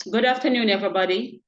Good afternoon, everybody.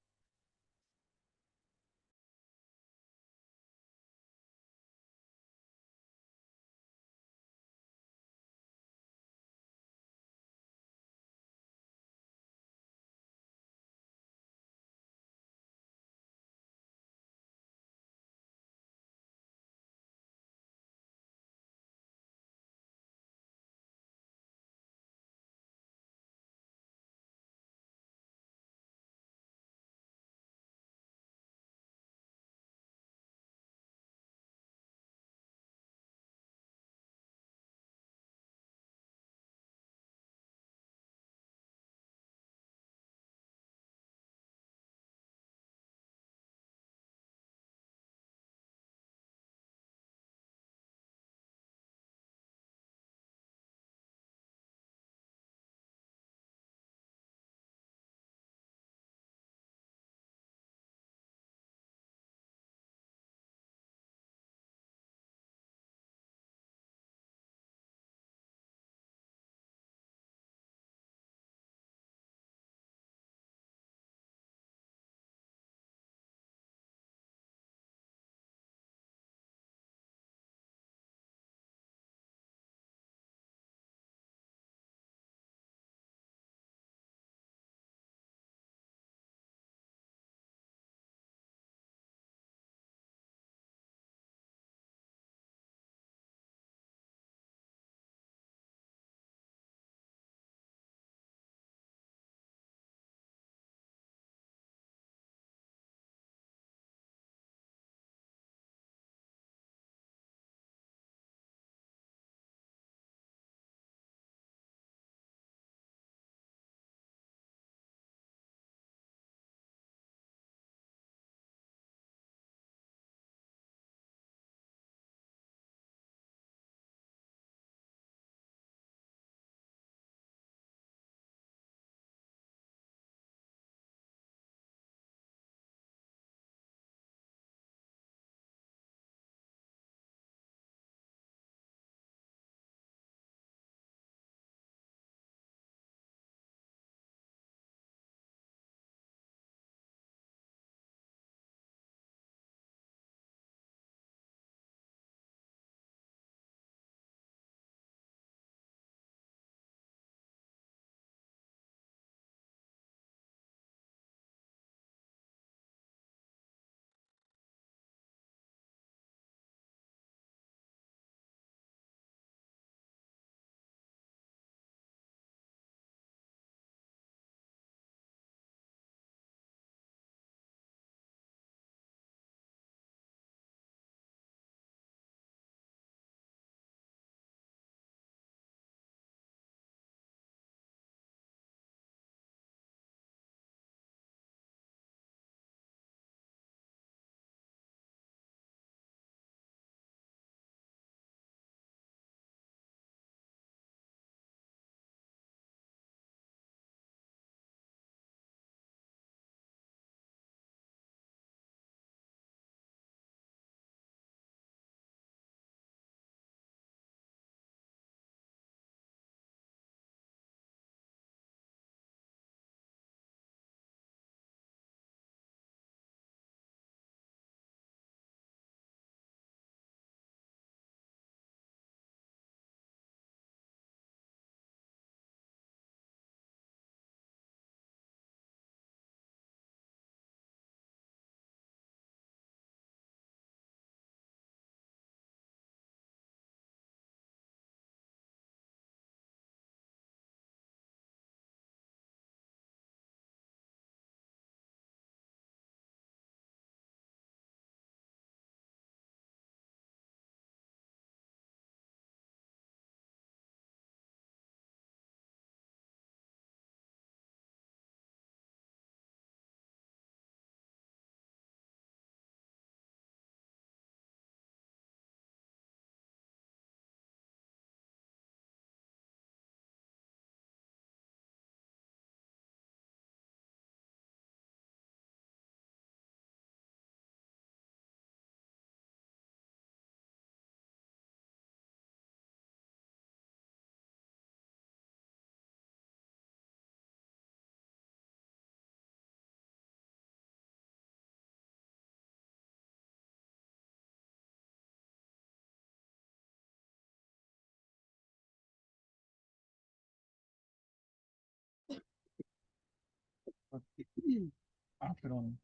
Afternoon.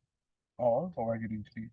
All, how are you doing today?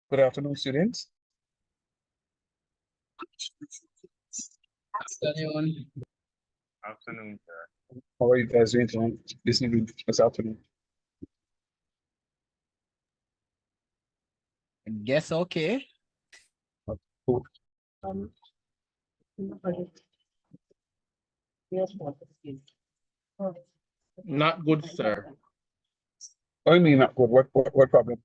Good afternoon, students. Afternoon. Afternoon, sir. How are you guys doing tonight? This afternoon. Guess okay. Cool. Not good, sir. What do you mean not good? What problem?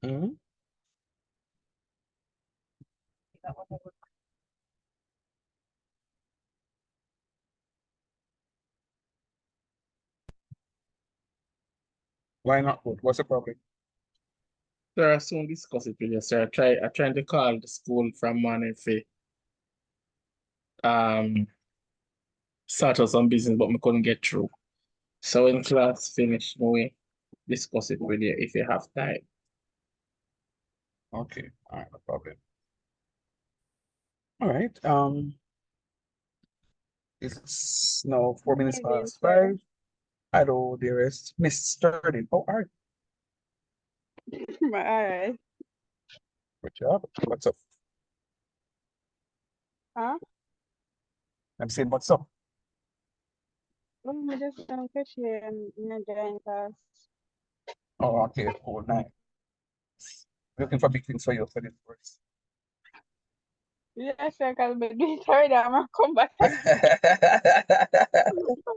Hmm? Why not good? What's the problem? Sir, I soon discuss it with you, sir. I trying to call the school from morning for start out some business, but I couldn't get through. So when class finish, we discuss it with you if you have time. Okay, all right, no problem. All right. It's now 4 minutes past 5. Hello, dearest Miss Sterling. Oh, all right. All right. Good job. What's up? Huh? I'm saying what's up? Well, me just gonna catch you and join class. Oh, okay, cool, nice. Looking for big things for you for this course. Yes, I can be doing sorry that I'm gonna come back. Come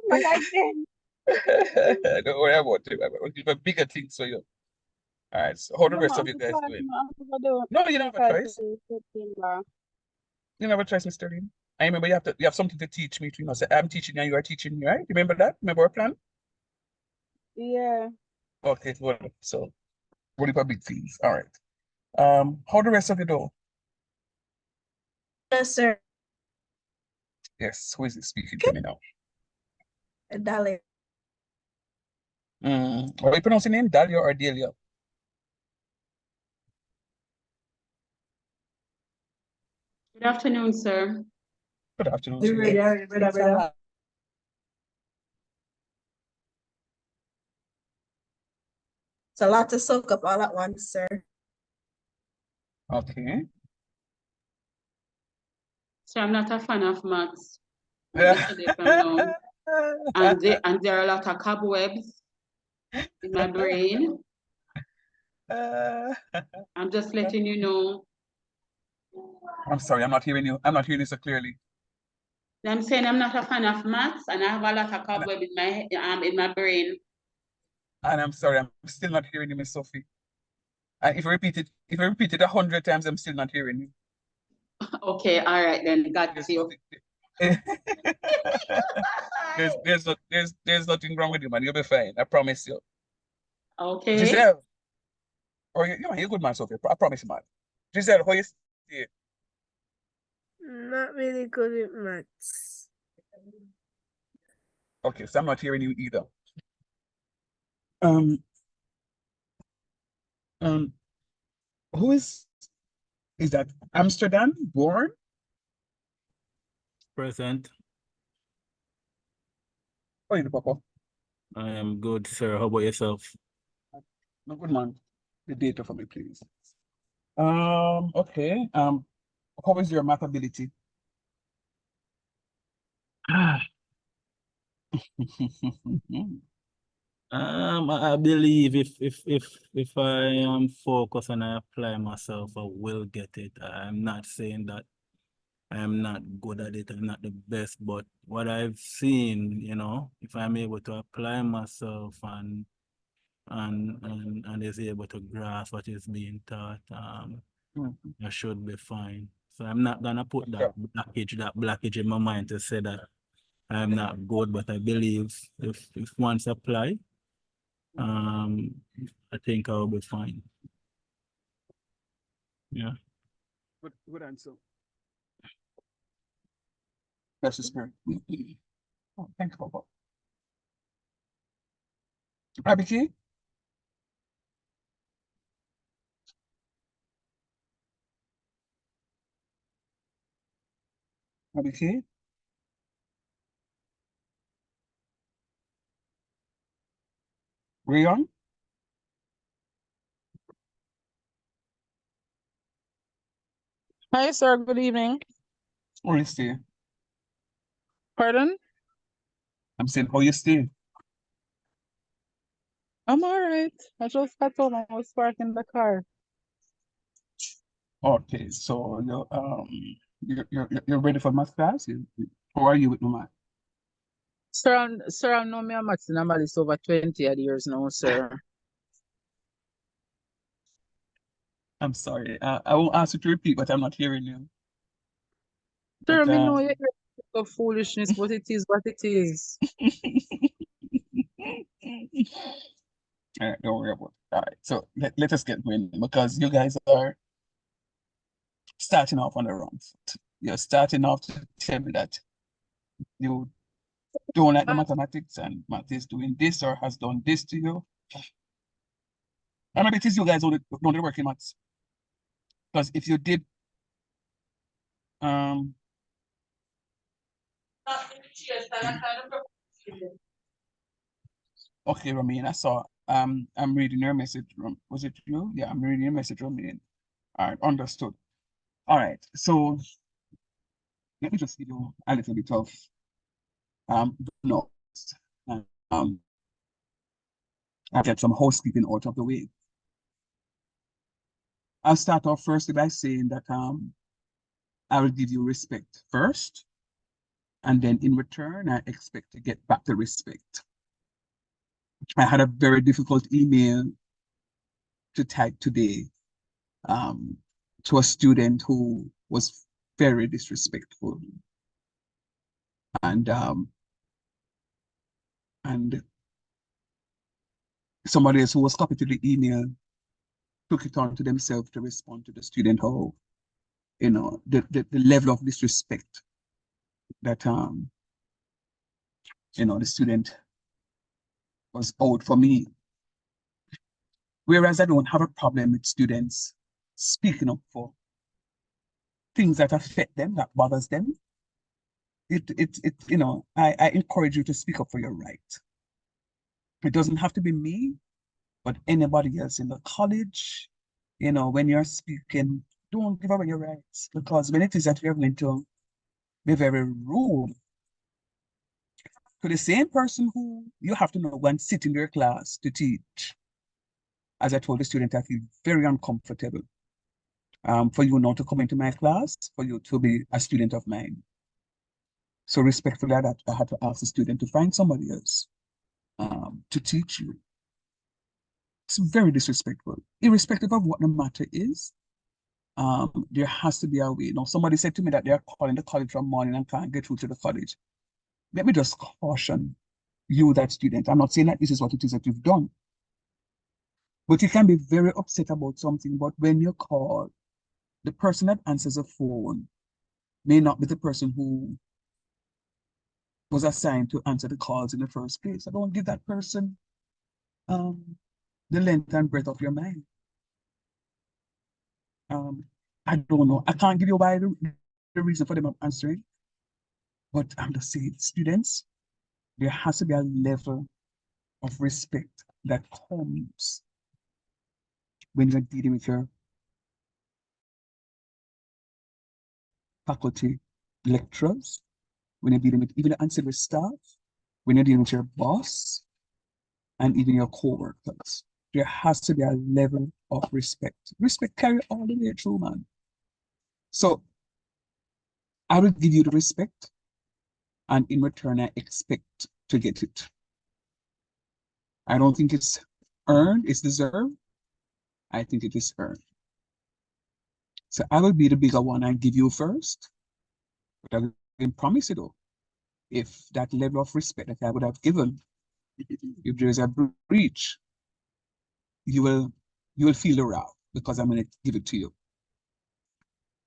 back again. Don't worry about it. I'm looking for bigger things for you. All right. So how the rest of you guys doing? No, you don't have a choice. You don't have a choice, Mr. Lee. I remember you have something to teach me too. You know, say I'm teaching you and you are teaching me, right? Remember that? Remember our plan? Yeah. Okay, well, so really for big things. All right. How the rest of you do? Yes, sir. Yes, who is it speaking to me now? Dale. How are you pronouncing your name? Dalia or Delia? Good afternoon, sir. Good afternoon to you. Brother. It's a lot to soak up all at once, sir. Okay. So I'm not a fan of maths. But yesterday from now, and there are a lot of cobwebs in my brain. Uh, I'm just letting you know. I'm sorry, I'm not hearing you. I'm not hearing you so clearly. I'm saying I'm not a fan of maths, and I have a lot of And, cobweb in my brain. and I'm sorry, I'm still not hearing you, Miss Sophie. And if you repeat it 100 times, I'm still not hearing you. Okay, all right then. Got There's you. nothing, there's nothing wrong with you, man. You'll be fine. I promise you. Okay. Giselle, or you're good, man, Sophie. I promise you, man. Giselle, how you stay? Not really good with maths. Okay, so I'm not hearing you either. Um, um, who is that Amsterdam born? Present. Oh, you Papa. I am good, sir. How about yourself? No, good man. The data for me, please. Okay. How is your math ability? I believe if I am focused and I apply myself, I will get it. I'm not saying that I am not good at it, I'm not the best, but what I've seen, if I'm able to apply myself and is able to grasp what is being taught, I should be fine. So I'm not gonna put that blockage in my mind to say that I'm not good, but I believe if once apply, I think I'll be fine. Yeah. Good answer. That's the spirit. Oh, thanks, Papa. Abiki? Abiki? Rayon? Hi, sir. Good evening. How you stay? Pardon? I'm saying, how you stay? I'm all right. I just got home. I was parking the car. Okay, so you're ready for math class? How are you with the math? Sir, I've known me a maths number this over 20 odd years now, sir. I'm sorry. I won't ask you to repeat, but I'm not hearing you. Sir, But me know you're of foolishness, but it is what it is. all right, don't worry about it. All right, so let us get going because you guys are starting off on the wrong foot. You're starting off to tell me that you don't like the mathematics and math is doing this or has done this to you. And maybe it is you guys only work in maths. Because if you did okay, Ramin, I saw I'm reading your message. Was it you? Yeah, I'm reading your message, Ramin. All right, understood. All right, so let me just give you a little bit of notes. Um, I'll get some housekeeping out of the way. I'll start off first by saying that I will give you respect first, and then in return, I expect to get back the respect. I had a very difficult email to type today to a student who was very disrespectful. And somebody else who was copied to the email took it on to themselves to respond to the student how, the level of disrespect that the student was owed for me. Whereas I don't have a problem with students speaking up for things that affect them, that bothers them. I encourage you to speak up for your right. It doesn't have to be me, but anybody else in the college, when you're speaking, don't give away your rights, because when it is that you're going to be very rude, to the same person who you have to know go and sit in their class to teach. As I told the student, I feel very uncomfortable for you now to come into my class, for you to be a student of mine. So respectfully, I had to ask the student to find somebody else to teach you. It's very disrespectful, irrespective of what the matter is. There has to be a way. Now, somebody said to me that they are calling the college from morning and can't get through to the college. Let me just caution you, that student. I'm not saying that this is what it is that you've done. But you can be very upset about something, but when you call, the person that answers the phone may not be the person who was assigned to answer the calls in the first place. I don't give that person the length and breadth of your mind. I don't know. I can't give you why the reason for them not answering. But I'm just saying, students, there has to be a level of respect that comes when you're dealing with your faculty lecturers, when you're dealing with even the ancillary staff, when you're dealing with your boss, and even your co-workers. There has to be a level of respect. Respect carry all the way through, man. So I will give you the respect, and in return, I expect to get it. I don't think it's earned, it's deserved. I think it is earned. So I will be the bigger one and give you first. But I can promise you though, if that level of respect that I would have given, if there is a breach, you will feel the wrath because I'm going to give it to you.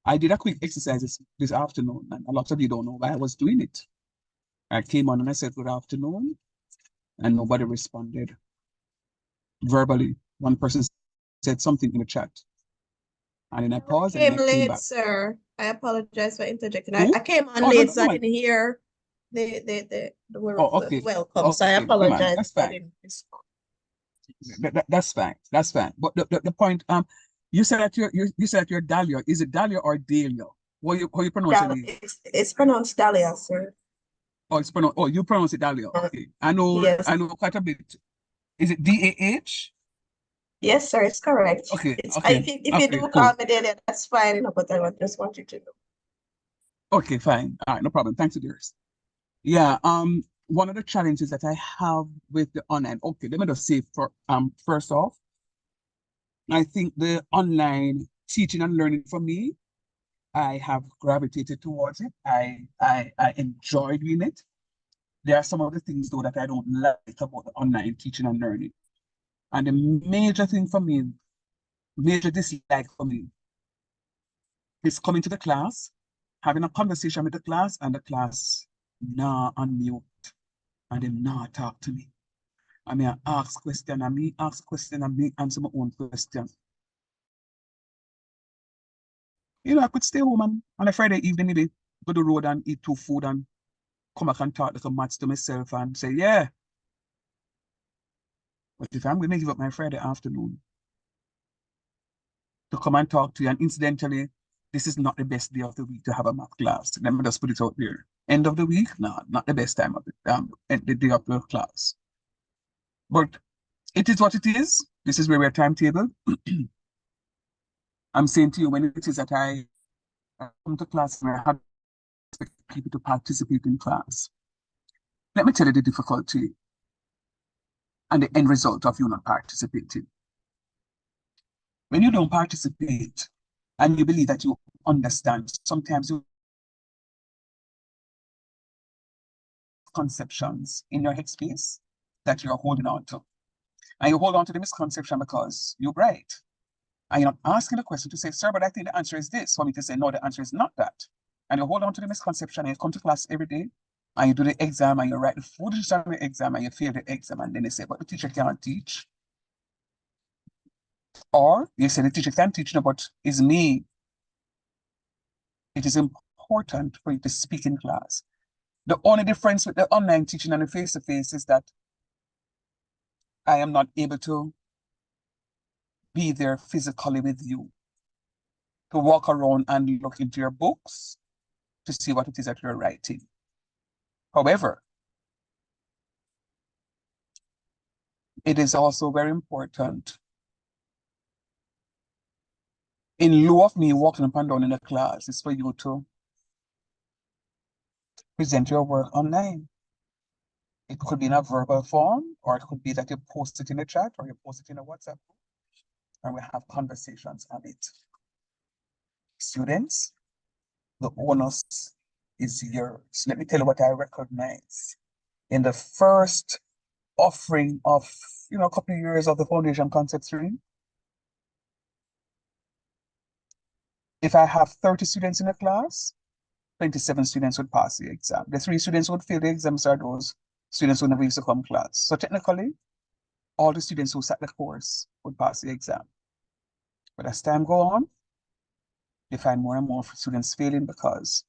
I did a quick exercise this afternoon, and a lot of you don't know why I was doing it. I came on and I said, good afternoon, and nobody responded verbally. One person said something in the chat. And then I paused and Came I came late, back. sir. I apologize for interjecting. Who? I came on Oh, late, no, so I no, man. didn't hear the Oh, okay. welcome. So I Okay, no, man. apologize. That's I fine. didn't respond. That's fine. That's fine. But the point, you said that you said that you're Dahlia. Is it Dahlia or Dahlia? How you pronounce your name? It's pronounced Dahlia, sir. Oh, it's pronounced. Oh, you pronounce it Dahlia. Okay. I know Yes. quite a bit. Is it D-A-H? Yes, sir, it's correct. Okay, It's okay, if you okay, do cool. call me Dahlia, that's fine, but I just want you to know. Okay, fine. All right, no problem. Thanks, dears. Yeah, one of the challenges that I have with the online, okay, let me just say first off, I think the online teaching and learning for me, I have gravitated towards it. I enjoy doing it. There are some of the things though that I don't like about the online teaching and learning. And the major thing for me, major dislike for me, is coming to the class, having a conversation with the class, and the class nah unmute, and them nah talk to me. I mean, I ask question, and me ask question, and me answer my own question. You know, I could stay home and on a Friday evening, maybe go to the road and eat 2 food and come back and talk little maths to myself and say, yeah. But if I'm going to give up my Friday afternoon to come and talk to you, and incidentally, this is not the best day of the week to have a math class. Let me just put it out there. End of the week, no, not the best time of the day of the class. But it is what it is. This is where we're timetable. I'm saying to you, when it is that I come to class and I have to expect people to participate in class, let me tell you the difficulty and the end result of you not participating. When you don't participate and you believe that you understand, sometimes you conceptions in your headspace that you're holding on to. And you hold on to the misconception because you're right. And you're not asking the question to say, sir, but I think the answer is this. For me to say, no, the answer is not that. And you hold on to the misconception and you come to class every day and you do the exam and you write the footage on the exam and you fail the exam. And then they say, but the teacher can't teach. Or you say the teacher can teach, no, but it's me. It is important for you to speak in class. The only difference with the online teaching and the face-to-face is that I am not able to be there physically with you, to walk around and look into your books to see what it is that you're writing. However, it is also very important, in lieu of me walking up and down in the class, is for you to present your work online. It could be in a verbal form, or it could be that you post it in the chat, or you post it in a WhatsApp group, and we have conversations on it. Students, the onus is yours. Let me tell you what I recognize. In the first offering of, a couple of years of the foundation concept stream, if I have 30 students in a class, 27 students would pass the exam. The 3 students would fail the exams are those students who never used to come class. So technically, all the students who sat the course would pass the exam. But as time go on, you find more and more students failing because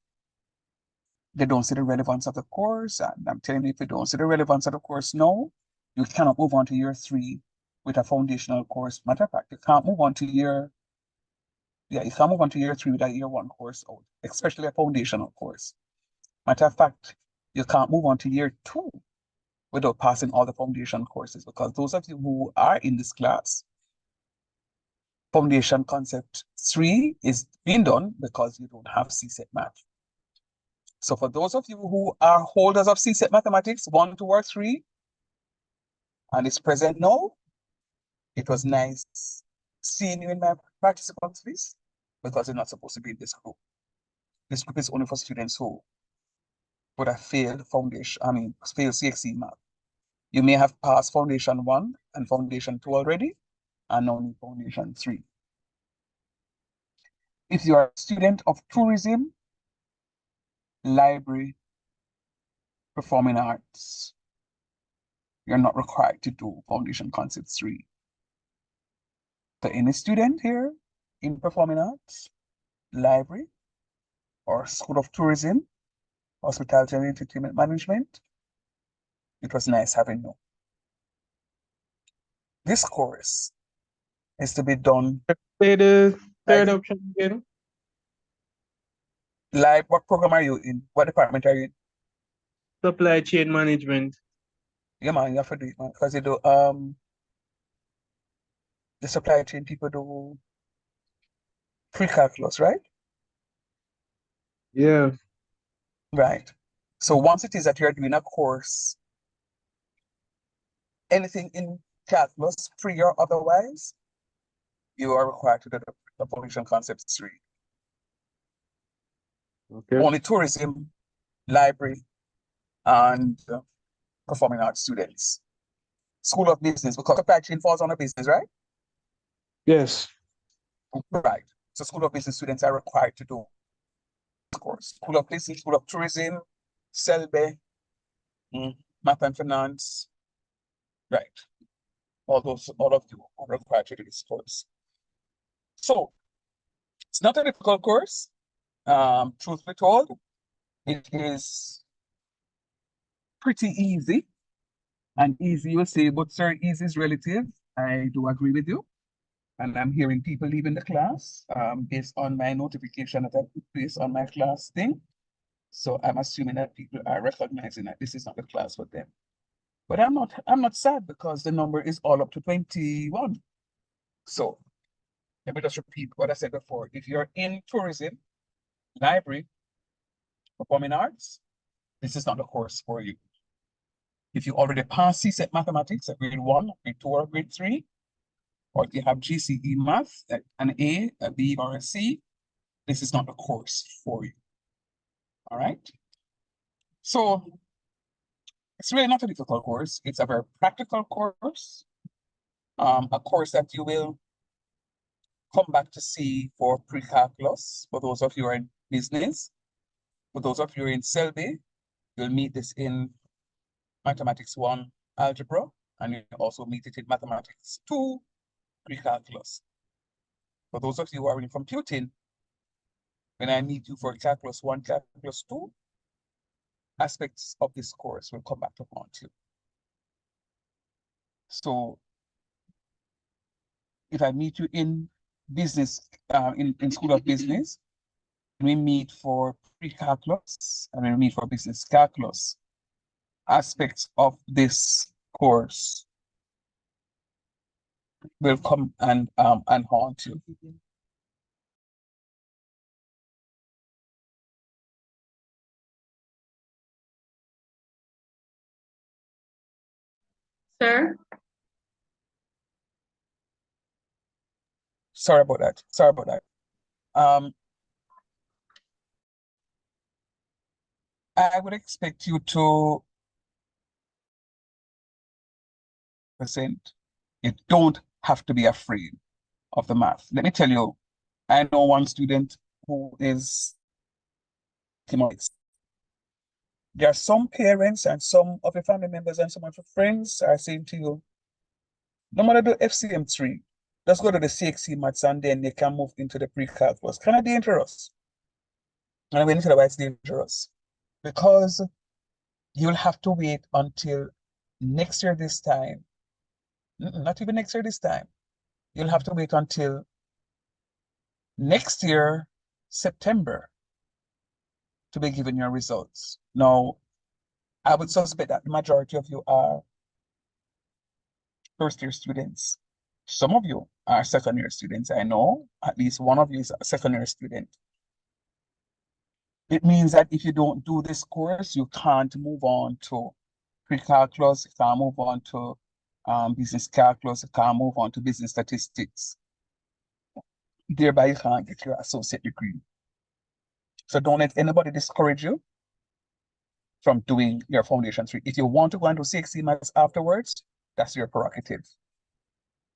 they don't see the relevance of the course. And I'm telling you, if you don't see the relevance of the course now, you cannot move on to year 3 with a foundational course. Matter of fact, you can't move on to year 3 with a year 1 course out, especially a foundational course. Matter of fact, you can't move on to year 2 without passing all the foundation courses, because those of you who are in this class, foundation concept 3 is being done because you don't have CSET math. So for those of you who are holders of CSET mathematics 1, 2, or 3, and it's present now, it was nice seeing you in my participants list, because you're not supposed to be in this group. This group is only for students who would have failed failed CXC math. You may have passed foundation 1 and foundation 2 already, and only foundation 3. If you are a student of tourism, library, performing arts, you're not required to do foundation concept 3. So any student here in performing arts, library, or School of Tourism, Hospitality and Entertainment Management, it was nice having you. This course is to be done. Say the third option again. What program are you in? What department are you in? Supply chain management. Yeah, man, you have to do it, man, because you do the supply chain people do pre-calculus, right? Yeah. Right. So once it is that you're doing a course, anything in calculus, pre or otherwise, you are required to do the foundation concepts 3. Okay. Only tourism, library, and performing arts students. School of Business, because supply chain falls under business, right? Yes. Right. So School of Business students are required to do this course. School of Business, School of Tourism, Selbe, Math and Finance, right. All of you are required to do this course. So it's not a difficult course. Truth be told, it is pretty easy. And easy, you say, but sir, easy is relative. I do agree with you. And I'm hearing people leaving the class based on my notification that I put based on my class thing. So I'm assuming that people are recognizing that this is not the class for them. But I'm not sad, because the number is all up to 21. So let me just repeat what I said before. If you're in tourism, library, performing arts, this is not the course for you. If you already passed CSET mathematics at grade 1, grade 2, or grade 3, or if you have GCE math, an A, a B, or a C, this is not the course for you. All right? So it's really not a difficult course. It's a very practical course, a course that you will come back to see for pre-calculus. For those of you who are in business, for those of you who are in Selby, you'll meet this in Mathematics 1 algebra, and you also meet it in Mathematics 2 pre-calculus. For those of you who are in computing, when I meet you for Calculus 1, Calculus 2, aspects of this course will come back to haunt you. So if I meet you in business, in School of Business, we meet for pre-calculus and we meet for business calculus, aspects of this course will come and haunt you. Sir? Sorry about that. Sorry about that. I would expect you to present. You don't have to be afraid of the math. Let me tell you, I know one student who is there are some parents and some of your family members and some of your friends are saying to you, no matter the FCM3, let's go to the CXC maths and then they can move into the pre-calculus. Kind of dangerous. And I'm going to tell you why it's dangerous. Because you'll have to wait until next year this time. Not even next year this time. You'll have to wait until next year, September, to be given your results. Now, I would suspect that the majority of you are first-year students. Some of you are second-year students. I know at least one of you is a second-year student. It means that if you don't do this course, you can't move on to pre-calculus, you can't move on to business calculus, you can't move on to business statistics. Thereby, you can't get your associate degree. So don't let anybody discourage you from doing your foundation 3. If you want to go into CXC maths afterwards, that's your prerogative.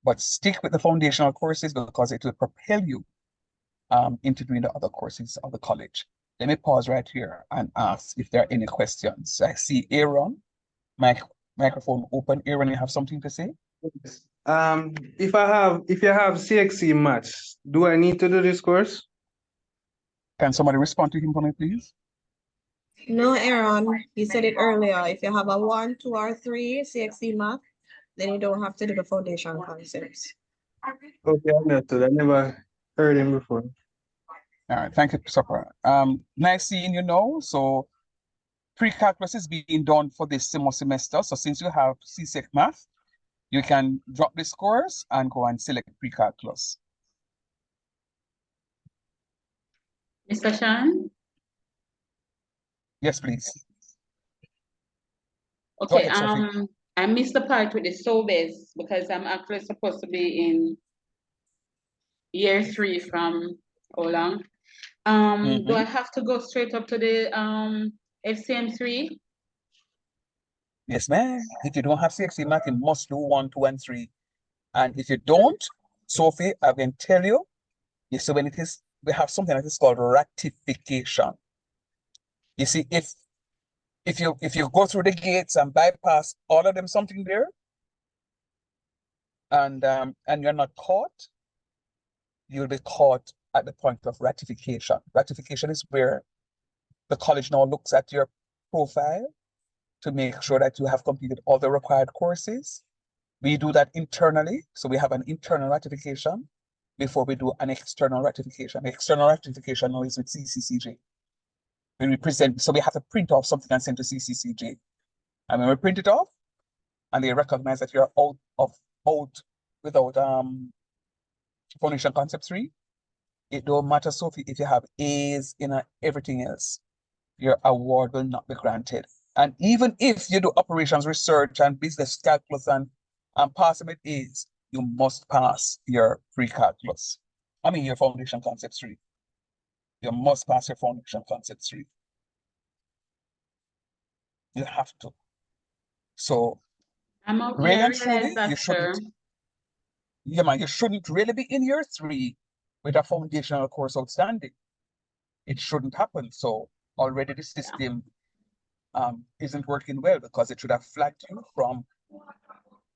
But stick with the foundational courses because it will propel you into doing the other courses of the college. Let me pause right here and ask if there are any questions. I see Aaron, microphone open. Aaron, you have something to say? If you have CXC maths, do I need to do this course? Can somebody respond to him for me, please? No, Aaron, you said it earlier. If you have a 1, 2, or 3 CXC math, then you don't have to do the foundation concepts. Okay, understood. I never heard him before. All right, thank you, Christopher. Nice seeing you now. So pre-calculus is being done for this semester. So since you have CSEC math, you can drop this course and go and select pre-calculus. Mr. Shan? Yes, please. Okay, ahead, Sophie. I missed the part with the SOBES because I'm actually supposed to be in year 3 from how long? Do I have to go straight up to the FCM3? Yes, ma'am. If you don't have CXC math, you must do 1, 2, and 3. And if you don't, Sophie, I can tell you, you see, when it is, we have something that is called ratification. You see, if you go through the gates and bypass all of them something there, and you're not caught, you'll be caught at the point of ratification. Ratification is where the college now looks at your profile to make sure that you have completed all the required courses. We do that internally, so we have an internal ratification before we do an external ratification. The external ratification now is with CCCJ. When we present, so we have to print off something and send to CCCJ. And when we print it off, and they recognize that you're out without foundation concept 3, it don't matter, Sophie, if you have A's in everything else, your award will not be granted. And even if you do operations research and business calculus and pass with A's, you must pass your pre-calculus. I mean your foundation concept 3. You must pass your foundation concept 3. You have to. So I'm out really here, and truly, that, you shouldn't. sir. Yeah, man, you shouldn't really be in year 3 with a foundational course outstanding. It shouldn't happen. So already the system isn't working well because it should have flagged you from.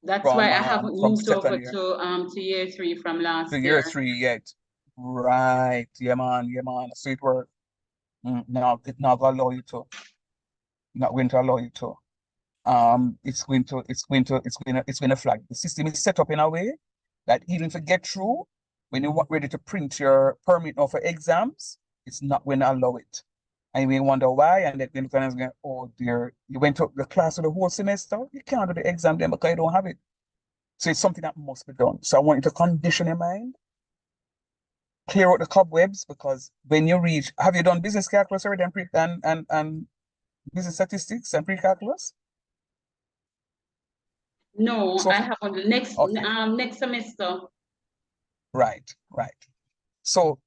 That's why I haven't moved over to year 3 from last to year. year 3 yet. Right. Yeah, man. Yeah, man. So it work. No, it's not gonna allow you to. Not going to allow you to. It's going to flag. The system is set up in a way that even if you get through, when you're ready to print your permit now for exams, it's not going to allow it. And you may wonder why, and then the finance going, oh dear, you went to the class for the whole semester, you can't do the exam then because you don't have it. So it's something that must be done. So I want you to condition your mind, clear out the cobwebs, because when you reach, have you done business calculus already and business statistics and pre-calculus? No, So I have on the next okay. next semester. Right. So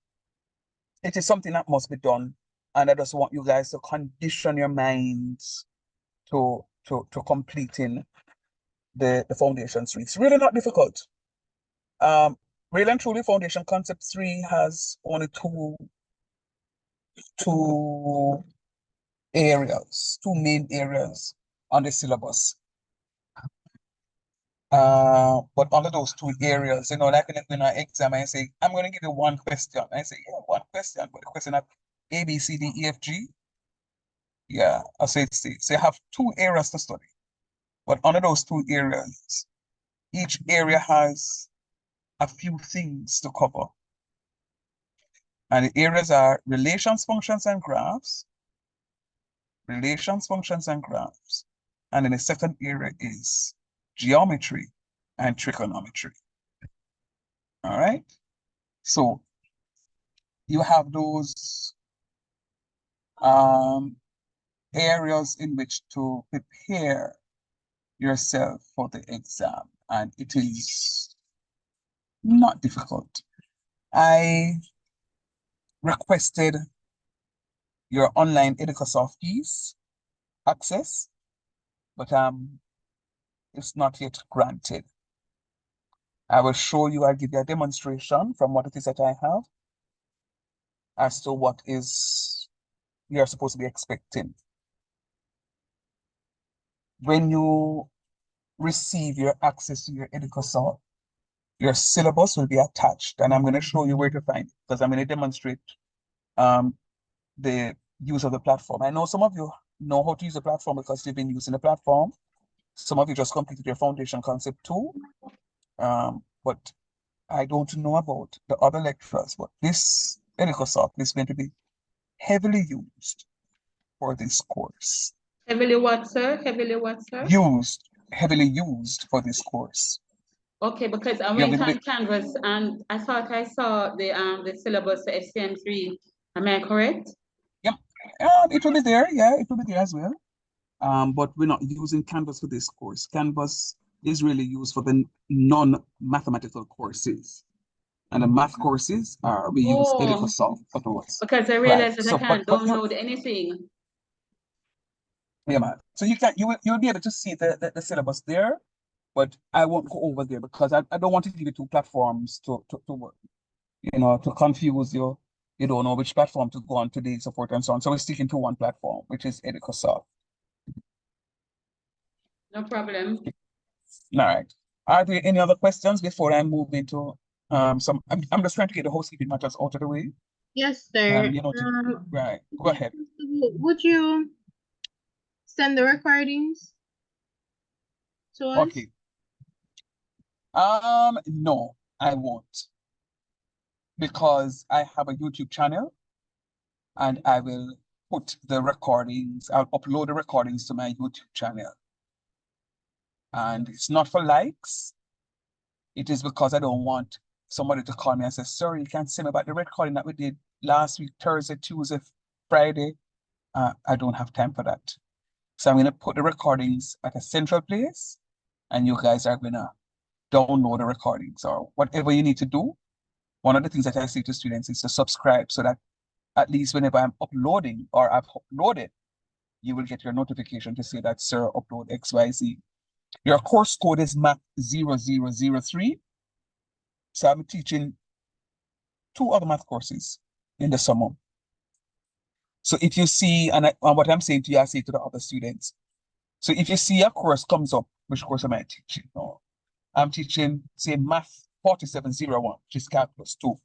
it is something that must be done, and I just want you guys to condition your minds to completing the foundation 3. It's really not difficult. Really and truly, foundation concept 3 has only two main areas on the syllabus. But under those 2 areas, like in an exam, I say, I'm going to give you 1 question. I say, yeah, 1 question, but the question of A, B, C, D, E, F, G. Yeah, I say, so you have 2 areas to study. But under those 2 areas, each area has a few things to cover. And the areas are relations, functions, and graphs. Relations, functions, and graphs. And then the second area is geometry and trigonometry. All right. So you have those areas in which to prepare yourself for the exam, and it is not difficult. I requested your online Educasoft keys access, but it's not yet granted. I will show you, I'll give you a demonstration from what it is that I have as to what is you're supposed to be expecting. When you receive your access to your Educasoft, your syllabus will be attached, and I'm going to show you where to find it, because I'm going to demonstrate the use of the platform. I know some of you know how to use the platform because you've been using the platform. Some of you just completed your foundation concept 2, but I don't know about the other lecturers, but this Educasoft is going to be heavily used for this course. Heavily what, sir? Heavily what, sir? Heavily used for this course. Okay, because I went on Canvas and I thought I saw the syllabus for FCM3. Am I correct? Yep. It will be there. Yeah, it will be there as well. But we're not using Canvas for this course. Canvas is really used for the non-mathematical courses. And the math courses we use Educasoft for those. Because I realized that I can't download anything. Yeah, man. So you'll be able to see the syllabus there, but I won't go over there because I don't want to give you 2 platforms to work. To confuse you. You don't know which platform to go on today, so forth and so on. So we're sticking to 1 platform, which is Educasoft. No problem. All right. Are there any other questions before I move into some? I'm just trying to get the housekeeping matters out of the way. Yes, sir. Right. Go ahead. Would you send the recordings to us? Okay. No, I won't, because I have a YouTube channel, and I will put the recordings. I'll upload the recordings to my YouTube channel, and it's not for likes. It is because I don't want somebody to call me and say, "Sorry, you can't send me about the recording that we did last week, Thursday, Tuesday, Friday." I don't have time for that. So I'm going to put the recordings at a central place, and you guys are going to download the recordings or whatever you need to do. One of the things that I say to students is to subscribe, so that at least whenever I'm uploading or I've uploaded, you will get your notification to say that, "Sir, upload XYZ." Your course code is MATH0003. So I'm teaching 2 other math courses in the summer. So if you see, and what I'm saying to you, I say to the other students. So if you see a course comes up, which course am I teaching? No, I'm teaching, say, Math 4701, which is Calculus 2.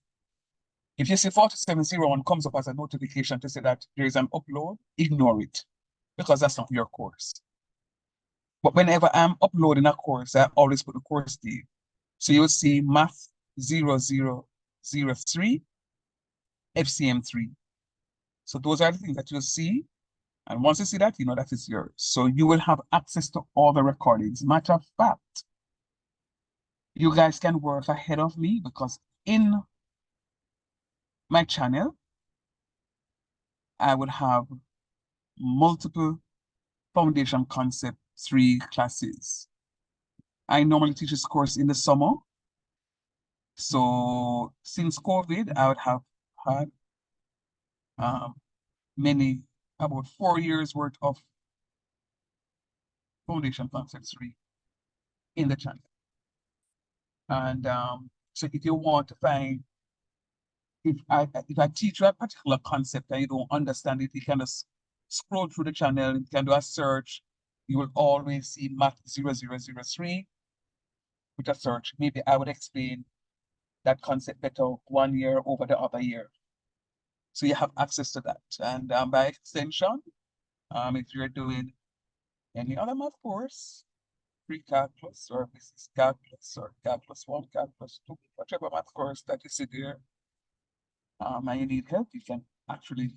If you see 4701 comes up as a notification to say that there is an upload, ignore it, because that's not your course. But whenever I'm uploading a course, I always put the course name. So you'll see Math 0003 FCM3. So those are the things that you'll see. And once you see that, you know that is yours. So you will have access to all the recordings. Matter of fact, You guys can work ahead of me because in my channel, I would have multiple Foundation Concept 3 classes. I normally teach this course in the summer. So since COVID, I would have had many, about 4 years worth of Foundation Concept 3 in the channel. And so if you want to find, if I teach you a particular concept and you don't understand it, you can just scroll through the channel, you can do a search. You will always see MATH0003 with a search. Maybe I would explain that concept better 1 year over the other year. So you have access to that. And by extension, if you're doing any other math course, pre-calculus or business calculus or calculus 1, calculus 2, whatever math course that you see there, and you need help, you can actually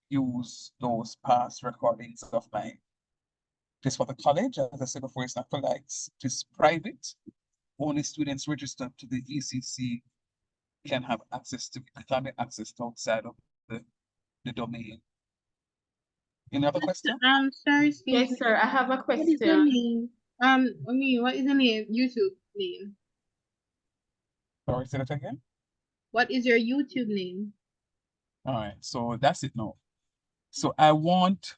use those past recordings of mine. Just for the college, as I said before, it's not for likes, it is private. Only students registered to the ECC can have access to it. They can't be accessed outside of the domain. Any other question? Sorry, Yes, sir. I have a what is your question. name? What is your name? YouTube name? Sorry, say that again. What is your YouTube name? All right, so that's it now. So I want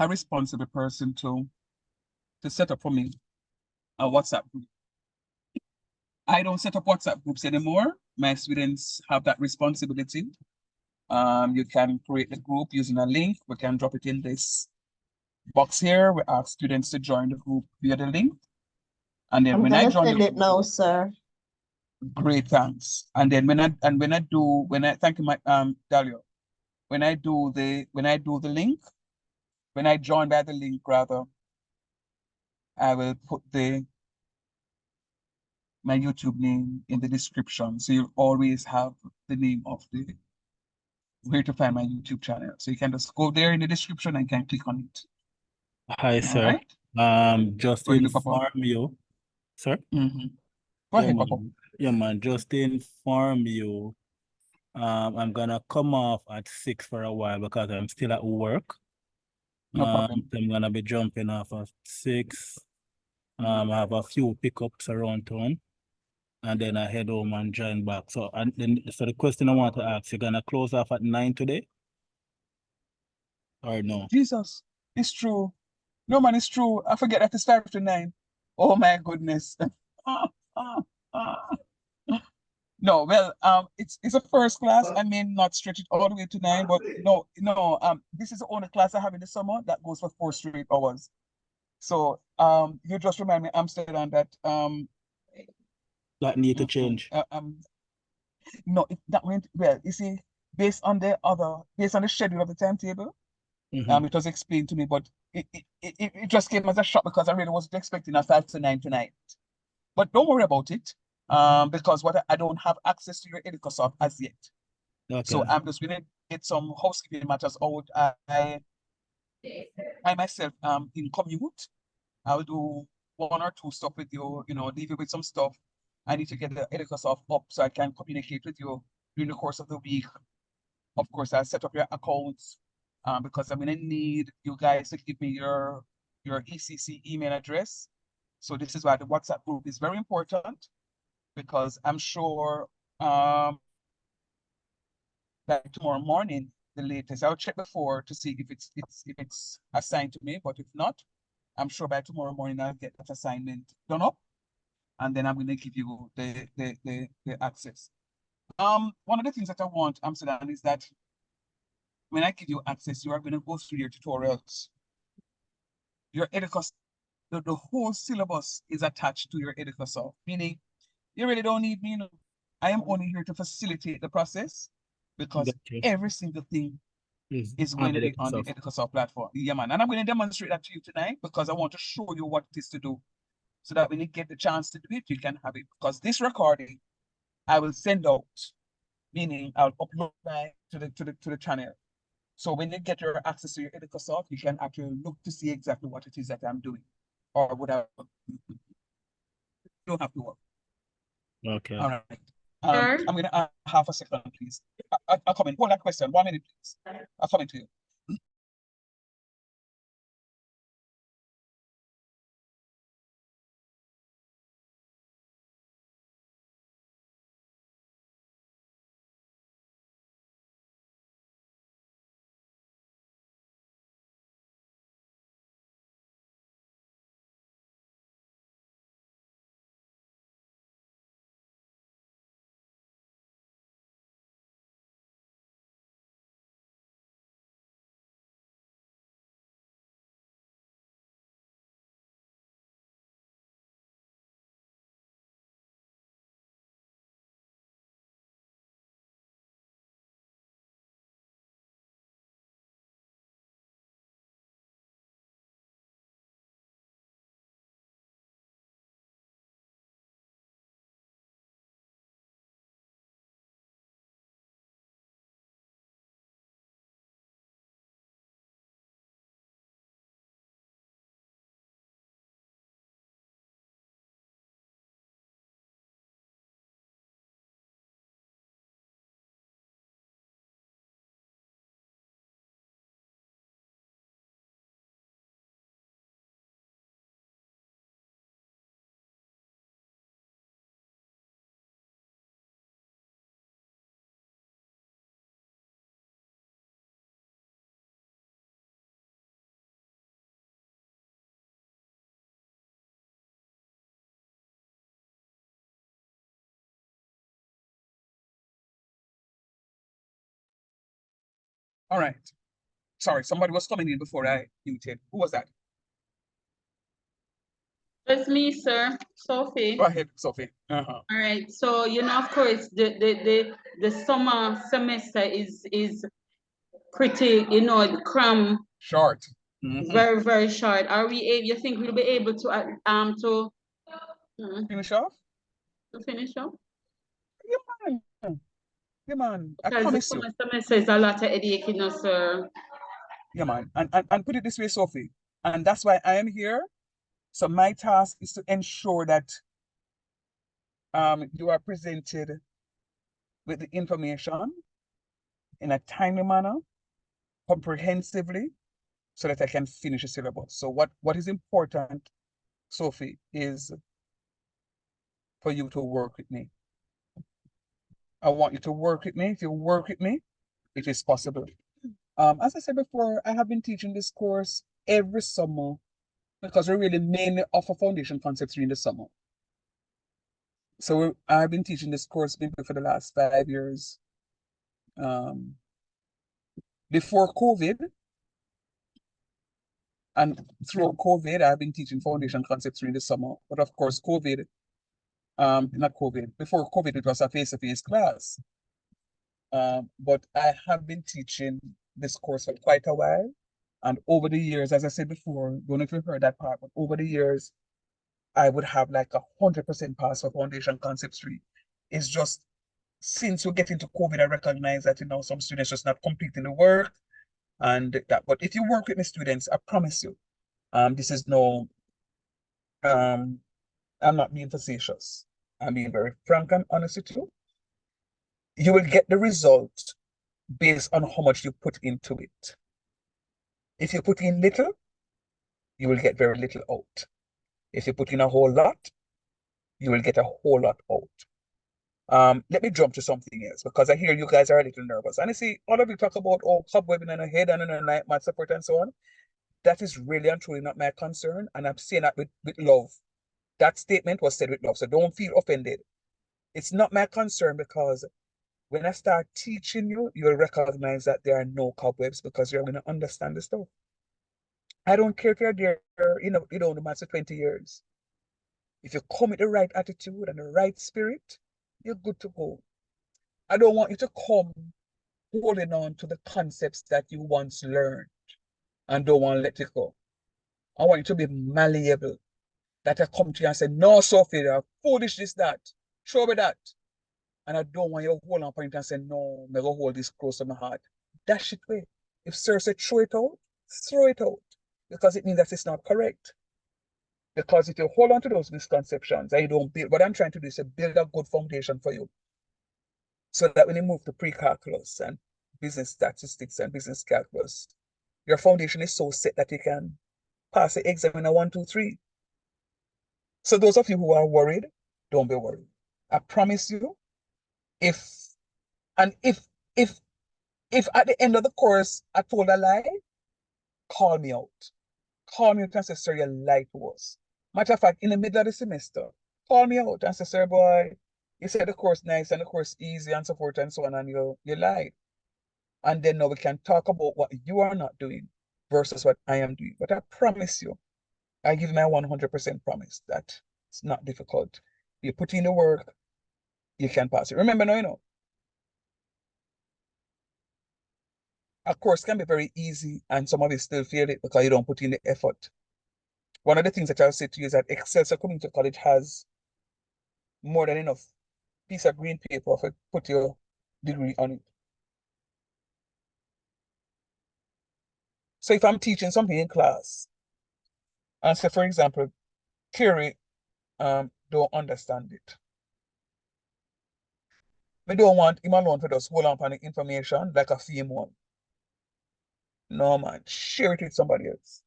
a responsible person to set up for me a WhatsApp group. I don't set up WhatsApp groups anymore. My students have that responsibility. You can create the group using a link. We can drop it in this box here. We ask students to join the group via the link. And then I'm when I gonna join send the it group, now, sir. great, thanks. And then thank you, my Dalio. When I do the link, when I join by the link rather, I will put my YouTube name in the description. So you'll always have the name of where to find my YouTube channel. So you can just go there in the description and can click on it. Hi, All sir. right. Just Go ahead, Papa. inform you, sir. Go ahead, Papa. Yeah, man. Just to inform you, I'm gonna come off at 6 for a while because I'm still at work. No problem. So I'm gonna be jumping off at 6. I have a few pickups around town, and then I head home and join back. So the question I want to ask, you're gonna close off at 9 today, or no? Jesus, it's true. No, man, it's true. I forget that to start to 9. Oh my goodness. No, well, it's a first class. I may not stretch it all the way to 9, but no, this is the only class I have in the summer that goes for 4 straight hours. So you just remind me, Amsterdam, that that need to change. No, that went well. You see, based on the schedule of the timetable, it was explained to me, but it just came as a shock because I really wasn't expecting a 5 to 9 tonight. But don't worry about it, because I don't have access to your Edicosoft as yet. Okay. So I'm just gonna get some housekeeping matters out. I myself in commute, I'll do 1 or 2 stuff with you, leave you with some stuff. I need to get the Edicosoft up so I can communicate with you during the course of the week. Of course, I'll set up your accounts because I'm gonna need you guys to give me your ECC email address. So this is why the WhatsApp group is very important, because I'm sure that tomorrow morning, the latest, I'll check before to see if it's assigned to me, but if not, I'm sure by tomorrow morning I'll get that assignment done up, and then I'm going to give you the access. One of the things that I want, Amsterdam, is that when I give you access, you are going to go through your tutorials. Your Edicosoft, the whole syllabus is attached to your Edicosoft, meaning you really don't need me. I am only here to facilitate the process, because every single thing is going to be on the Edicosoft platform. Yeah, man. And I'm going to demonstrate that to you tonight because I want to show you what it is to do, so that when you get the chance to do it, you can have it. Because this recording, I will send out, meaning I'll upload to the channel. So when you get your access to your Edicosoft, you can actually look to see exactly what it is that I'm doing, or what I don't have to work. Okay. All right. Sure. I'm gonna half a second, please. I'll come in. Hold that question. 1 minute, please. I'll come in to you. All right. Sorry, somebody was coming in before I muted. Who was that? It's me, sir, Sophie. Go ahead, Sophie. All right. So of course, the summer semester is pretty, cram Short. very, very short. Are we able? You think we'll be able to Finish off? to finish up? Yeah, man. Yeah, man. I Because the promise you. summer semester is a lot of headache, sir. Yeah, man. And put it this way, Sophie. And that's why I am here. So my task is to ensure that you are presented with the information in a timely manner, comprehensively, so that I can finish the syllabus. So what is important, Sophie, is for you to work with me. I want you to work with me. If you work with me, it is possible. As I said before, I have been teaching this course every summer because we really mainly offer foundation concepts during the summer. So I've been teaching this course maybe for the last 5 years. Before COVID and throughout COVID, I've been teaching foundation concepts during the summer. But of course, COVID, not COVID, before COVID, it was a face-to-face class. But I have been teaching this course for quite a while. And over the years, as I said before, don't know if you heard that part, but over the years, I would have like 100% pass for foundation concepts 3. It's just since we get into COVID, I recognize that some students just not completing the work and that. But if you work with my students, I promise you, this is no, I'm not being facetious. I'm being very frank and honest with you. You will get the result based on how much you put into it. If you put in little, you will get very little out. If you put in a whole lot, you will get a whole lot out. Let me jump to something else because I hear you guys are a little nervous. And I see all of you talk about cobwebbing in the head and in the night math support and so on. That is really and truly not my concern. And I'm saying that with love. That statement was said with love. So don't feel offended. It's not my concern because when I start teaching you, you'll recognize that there are no cobwebs because you're going to understand the stuff. I don't care if you're there, the maths for 20 years. If you come with the right attitude and the right spirit, you're good to go. I don't want you to come holding on to the concepts that you once learned and don't want to let it go. I want you to be malleable. That I come to you and say, no, Sophie, you're foolish, this, that. Show me that. And I don't want you to hold on point and say, no, I'm going to hold this close to my heart. Dash it away. If sir said throw it out, throw it out. Because it means that it's not correct. Because if you hold on to those misconceptions and you don't build, what I'm trying to do is to build a good foundation for you. So that when you move to pre-calculus and business statistics and business calculus, your foundation is so set that you can pass the exam in a 1, 2, 3. So those of you who are worried, don't be worried. I promise you, if at the end of the course I told a lie, call me out. Call me out and say, sir, you lied to us. Matter of fact, in the middle of the semester, call me out and say, sir, boy, you said the course nice and the course easy and so forth and so on, and you lied. And then now we can talk about what you are not doing versus what I am doing. But I promise you, I give my 100% promise that it's not difficult. You put in the work, you can pass it. Remember now, a course can be very easy and some of you still fail it because you don't put in the effort. One of the things that I'll say to you is that Excelsior Community College has more than enough piece of green paper for put your degree on it. So if I'm teaching something in class, and say, for example, Kerry don't understand it. We don't want him alone for just hold on the information like a theme one. No, man. Share it with somebody else.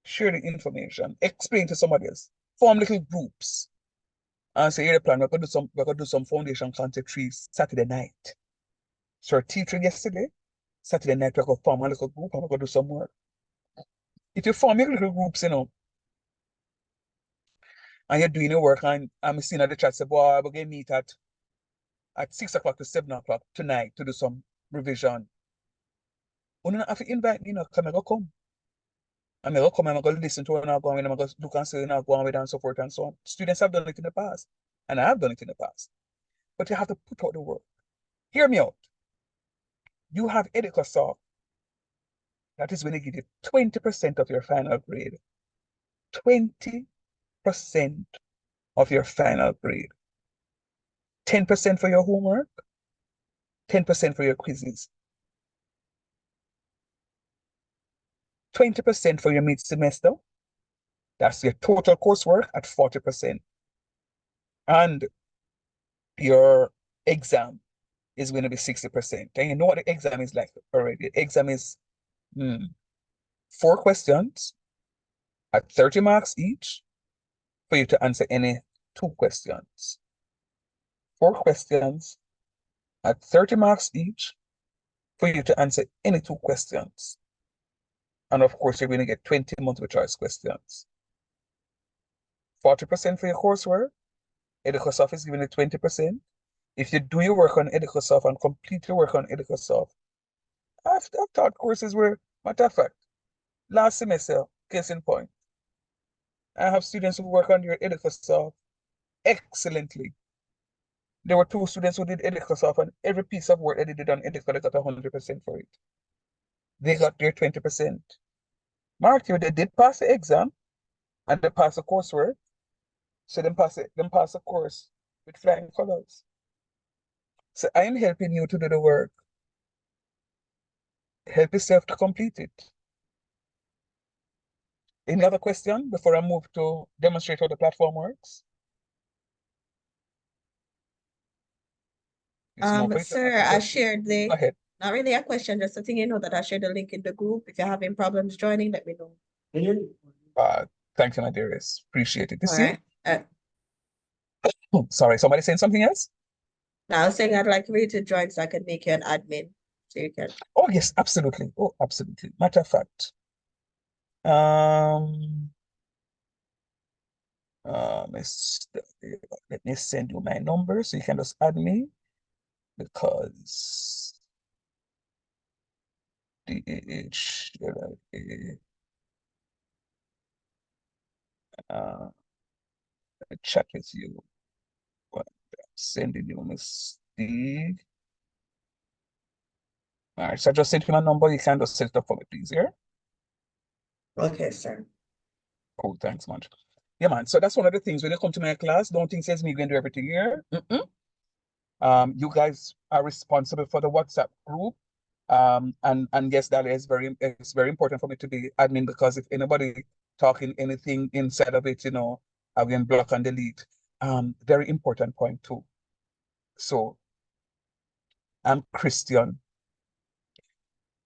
Share the information. Explain to somebody else. Form little groups. And say, here the plan, we're gonna do some foundation concept trees Saturday night. So our teacher yesterday, Saturday night, we're gonna form a little group and we're gonna do some work. If you form your little groups, and you're doing your work, and I'm seeing at the chat, say, boy, we're gonna meet at 6 o'clock to 7 o'clock tonight to do some revision. You don't have to invite me, come and come. I'm going to come and I'm going to listen to what I'm going, and I'm going to look and see what I'm going with and so forth and so on. Students have done it in the past, and I have done it in the past. But you have to put out the work. Hear me out. You have EducaSoft. That is when they give you 20% of your final grade. 20% of your final grade. 10% for your homework, 10% for your quizzes. 20% for your mid-semester. That's your total coursework at 40%. And your exam is going to be 60%. And you know what the exam is like already. The exam is 4 questions at 30 marks each for you to answer any 2 questions. 4 questions at 30 marks each for you to answer any 2 questions. And of course, you're going to get 20 multiple choice questions. 40% for your coursework. EducaSoft is giving you 20%. If you do your work on EducaSoft and complete your work on EducaSoft, I've taught courses where, matter of fact, last semester, case in point, I have students who work on your EducaSoft excellently. There were 2 students who did EducaSoft, and every piece of work they did on Educa, they got 100% for it. They got their 20%. Mark you, they did pass the exam, and they passed the coursework. So them pass the course with flying colors. So I am helping you to do the work. Help yourself to complete it. Any other question before I move to demonstrate how the platform works? Sir, I shared Go ahead. not really a question, just a thing, that I shared the link in the group. If you're having problems joining, let me know. Thank you, my dearest. Appreciate it. You All see? right. Oh, sorry, somebody saying something else? Now, I was saying I'd like for you to join so I can make you an admin. So you can. Oh, yes, absolutely. Oh, absolutely. Matter of fact. Let me send you my number so you can just add me, because chat with you. What I'm sending you, Miss Steve. All right, so I just sent you my number. You can just set it up for me, please, here. Okay, sir. Cool, thanks, man. Yeah, man. So that's one of the things when you come to my class, don't think says me going to do everything here. You guys are responsible for the WhatsApp group. And yes, that is very important for me to be admin, because if anybody talking anything inside of it, again, block and delete. Very important point too. So I'm Christian,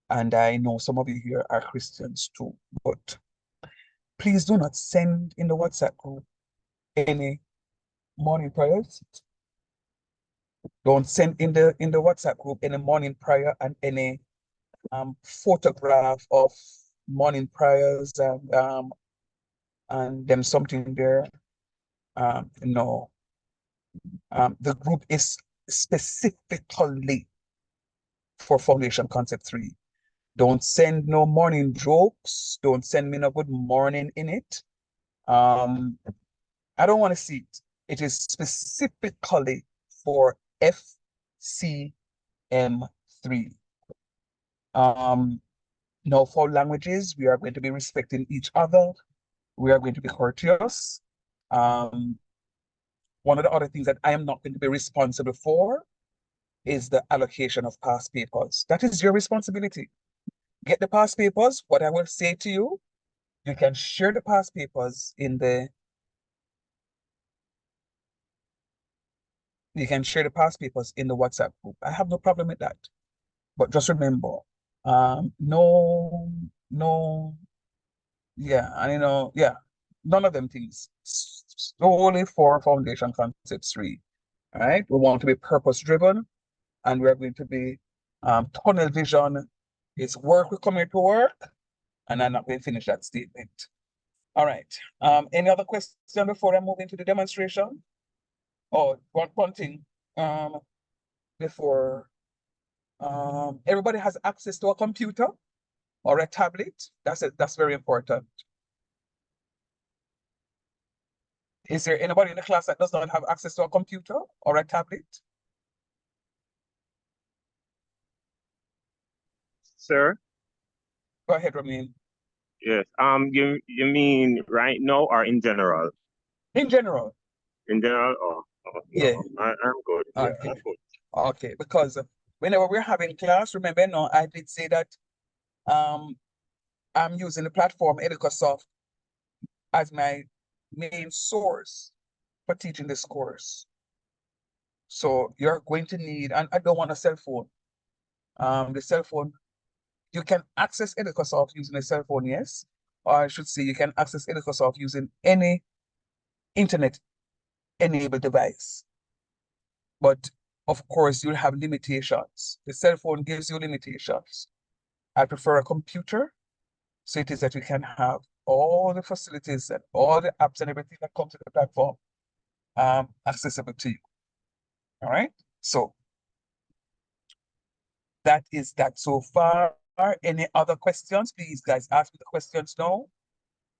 and I know some of you here are Christians too, but please do not send in the WhatsApp group any morning prayers. Don't send in the WhatsApp group any morning prayer and any photograph of morning prayers and them something there. No. The group is specifically for Foundation Concept 3. Don't send no morning jokes. Don't send me no good morning in it. I don't want to see it. It is specifically for FCM3. Now for languages, we are going to be respecting each other. We are going to be courteous. One of the other things that I am not going to be responsible for is the allocation of past papers. That is your responsibility. Get the past papers. What I will say to you, you can share the past papers in the WhatsApp group. I have no problem with that. But just remember, none of them things. Solely for Foundation Concept 3. All right, we want to be purpose driven, and we're going to be tunnel vision. It's work, we come here to work, and I'm not going to finish that statement. All right. Any other question before I move into the demonstration? Oh, one thing. Before everybody has access to a computer or a tablet. That's very important. Is there anybody in the class that does not have access to a computer or a tablet? Sir? Go ahead, Ramin. Yes. You mean right now or in general? In general. In general? Oh yeah. No, I'm good. Okay. Yeah, I'm good. Okay, because whenever we're having class, remember, no, I did say that I'm using the platform EducaSoft as my main source for teaching this course. So you're going to need, and I don't want a cell phone. The cell phone, you can access EducaSoft using a cell phone, yes. Or I should say you can access EducaSoft using any internet-enabled device. But of course, you'll have limitations. The cell phone gives you limitations. I prefer a computer, so it is that we can have all the facilities and all the apps and everything that comes to the platform accessible to you. All right, so that is that so far. Any other questions? Please, guys, ask me the questions now.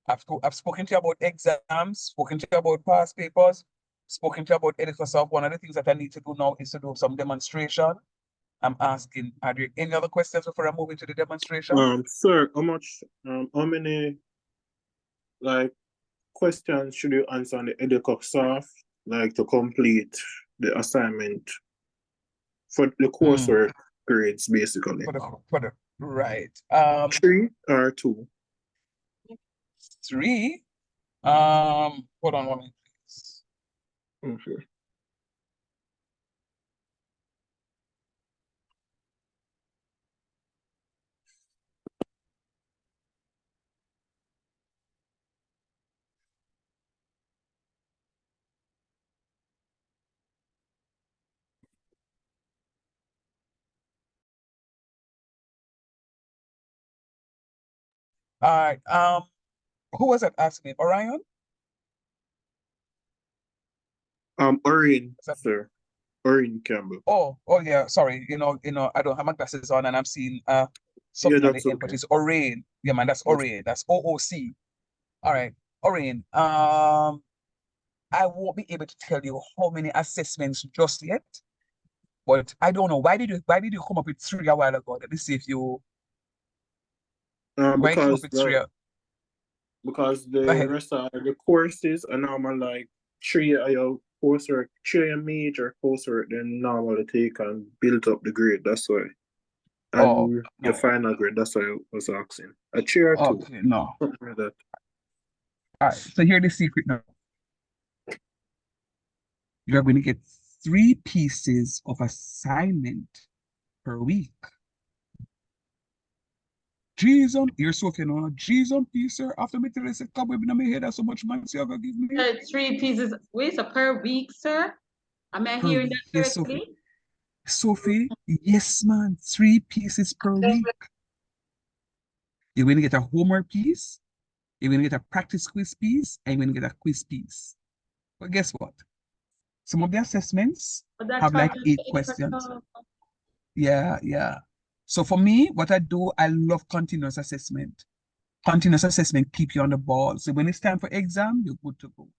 I've spoken to you about exams, spoken to you about past papers, spoken to you about EducaSoft. One of the things that I need to do now is to do some demonstration. I'm asking, are there any other questions before I move into the demonstration? Sir, how many questions should you answer on the EducaSoft, to complete the assignment for the coursework grades, basically? Right. 3 or 2? 3. Hold on 1 minute, please. Okay. All right. Who was that asking me? Orion? Orion, sir. Orion Campbell. Oh yeah. Sorry. I don't have my glasses on and I'm seeing something on the end, but it's Orion. Yeah, man, that's Orion. That's OOC. All right, Orion. I won't be able to tell you how many assessments just yet, but I don't know. Why did you come up with 3 a while ago? Let me see if you. Why come up with 3? Because the rest of the courses are normal 3 of your coursework, 3 major coursework, then normally take and build up the grade. That's why. And your final grade, that's why I was asking. A 3 or 2. Okay, no. Something like that. All right, so here's the secret now. You're going to get 3 pieces of assignment per week. Jeez, you're so on Jeez on piece, sir. After me tell you, say, come in my head, that's so much money you're gonna give me. 3 pieces. Wait, so per week, sir? Am I Per hearing week, that yes, correctly? Sophie, yes, man. 3 pieces per week. You're going to get a homework piece, you're going to get a practice quiz piece, and you're going to get a quiz piece. But guess what? Some of the assessments have like 8 questions. Yeah. So for me, what I do, I love continuous assessment. Continuous assessment keep you on the ball. So when it's time for exam, you're good to go.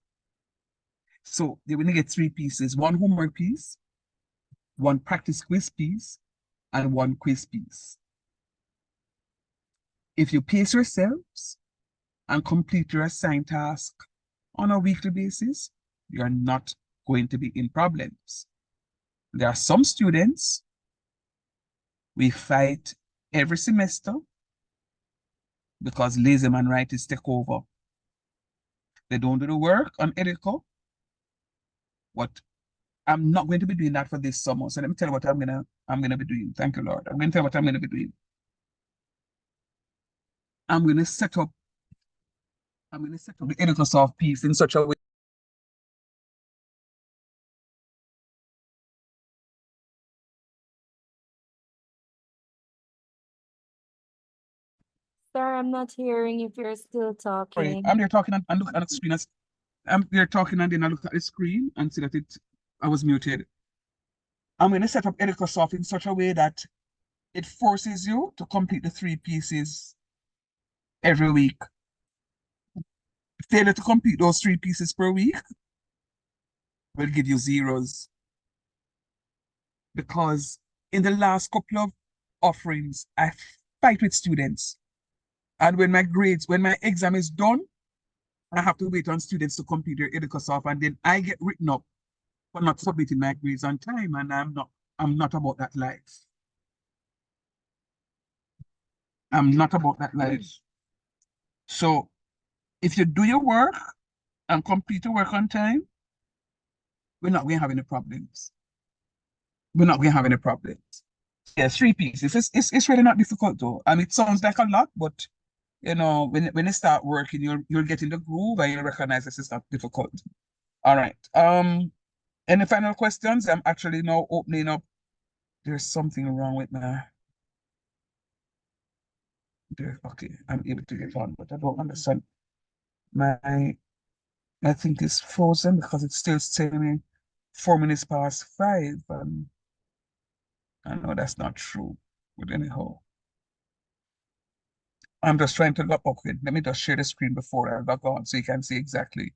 So you're going to get 3 pieces: 1 homework piece, 1 practice quiz piece, and 1 quiz piece. If you pace yourselves and complete your assigned task on a weekly basis, you're not going to be in problems. There are some students, we fight every semester because lazy man rights take over. They don't do the work on Edico. What I'm not going to be doing that for this summer. So let me tell you what I'm gonna be doing. Thank you, Lord. I'm gonna tell you what I'm gonna be doing. I'm gonna set up the Edicosoft piece in such a way. Sir, I'm not hearing if you're still Sorry, talking. I'm there talking and look at the screen as I'm there talking and then I look at the screen and see that I was muted. I'm gonna set up Edicosoft in such a way that it forces you to complete the 3 pieces every week. Failure to complete those 3 pieces per week will give you zeros. Because in the last couple of offerings, I fight with students. And when my exam is done, I have to wait on students to complete their Edicosoft, and then I get written up for not submitting my grades on time, and I'm not about that life. I'm not about that life. So if you do your work and complete your work on time, we're not going to have any problems. We're not going to have any problems. Yeah, 3 pieces. It's really not difficult though. I mean, it sounds like a lot, but you know, when you start working, you'll get in the groove and you'll recognize this is not difficult. All right. Any final questions? I'm actually now opening up. There's something wrong with my okay, I'm able to get on, but I don't understand. I think it's frozen because it's still telling me 4 minutes past 5. I know that's not true, but anyhow. I'm just trying to log. Okay, let me just share the screen before I log on so you can see exactly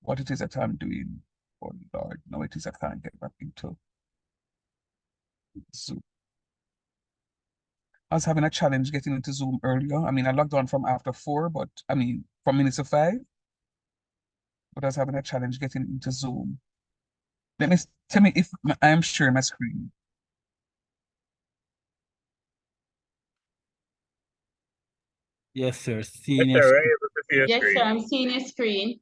what it is that I'm doing. Oh Lord, no, it is I can't get back into Zoom. I was having a challenge getting into Zoom earlier. I mean, I logged on from after 4, but I mean, from minutes to 5. But I was having a challenge getting into Zoom. Tell me if I am sharing my screen. Yes, sir. Yes, Senior. sir. We're able to see your Yes, sir. screen. I'm seeing your screen.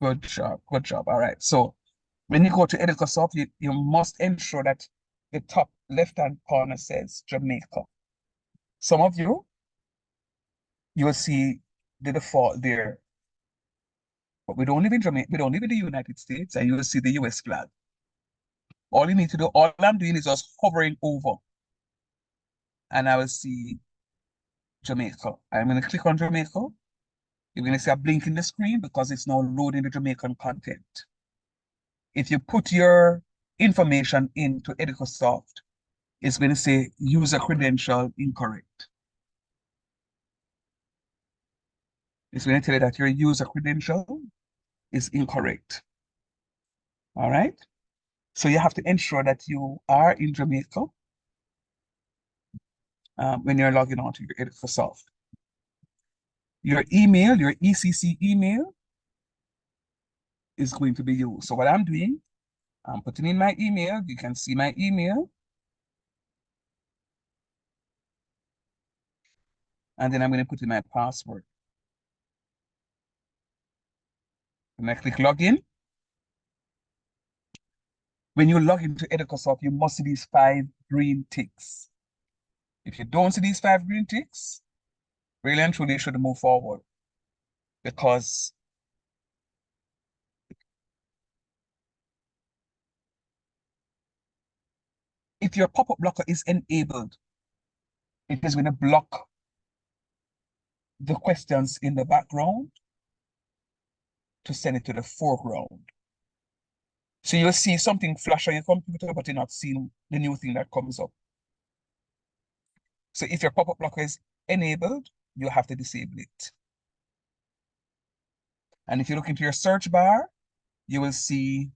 Good job. Good job. All right. So when you go to Edicosoft, you must ensure that the top left-hand corner says Jamaica. Some of you will see the default there. But we don't live in Jamaica, we don't live in the United States, and you will see the US flag. All you need to do, all I'm doing is just hovering over, and I will see Jamaica. I'm going to click on Jamaica. You're going to see a blink in the screen because it's now loading the Jamaican content. If you put your information into Edicosoft, it's going to say user credential incorrect. It's going to tell you that your user credential is incorrect. All right. So you have to ensure that you are in Jamaica when you're logging on to your Edicosoft. Your email, your ECC email is going to be used. So what I'm doing, I'm putting in my email. You can see my email. And then I'm going to put in my password. And I click login. When you log into EducaSoft, you must see these 5 green ticks. If you don't see these 5 green ticks, really and truly you should move forward, because if your pop-up blocker is enabled, it is going to block the questions in the background to send it to the foreground. So you'll see something flash on your computer, but you're not seeing the new thing that comes up. So if your pop-up blocker is enabled, you have to disable it. And if you look into your search bar, you will see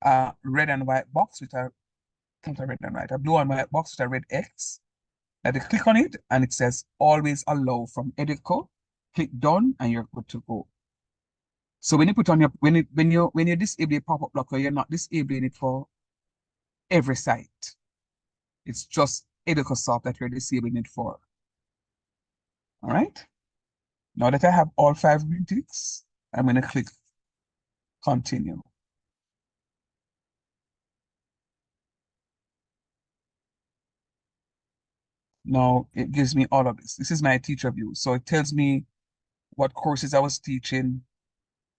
a red and white box with a, not a red and white, a blue and white box with a red X. And you click on it and it says always allow from Edico. Click done and you're good to go. So when you put on your when you disable a pop-up blocker, you're not disabling it for every site. It's just EducaSoft that you're disabling it for. All right. Now that I have all 5 green ticks, I'm going to click continue. Now it gives me all of this. This is my teacher view. So it tells me what courses I was teaching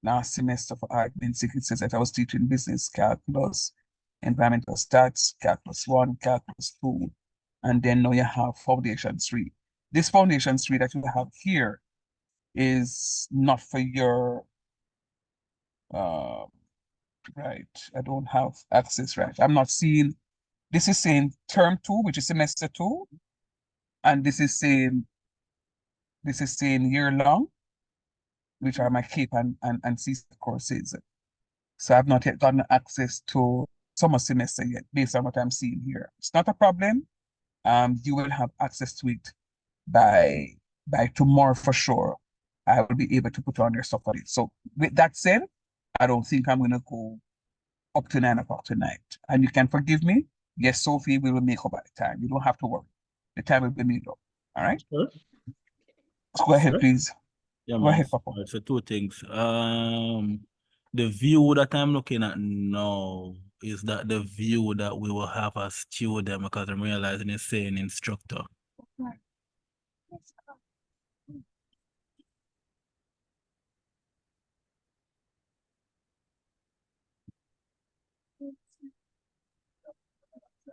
last semester for admin. It says that I was teaching business, calculus, environmental stats, calculus 1, calculus 2, and then now you have foundation 3. This foundation 3 that you have here is not for your right. I don't have access, right? I'm not seeing, this is saying term 2, which is semester 2, and this is saying year long, which are my CAPE and CC courses. So I've not yet gotten access to summer semester yet, based on what I'm seeing here. It's not a problem. You will have access to it by tomorrow for sure. I will be able to put on your stuff on it. So with that said, I don't think I'm gonna go up to 9 o'clock tonight. And you can forgive me. Yes, Sophie, we will make up at the time. You don't have to worry. The time will be made up. All right? Sure. So go ahead, Sure. please. Yeah, Go man. ahead, Papa. So 2 things. The view that I'm looking at now is that the view that we will have as student, because I'm realizing it's saying instructor.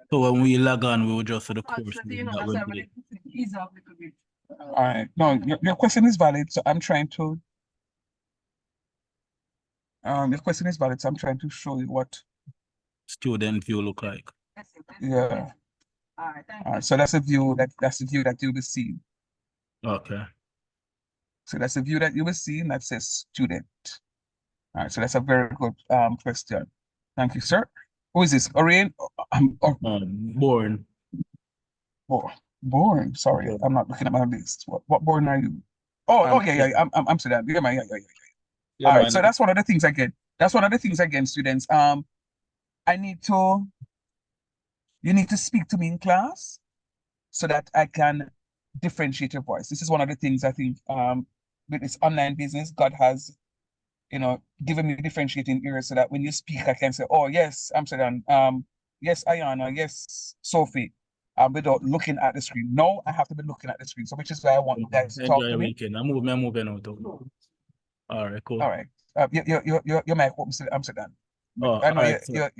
So when we log on, we will just see the course name that we're doing. All right. No, your question is valid. So I'm trying to your question is valid. So I'm trying to show you what Student view look like. yeah. All right. So that's the view that you'll be seeing. Okay. So that's the view that you will see, and that says student. All right. So that's a very good question. Thank you, sir. Who is this? Orion? Born. Born. Sorry, Okay. I'm not looking at my list. What born are you? Oh, okay, yeah, I'm Amsterdam. Yeah, man, yeah. Yeah, All right, man. so that's one of the things again. That's one of the things again, students. You need to speak to me in class so that I can differentiate your voice. This is one of the things I think with this online business, God has, given me differentiating ears so that when you speak, I can say, oh yes, Amsterdam, yes, Ayana, yes, Sophie, without looking at the screen. No, I have to be looking at the screen. So which is why I want you guys to talk Enjoy to your me. weekend. I'm moving out. All right, cool. All right. Your mic open to Amsterdam. Oh, I know all right, so you're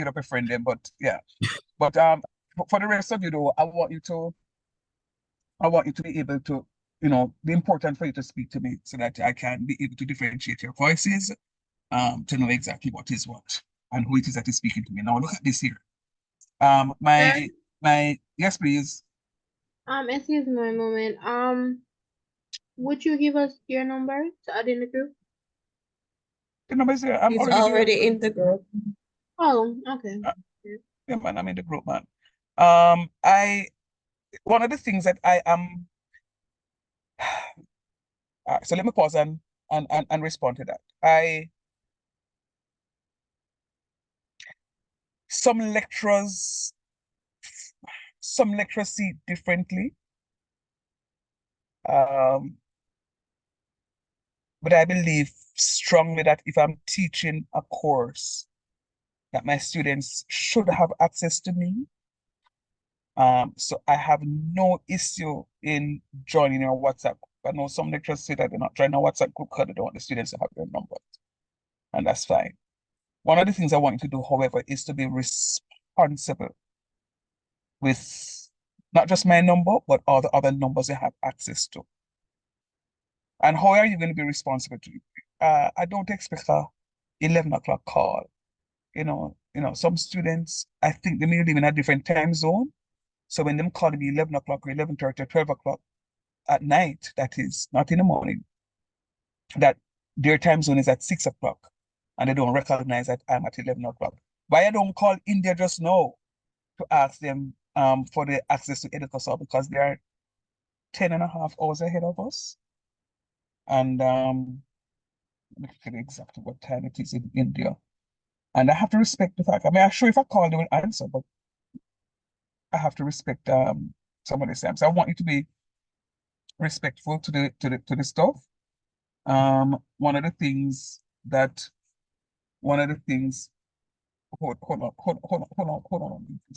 not befriend them, but yeah. But for the rest of you though, I want you to be able to, be important for you to speak to me so that I can be able to differentiate your voices, to know exactly what is what and who it is that is speaking to me. Now look at this here. Yes, please. Excuse me a moment. Would you give us your number to add in the group? The number is there. I'm He's already there. already in the group. Oh, okay. Yeah, man, I'm in the group, man. One of the things that I am so let me pause and respond to that. Some lecturers see it differently. But but I believe strongly that if I'm teaching a course, that my students should have access to me. So I have no issue in joining your WhatsApp. I know some lecturers say that they're not joining a WhatsApp group because they don't want the students to have their numbers, and that's fine. One of the things I want you to do, however, is to be responsible with not just my number, but all the other numbers you have access to. And how are you going to be responsible to? I don't expect a 11 o'clock call. Some students, I think they may live in a different time zone. So when them call me 11 o'clock or 11:30 or 12 o'clock at night, that is not in the morning, that their time zone is at 6 o'clock and they don't recognize that I'm at 11 o'clock. Why I don't call India just now to ask them for the access to Edukasol, because they are 10.5 hours ahead of us. And let me tell you exactly what time it is in India. And I have to respect the fact. I mean, I'm sure if I call, they will answer, but I have to respect some of the times. I want you to be respectful to the stuff. One of the things, hold on,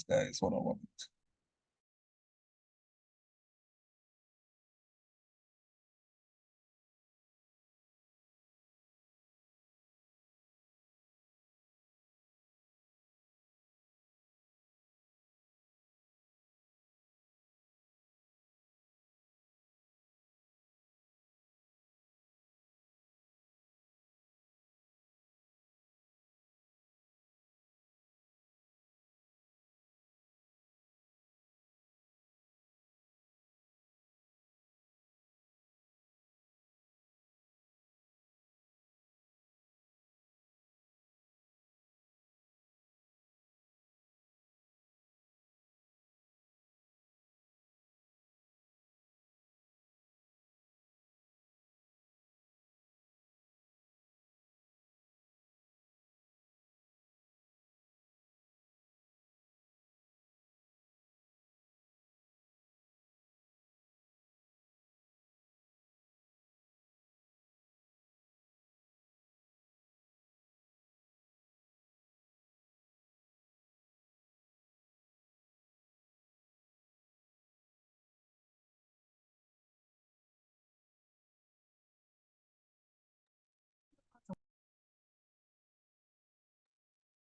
guys, hold on one minute.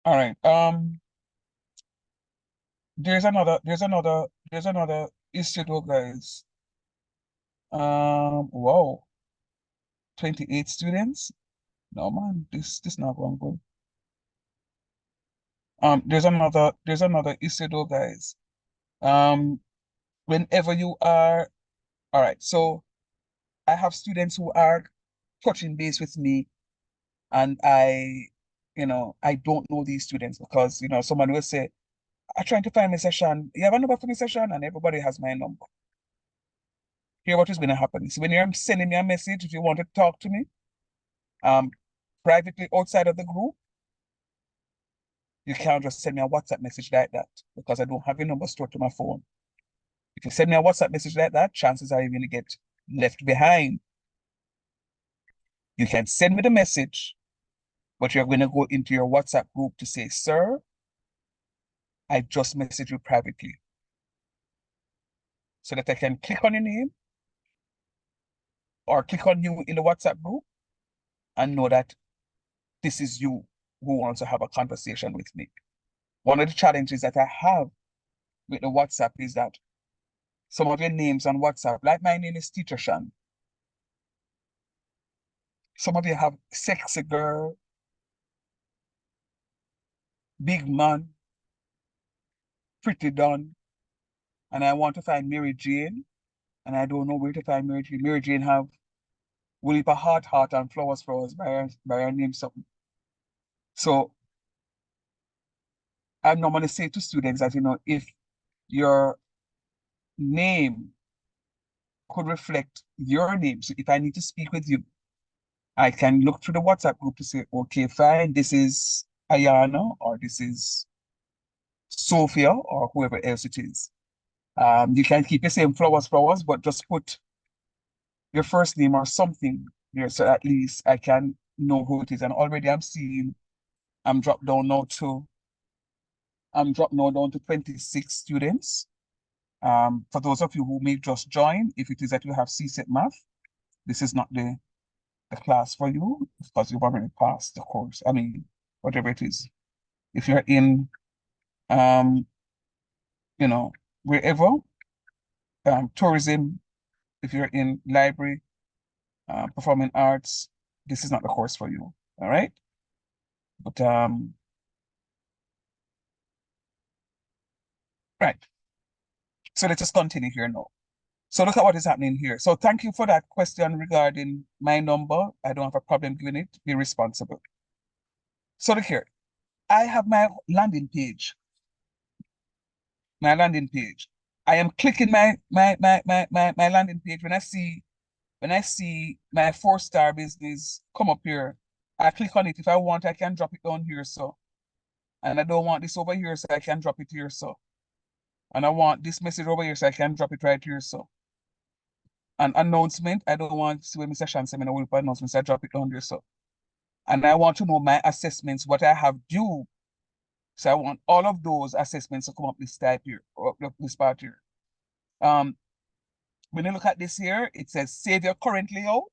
All right. There's another issue though, guys. Wow, 28 students. No man, this not going good. There's another issue though, guys. Whenever you are, all right, so I have students who are touching base with me, and I don't know these students because somebody will say, I'm trying to find my session. You have a number for my session, and everybody has my number. Here, what is going to happen is when you're sending me a message, if you want to talk to me, privately outside of the group, you can't just send me a WhatsApp message like that because I don't have your number stored to my phone. If you send me a WhatsApp message like that, chances are you're going to get left behind. You can send me the message, but you're going to go into your WhatsApp group to say, sir, I just messaged you privately, so that I can click on your name or click on you in the WhatsApp group and know that this is you who wants to have a conversation with me. One of the challenges that I have with the WhatsApp is that some of your names on WhatsApp, like my name is Teacher Shan. Some of you have sexy girl, big man, pretty done, and I want to find Mary Jane, and I don't know where to find Mary Jane. Mary Jane have Willie heart and flowers by her name something. So I normally say to students that if your name could reflect your name, so if I need to speak with you, I can look through the WhatsApp group to say, okay, fine, this is Ayana, or this is Sophia, or whoever else it is. You can keep the same flowers, but just put your first name or something here, so at least I can know who it is. And already I'm seeing I'm dropped down now to 26 students. For those of you who may just join, if it is that you have CSET math, this is not the class for you because you've already passed the course. I mean, whatever it is. If you're in, you know, wherever, tourism, if you're in library, performing arts, this is not the course for you. All right. But right. So let us continue here now. So look at what is happening here. So thank you for that question regarding my number. I don't have a problem giving it. Be responsible. So look here. I have my landing page. My landing page. I am clicking my landing page. When I see my 4-star business come up here, I click on it. If I want, I can drop it down here. So, and I don't want this over here, so I can drop it here. So, and I want this message over here, so I can drop it right here. So, an announcement. I don't want to see when Mr. Shan send me a will announcements. I drop it down there. So, and I want to know my assessments, what I have due. So I want all of those assessments to come up this type here, or this part here. When you look at this here, it says save your current layout.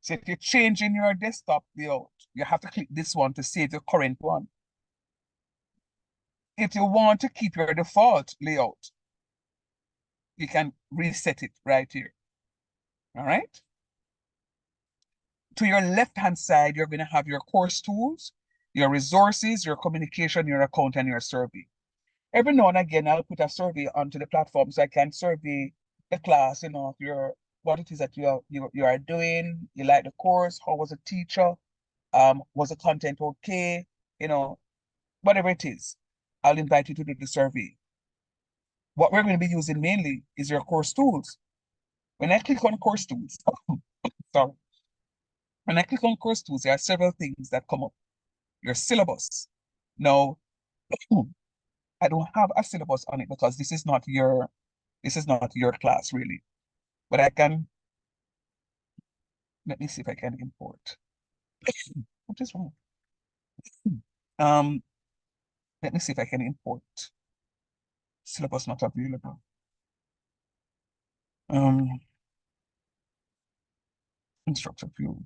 So if you're changing your desktop layout, you have to click this one to save your current one. If you want to keep your default layout, you can reset it right here. All right. To your left-hand side, you're going to have your course tools, your resources, your communication, your account, and your survey. Every now and again, I'll put a survey onto the platform so I can survey the class, you know, what it is that you are doing, you like the course, how was the teacher, was the content okay, you know, whatever it is, I'll invite you to do the survey. What we're going to be using mainly is your course tools. When I click on course tools, sorry. When I click on course tools, there are several things that come up. Your syllabus. Now, I don't have a syllabus on it because this is not your class really. But I can, let me see if I can import. What is wrong? Let me see if I can import. Syllabus not available. Instructor view.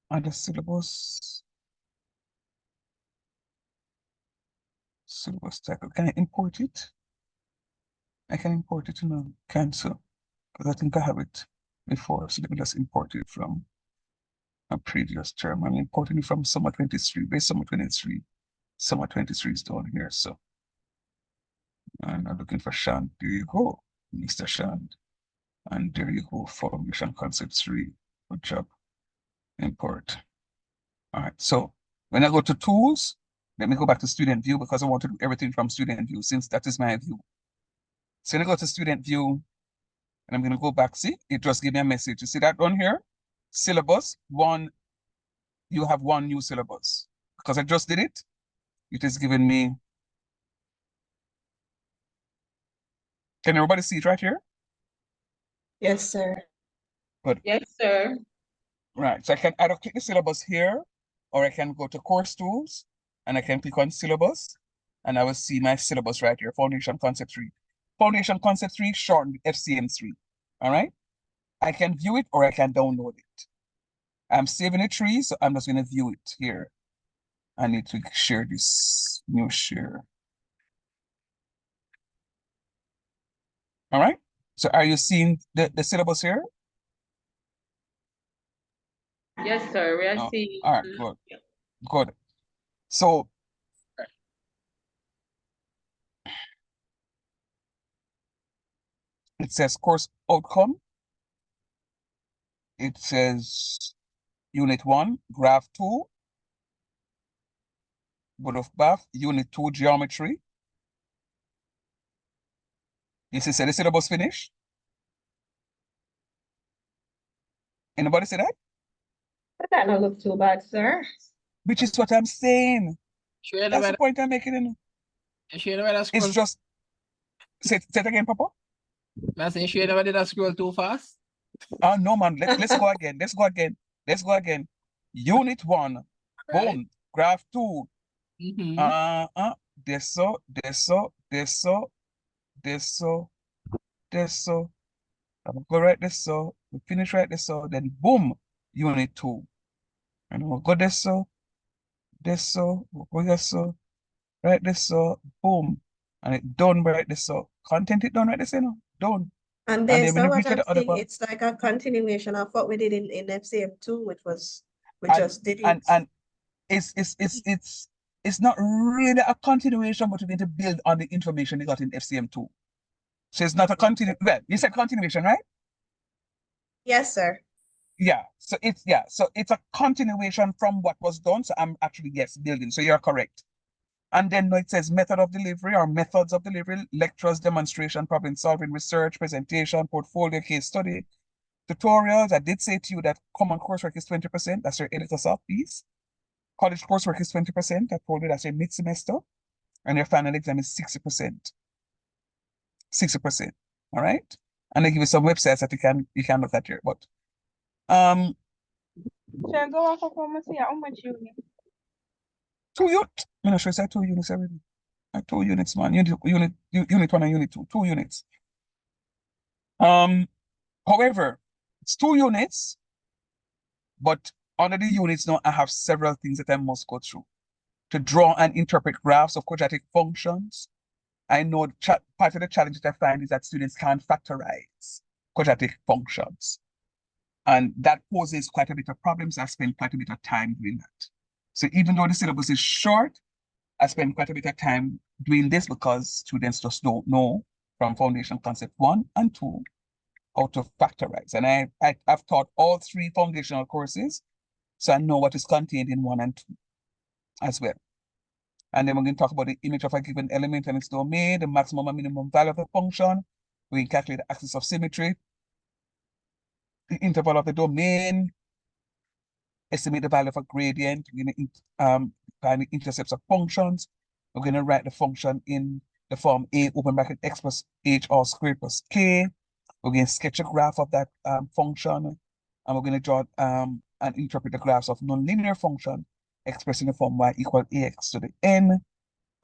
Other syllabus. Syllabus title. Can I import it? I can import it now. Cancel. Because I think I have it before. So let me just import it from a previous term. I'm importing it from summer 23, base summer 23. Summer 23 is down here. So and I'm looking for Shant. There you go, Mr. Shant. And there you go, formation concept 3. Good job. Import. All right. So when I go to tools, let me go back to student view because I want to do everything from student view since that is my view. So when I go to student view, and I'm going to go back, see, it just gave me a message. You see that down here? Syllabus 1, you have 1 new syllabus. Because I just did it, it is giving me. Can everybody see it right here? Yes, sir. Good. Yes, sir. Right, so I can either click the syllabus here, or I can go to course tools, and I can click on syllabus, and I will see my syllabus right here, Foundation Concept 3. Foundation Concept 3, shortened FCM 3, all right? I can view it or I can download it. I'm saving a tree, so I'm just gonna view it here. I need to share this, new share. All right, so are you seeing the syllabus here? Yes, sir, we are Oh, seeing. all right, good, good. So, it says course outcome. It says Unit 1, Graph 2, Board of Bath, Unit 2, Geometry. You see, the syllabus finish? Anybody say that? That don't look too bad, sir. which is what I'm saying. Sure, you know That's where the point I'm making. sure you know where that It's scroll. just say it again, Papa. I say, sure you know where did that scroll too fast? Oh no, man. Let's go again. Let's go again. Let's go again. Unit 1. Right. Boom. Graph 2. Mm-hmm. This so. I'm gonna write this so. We finish right this so. Then boom. Unit 2. And we'll go this so. We'll go this so. Right this so. Boom. And it done right this so. Content it done right this, done. And And then then when so you what reach I'm the other saying, part, it's like a continuation of what we did in FCM2, which was we and just did it. and it's not really a continuation, but we're going to build on the information you got in FCM2. So it's not a well, you said continuation, right? Yes, sir. Yeah. So it's a continuation from what was done. So I'm actually, yes, building. So you're correct. And then it says method of delivery or methods of delivery, lectures, demonstration, problem solving, research, presentation, portfolio, case study, tutorials. I did say to you that common coursework is 20%. That's your editor soft piece. College coursework is 20%. I told you that's your mid-semester. And your final exam is 60%. 60%. All right. And they give you some websites that you can look at here. But Shall I go off of home and see how much you need? 2 units. I'm not sure it's 2 units already. 2 units, man. Unit 1 and unit 2. 2 units. However, it's 2 units, but under the units now I have several things that I must go through. To draw and interpret graphs of quadratic functions. I know part of the challenge that I find is that students can't factorize quadratic functions. And that poses quite a bit of problems. I spend quite a bit of time doing that. So even though the syllabus is short, I spend quite a bit of time doing this because students just don't know from Foundation Concept 1 and 2 how to factorize. And I've taught all 3 foundational courses, so I know what is contained in 1 and 2 as well. And then we're going to talk about the image of a given element and its domain, the maximum and minimum value of the function. We can calculate the axis of symmetry, the interval of the domain, estimate the value of a gradient, we're going to find the intercepts of functions. We're going to write the function in the form a open bracket x plus h all squared plus k. We're going to sketch a graph of that function, and we're going to draw and interpret the graphs of nonlinear function expressed in the form y equal ax to the n.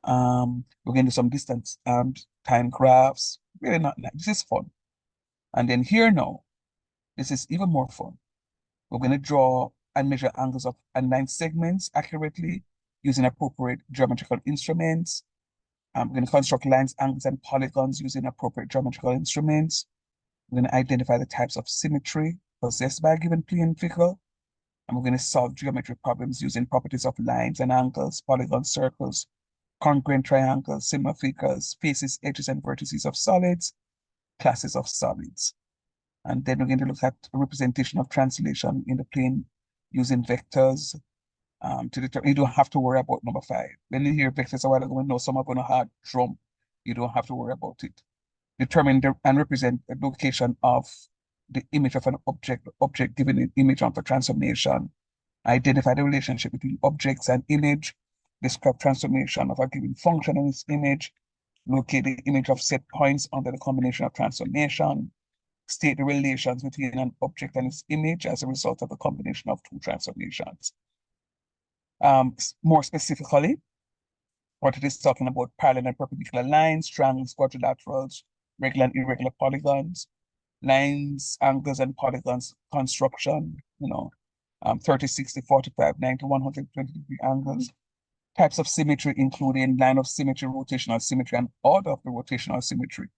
We're going to do some distance time graphs. Really not nice. This is fun. And then here now, this is even more fun. We're going to draw and measure angles of and line segments accurately using appropriate geometrical instruments. We're going to construct lines, angles, and polygons using appropriate geometrical instruments. We're going to identify the types of symmetry possessed by a given plane figure. And we're going to solve geometric problems using properties of lines and angles, polygons, circles, congruent triangles, similar figures, faces, edges, and vertices of solids, classes of solids. And then we're going to look at a representation of translation in the plane using vectors to determine. You don't have to worry about number 5. When you hear vectors a while ago, we know some are going to hard drum. You don't have to worry about it. Determine and represent the location of the image of an object given an image of a transformation. Identify the relationship between objects and image. Describe transformation of a given function in its image. Locate the image of set points under the combination of transformation. State the relations between an object and its image as a result of the combination of 2 transformations. More specifically, what it is talking about: parallel and perpendicular lines, triangles, quadrilaterals, regular and irregular polygons, lines, angles, and polygons construction, 30, 60, 45, 90, 120 degree angles. Types of symmetry, including line of symmetry, rotational symmetry, and order of the rotational symmetry.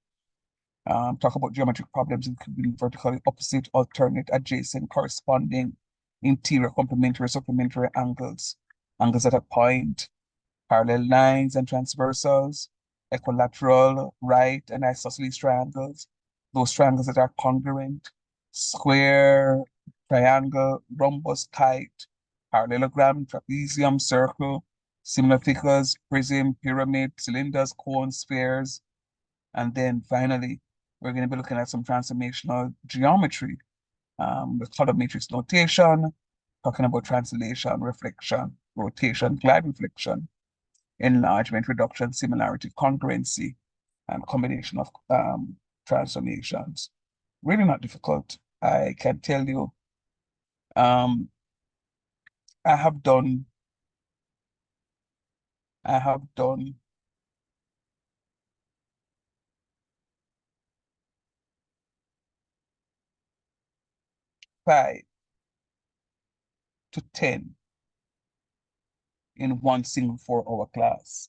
Talk about geometric problems, including vertically opposite, alternate, adjacent, corresponding, interior, complementary, supplementary angles, angles at a point, parallel lines and transversals, equilateral, right, and isosceles triangles, those triangles that are congruent, square, triangle, rhombus, kite, parallelogram, trapezium, circle, similar figures, prism, pyramid, cylinders, cones, spheres. And then finally, we're going to be looking at some transformational geometry, the color matrix notation, talking about translation, reflection, rotation, glide reflection, enlargement, reduction, similarity, congruency, and combination of transformations. Really not difficult. I can tell you, I have done 5 to 10 in one single 4-hour class.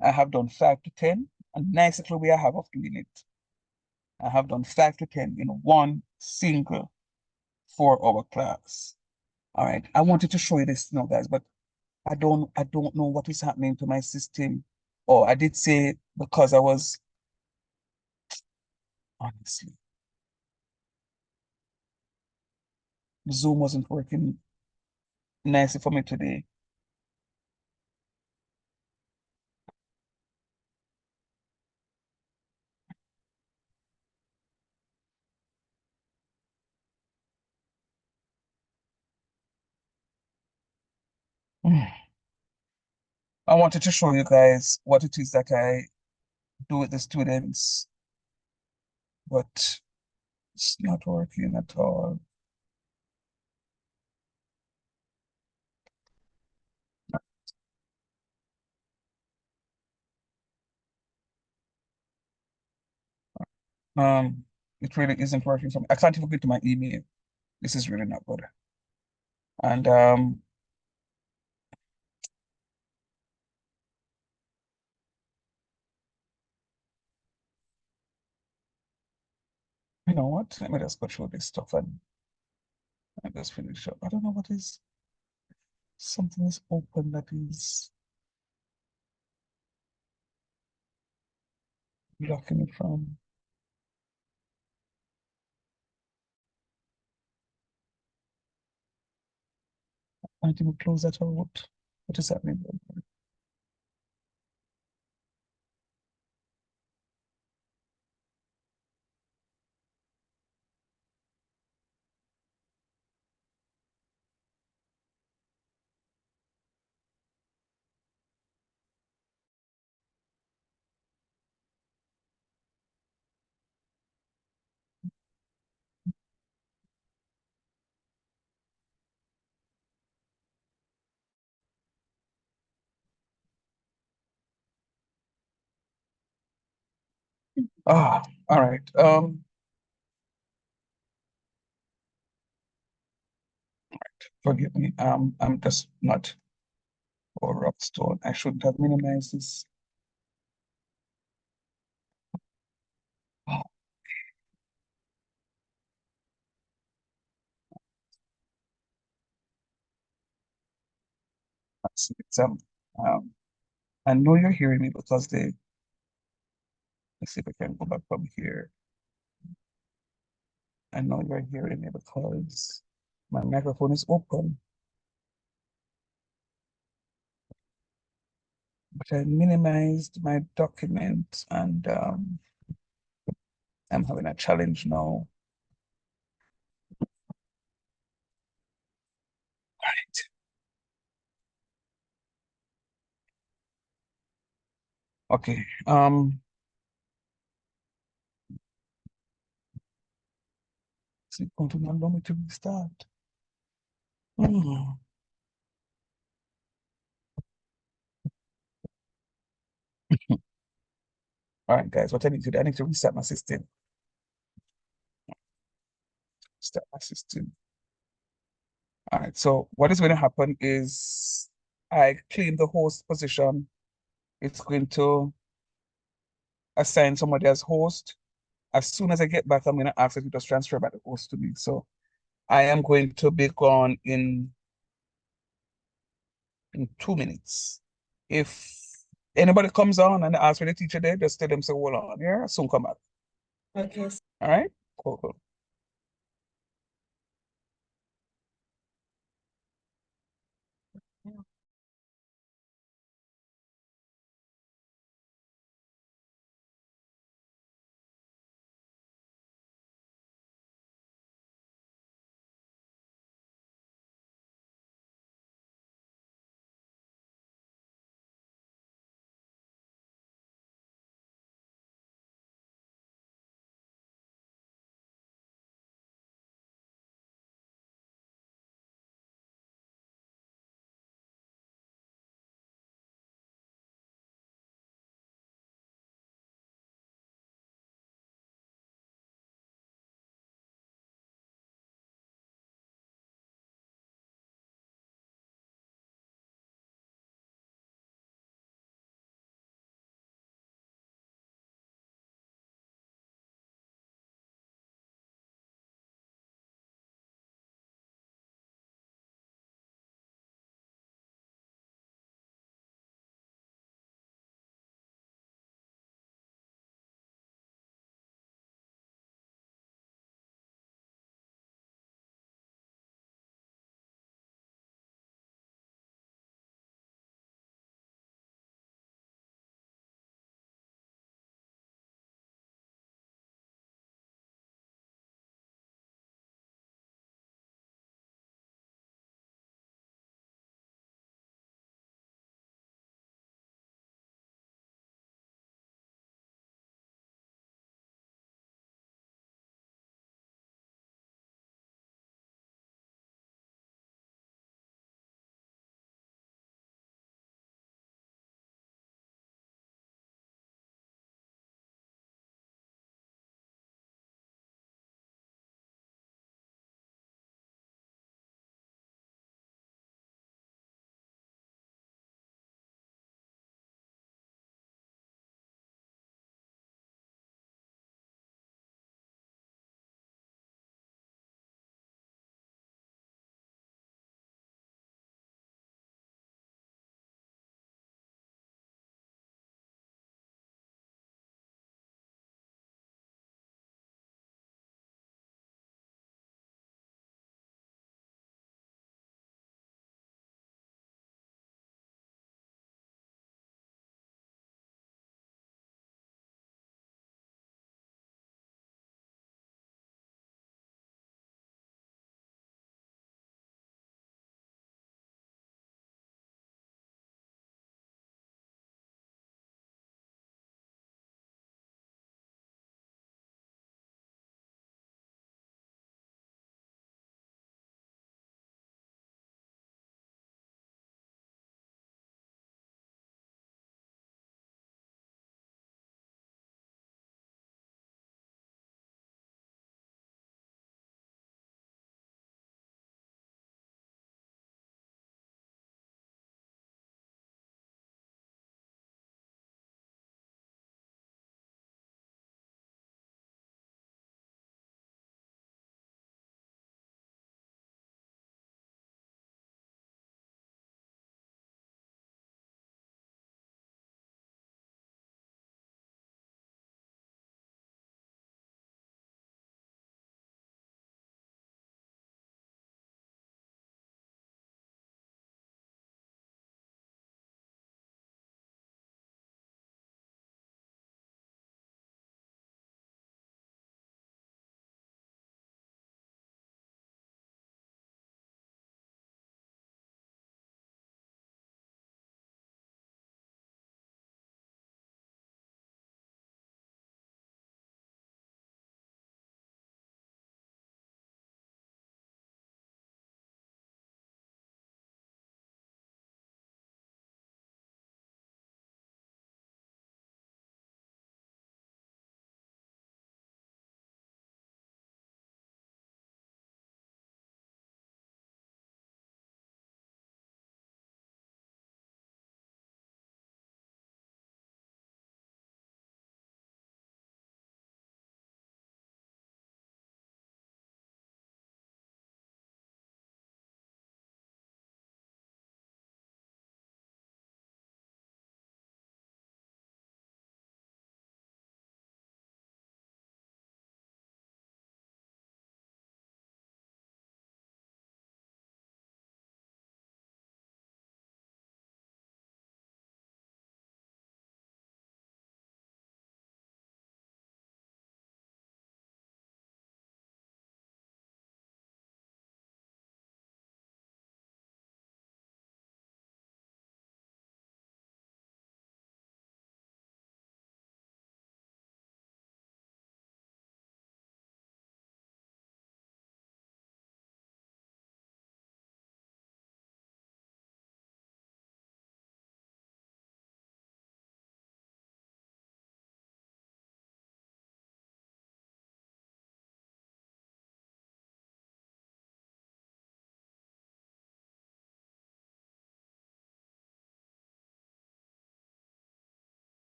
I have done 5 to 10, and nicely way I have of doing it. I have done 5 to 10 in one single 4-hour class. All right, I wanted to show you this now, guys, but I don't know what is happening to my system. Oh, I did say because I was honestly, Zoom wasn't working nicely for me today. I wanted to show you guys what it is that I do with the students, but it's not working at all. It really isn't working for me. I can't even get to my email. This is really not good. And you know what? Let me just go through this stuff and just finish up. I don't know what is something is open that is blocking it from. I can't even close that out. What is happening? Ah, all right. Forgive me. I'm just not or rock stone. I should have minimized this. Oh, it's I know you're hearing me because let's see if I can go back from here. I know you're hearing me because my microphone is open. But I minimized my document and I'm having a challenge now. All right. Okay. Is it going to not allow me to restart? All right, guys, what I need to do, I need to reset my system. Start my system. All right, so what is going to happen is I claim the host position. It's going to assign somebody as host. As soon as I get back, I'm going to ask it to just transfer back the host to me. So I am going to be gone in 2 minutes. If anybody comes on and asks for the teacher there, just tell them, so hold on, yeah, I'll soon come back. Okay. All right, cool.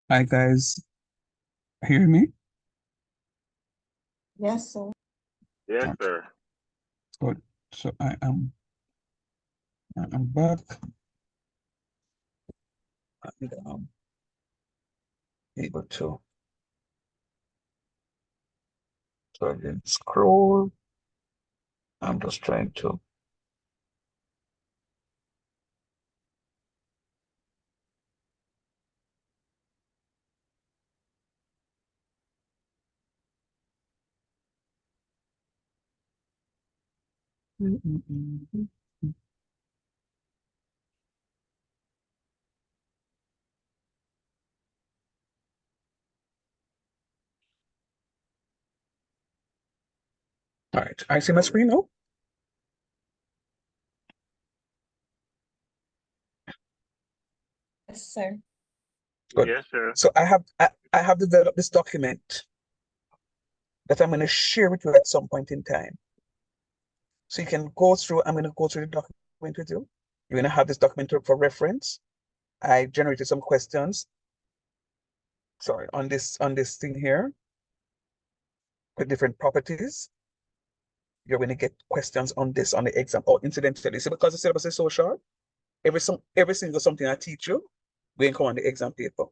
Hi guys, hear me? Yes, sir. Yes, Okay, sir. good. So I'm back and able to so I didn't scroll. I'm just trying to. All right, I see my screen now. Yes, sir. Good. Yes, sir. So I have developed this document that I'm going to share with you at some point in time. So you can go through. I'm going to go through the document with you. You're going to have this document for reference. I generated some questions. Sorry, on this thing here with different properties. You're going to get questions on this on the exam. Oh, incidentally, so because the syllabus is so short, every single something I teach you, we come on the exam paper.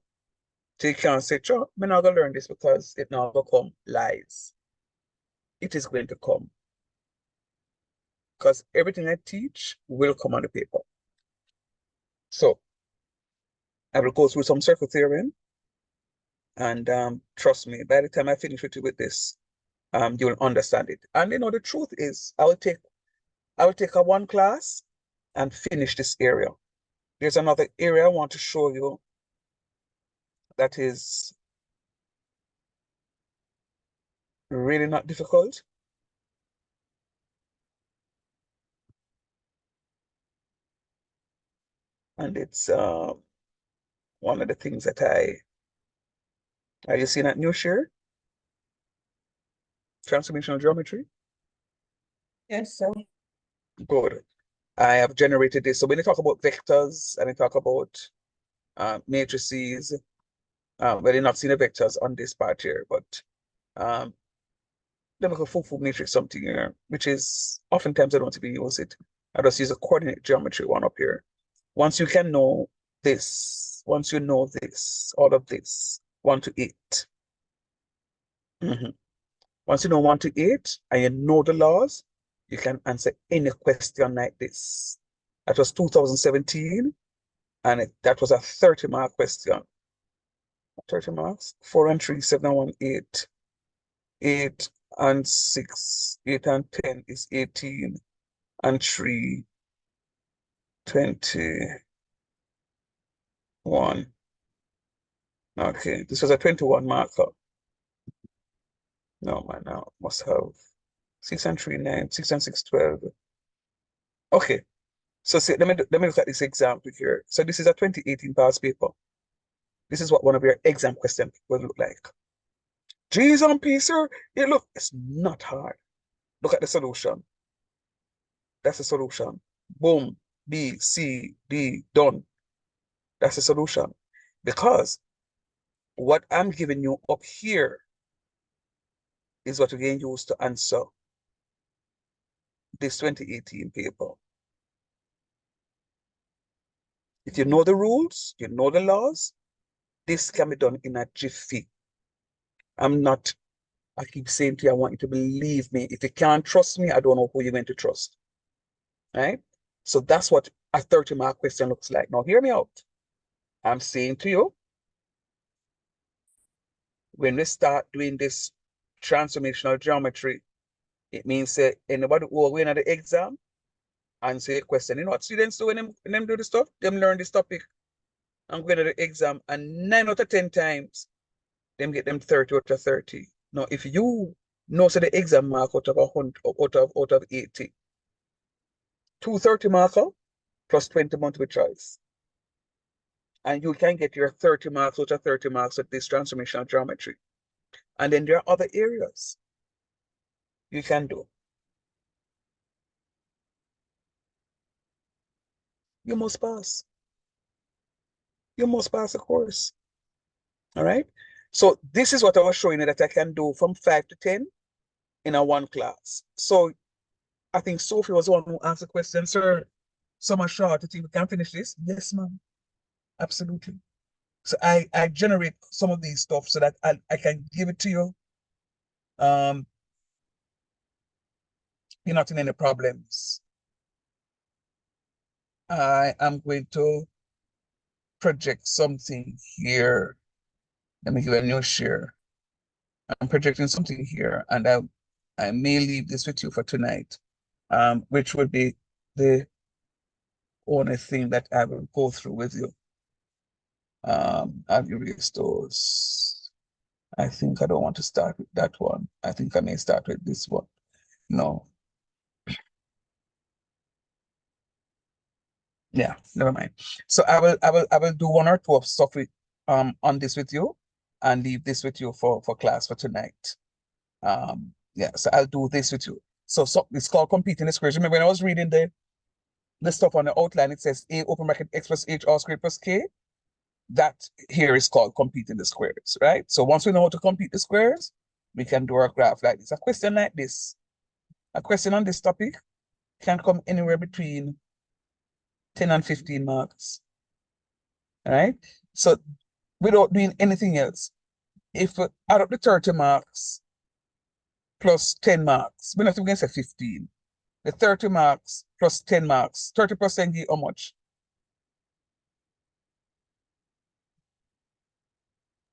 So you can't say, sure, I'm not gonna learn this because it not gonna come lies. It is going to come. Because everything I teach will come on the paper. So I will go through some circle theorem, and trust me, by the time I finish with you with this, you will understand it. And you know, the truth is, I will take a one class and finish this area. There's another area I want to show you that is really not difficult. And it's one of the things that are you seeing that new share? Transformational geometry? Yes, sir. Good. I have generated this. So when you talk about vectors and you talk about matrices, well, you're not seeing the vectors on this part here, but they make a full matrix something here, which is oftentimes I don't even use it. I just use a coordinate geometry one up here. Once you can know this, once you know this, all of this, 1 to 8. Once you know 1 to 8 and you know the laws, you can answer any question like this. That was 2017, and that was a 30-mark question. 30 marks, 4 and 3, 7 and 1, 8. 8 and 6, 8 and 10 is 18, and 3, 21. Okay, this was a 21 marker. No, man, now must have 6 and 3, 9, 6 and 6, 12. Okay, so see, let me look at this example here. So this is a 2018 past paper. This is what one of your exam questions will look like. G's on P, sir. Yeah, look, it's not hard. Look at the solution. That's the solution. Boom, B, C, D, done. That's the solution. Because what I'm giving you up here is what we're going to use to answer this 2018 paper. If you know the rules, you know the laws, this can be done in a jiffy. I keep saying to you, I want you to believe me. If you can't trust me, I don't know who you're going to trust. Right? So that's what a 30-mark question looks like. Now, hear me out. I'm saying to you, when we start doing this transformational geometry, it means that anybody who will win at the exam answer a question. You know what students do when them do the stuff? Them learn this topic and go to the exam, and 9 out of 10 times, them get them 30 out of 30. Now, if you know so the exam mark out of 100, out of 80, 230 marker plus 20 multiple choice. And you can get your 30 marks out of 30 marks with this transformational geometry. And then there are other areas you can do. You must pass. You must pass the course. All right. So this is what I was showing you that I can do from 5 to 10 in a one class. So I think Sophie was the one who asked the question, sir, so much short, you think we can finish this? Yes, ma'am. Absolutely. So I generate some of these stuff so that I can give it to you. You're not in any problems. I am going to project something here. Let me give a new share. I'm projecting something here, and I may leave this with you for tonight, which would be the only thing that I will go through with you. I've erased those. I think I don't want to start with that one. I think I may start with this one. No. Yeah, never mind. So I will do one or two of stuff with on this with you and leave this with you for class for tonight. Yeah, so I'll do this with you. So it's called competing the squares. Remember when I was reading the stuff on the outline, it says A open bracket X plus H all squared plus K. That here is called competing the squares, right? So once we know how to compete the squares, we can do our graph like this. A question like this, a question on this topic can come anywhere between 10 and 15 marks. All right. So without doing anything else, if we add up the 30 marks plus 10 marks, we're not even going to say 15. The 30 marks plus 10 marks, 30% give how much?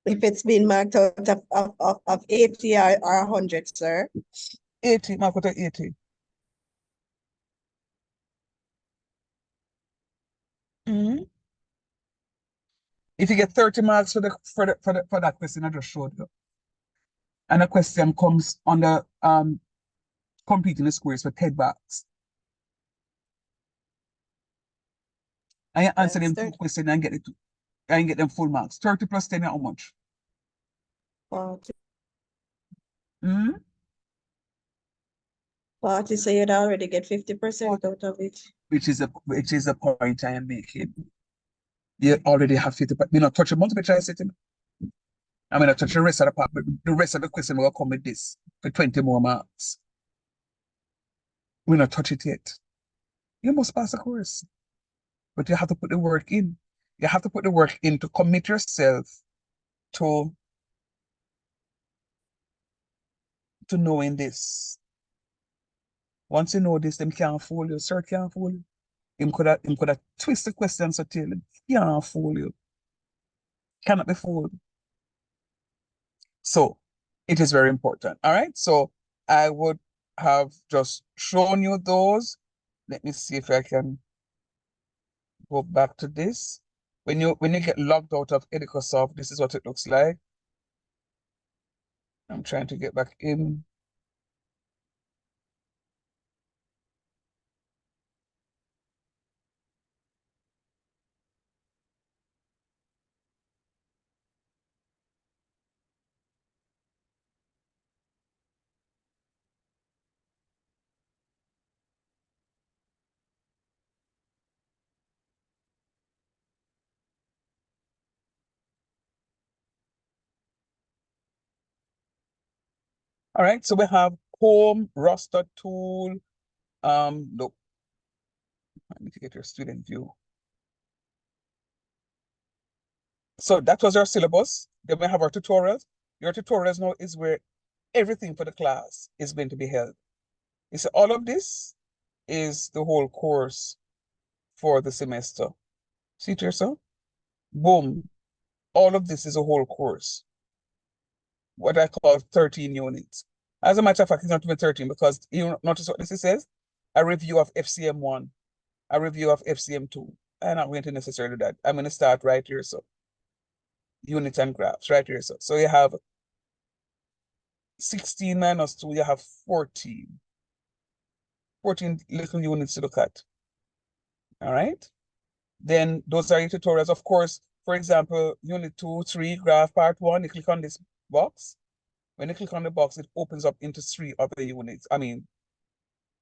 If it's been marked out of 80 or 100, sir. 80, mark out of 80. Mm-hmm. If you get 30 marks for that question I just showed you, and a question comes on the completing the squares for 10 marks, and you answer them 2 questions and get them full marks. 30 plus 10 how much? 40. Mm-hmm. 40, so you'd already get 50% out of it. Which is the point I am making. You already have 50%. You know, touch a multiple choice setting. I'm gonna touch the rest of the part, but the rest of the question will come with this for 20 more marks. We're not touch it yet. You must pass the course. But you have to put the work in. You have to put the work in to commit yourself to knowing this. Once you know this, them can't fool you. Sir can't fool you. Him could have twist the questions to tell him. Can't fool you. Cannot be fooled. So it is very important. All right. So I would have just shown you those. Let me see if I can go back to this. When you get logged out of Edicosoft, this is what it looks like. I'm trying to get back in. All right, so we have home, roster tool. Look, let me get your student view. So that was our syllabus. Then we have our tutorials. Your tutorials now is where everything for the class is going to be held. You see, all of this is the whole course for the semester. See it yourself? Boom. All of this is a whole course. What I call 13 units. As a matter of fact, it's not even 13 because you notice what this says? A review of FCM1, a review of FCM2. I'm not going to necessarily do that. I'm going to start right here. So units and graphs right here. So you have 16 minus 2, you have 14. 14 little units to look at. All right. Then those are your tutorials. Of course, for example, unit 2, 3, graph part 1, you click on this box. When you click on the box, it opens up into 3 other units. I mean,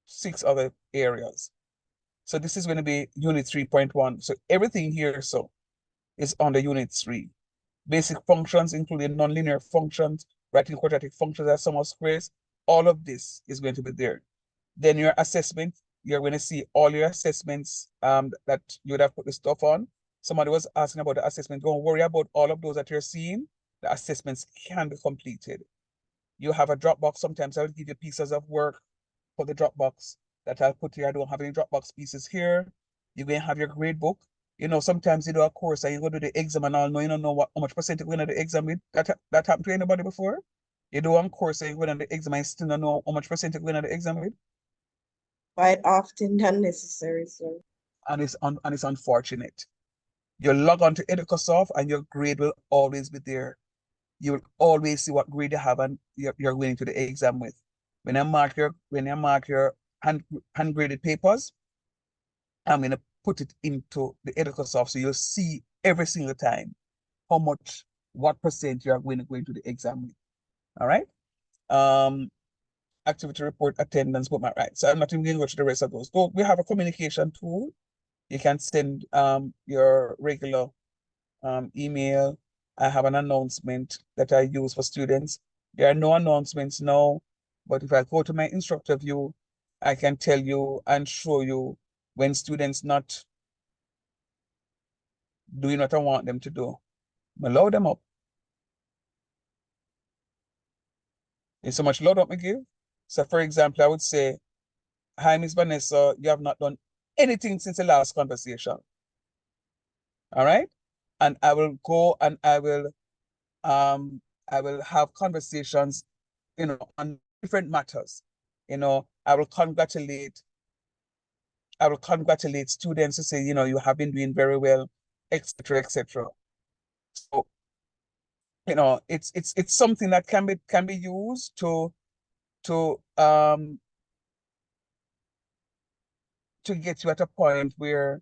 6 other areas. So this is going to be unit 3.1. So everything here is under unit 3. basic functions, including nonlinear functions, writing quadratic functions as sum of squares. All of this is going to be there. Then your assessment, you're going to see all your assessments that you would have put the stuff on. Somebody was asking about the assessment. Don't worry about all of those that you're seeing. The assessments can be completed. You have a Dropbox. Sometimes I will give you pieces of work for the Dropbox that I'll put here. I don't have any Dropbox pieces here. You're going to have your grade book. You know, sometimes you do a course and you go to the exam and all, no, you don't know how much percent you're going to the exam with. That happened to anybody before? You do one course and you go to the exam and you still don't know how much percent you're going to the exam with? Quite often unnecessary, sir. And it's unfortunate. You log on to Educasoft and your grade will always be there. You will always see what grade you have and you're going to the exam with. When you mark your hand graded papers, I'm gonna put it into the Educasoft so you'll see every single time how much, what percent you are going to the exam with. All right. Activity report, attendance, but my right. So I'm not even going to go to the rest of those. So we have a communication tool. You can send your regular email. I have an announcement that I use for students. There are no announcements now, but if I go to my instructor view, I can tell you and show you when students not doing what I want them to do. Load them up. There's so much load up me give. So for example, I would say, hi, Miss Vanessa, you have not done anything since the last conversation. All right. And I will go and I will have conversations, you know, on different matters. You know, I will congratulate students to say, you know, you have been doing very well, etc., etc. So, you know, it's something that can be used to get you at a point where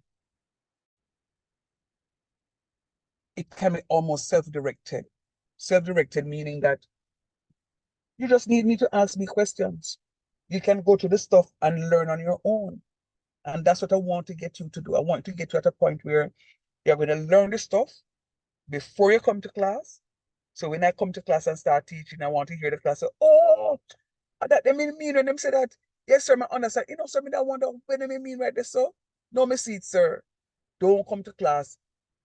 it can be almost self-directed. Self-directed meaning that you just need me to ask me questions. You can go to the stuff and learn on your own. And that's what I want to get you to do. I want to get you at a point where you're going to learn the stuff before you come to class. So when I come to class and start teaching, I want to hear the class say, oh, that they mean when them say that. Yes, sir, my understand. You know, sir, me that wonder when they mean right there, so. No, me see it, sir. Don't come to class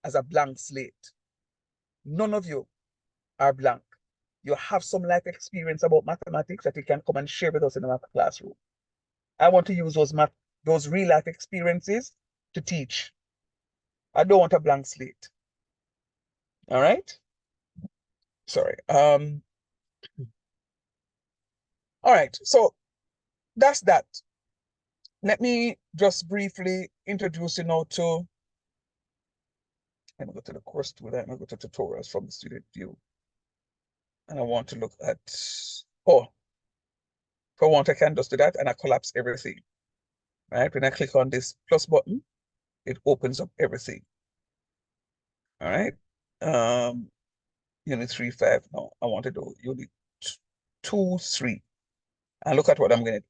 as a blank slate. None of you are blank. You have some life experience about mathematics that you can come and share with us in the math classroom. I want to use those real life experiences to teach. I don't want a blank slate. All right. Sorry. All right. So that's that. Let me just briefly introduce you now to. I'm going to go to the course tool. I'm going to go to tutorials from the student view. And I want to look at, oh, if I want, I can just do that and I collapse everything. Right? When I click on this plus button, it opens up everything. All right. Unit 3.5. No, I want to do unit 2.3. And look at what I'm going to do.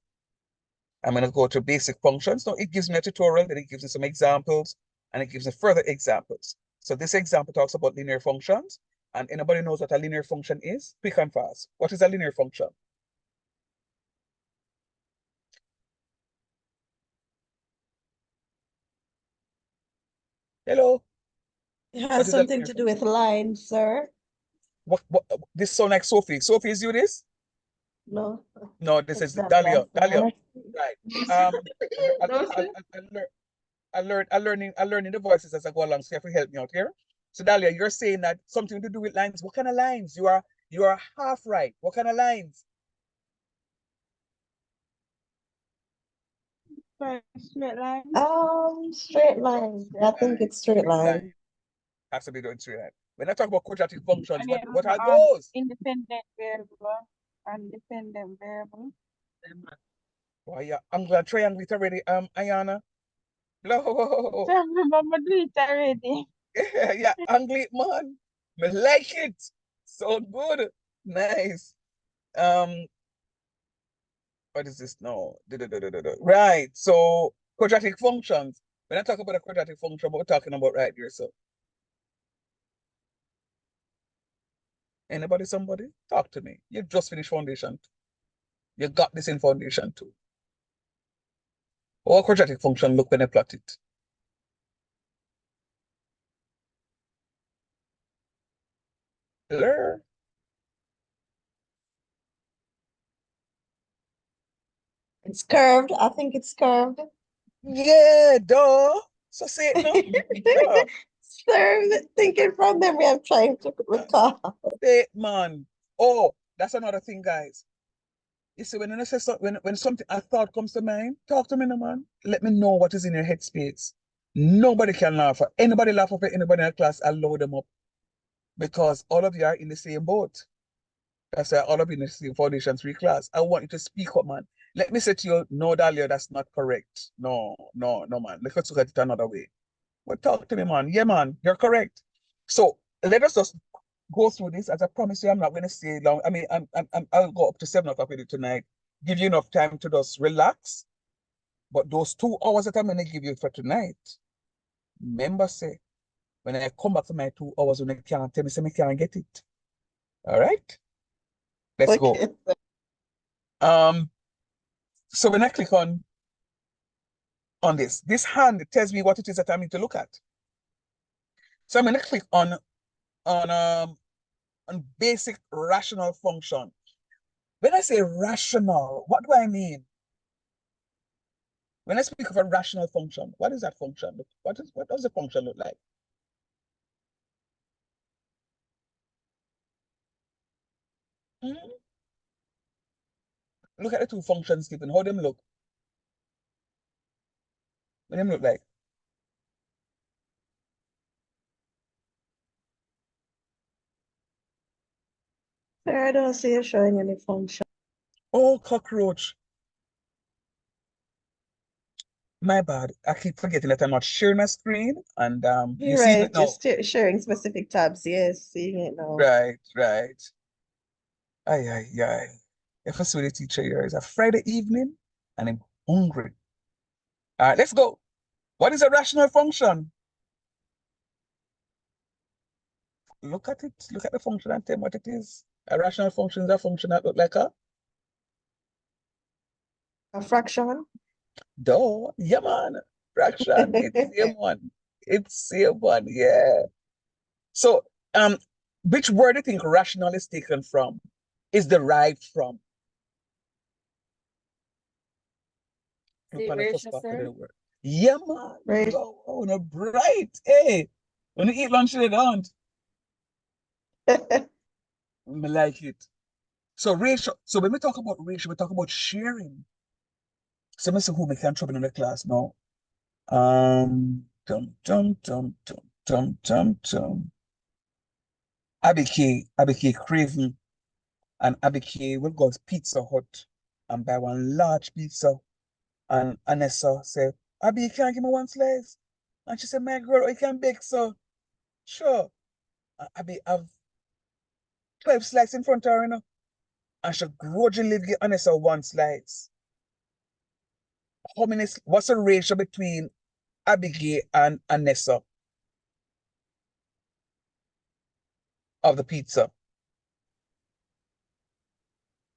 I'm going to go to basic functions. Now it gives me a tutorial, then it gives me some examples, and it gives me further examples. So this example talks about linear functions. And anybody knows what a linear function is? Quick and fast. What is a linear function? Hello? It has something to do with lines, sir. What this sound like Sophie. Sophie, is you this? No. No, this is Dahlia. Dahlia. Right. I'm learning the voices as I go along, so you have to help me out here. So Dahlia, you're saying that something to do with lines. What kind of lines? You are half right. What kind of lines? Straight line. Straight line. I think it's straight line. Has to be doing straight line. When I talk about quadratic functions, what are those? Independent variable and dependent variable. Why yeah, I'm glad triangle it already, Ayana. No. So remember do it already. Yeah, angle it, man. I like it. So good. Nice. What is this now? Right. So quadratic functions. When I talk about a quadratic function, what we're talking about right here. So Anybody, somebody? Talk to me. You just finished foundation. You got this in foundation too. How a quadratic function look when I plot it? Hello? It's curved. I think it's curved. Yeah, duh. So say it no. Duh. Curved. Thinking from memory, I'm trying to recall. Say it, man. Oh, that's another thing, guys. You see, when you say when something a thought comes to mind, talk to me, no man. Let me know what is in your headspace. Nobody can laugh. Anybody laugh at anybody in the class, I'll load them up. Because all of you are in the same boat. That's why all of you in the same Foundation 3 class. I want you to speak up, man. Let me say to you, no, Dahlia, that's not correct. No, man. Let's look at it another way. But talk to me, man. Yeah, man, you're correct. So let us just go through this. As I promise you, I'm not going to stay long. I mean, I'll go up to 7 o'clock with you tonight. Give you enough time to just relax. But those 2 hours that I'm going to give you for tonight, remember, say, when I come back for my 2 hours, when I can't tell me, say, I can't get it. All right? Let's go. So when I click on this hand tells me what it is that I need to look at. So I'm going to click on basic rational function. When I say rational, what do I mean? When I speak of a rational function, what is that function? What does the function look like? Look at the 2 functions given. How them look? What them look like? I don't see you showing any function. Oh, cockroach. My bad. I keep forgetting that I'm not sharing my screen, and you You're see right, it now. just sharing specific tabs. Yes, seeing it now. Right. Aye. If I see the teacher here, it's a Friday evening, and I'm hungry. All right, let's go. What is a rational function? Look at it. Look at the function and tell me what it is. A rational function is a function that look like a fraction. Duh. Yeah, man. Fraction. It's same one. It's same one. Yeah. So, which word do you think rational is taken from? Is derived from? Look on the first part of the word. Yeah, man. Right. Oh, no, bright. Hey, when you eat lunch, they don't. I like it. So ratio. So when we talk about ratio, we talk about sharing. So let's see who we can trouble in the class now. Abby Craven and Abby K will go to Pizza Hut and buy one large pizza. And Anessa said, Abby, you can't give me 1 slice. And she said, my girl, I can bake, so sure. Abby have 12 slices in front of her, you know. And she grudgingly give Anessa 1 slice. What's the ratio between Abigail and Anessa of the pizza?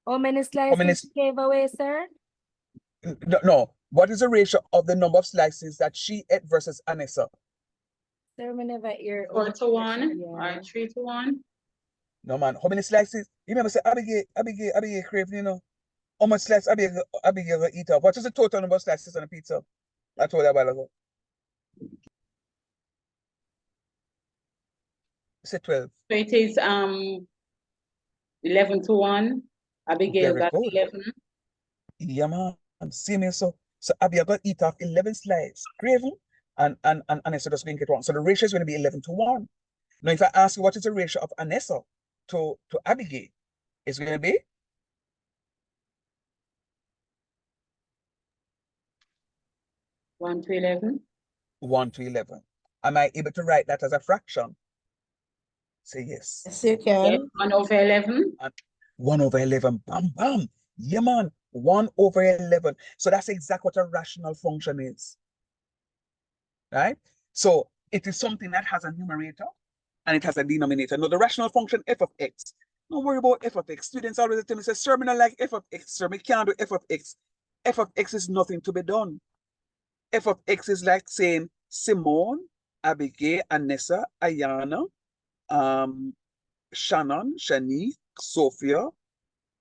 How many slices she gave away, sir? No. What is the ratio of the number of slices that she ate versus Anessa? Sir, we never hear 4 to 1 or 3 to 1. No, man. How many slices? You remember say Abigail Craven, you know? How much slices Abigail will eat up? What is the total number of slices on a pizza? I told you a while ago. Say 12. So it is 11 to 1. Abigail Very got good. 11. Yeah, man. See me, so Abigail got eat off 11 slices. Craven and Anessa just going to get 1. So the ratio is going to be 11 to 1. Now, if I ask you what is the ratio of Anessa to Abigail, it's going to be 1 to 11. 1 to 11. Am I able to write that as a fraction? Say yes. Yes, you can. Yes, 1 over 11. 1 over 11. Bam, bam. Yeah, man. 1 over 11. So that's exactly what a rational function is. Right? So it is something that has a numerator and it has a denominator. Now, the rational function f of x Don't worry about f of x. Students always tell me, say, sir, me not like f of x, sir. Me can't do f of x. F of x is nothing to be done. F of x is like saying Simone, Abigail, Anessa, Ayana, Shannon, Shanique, Sophia,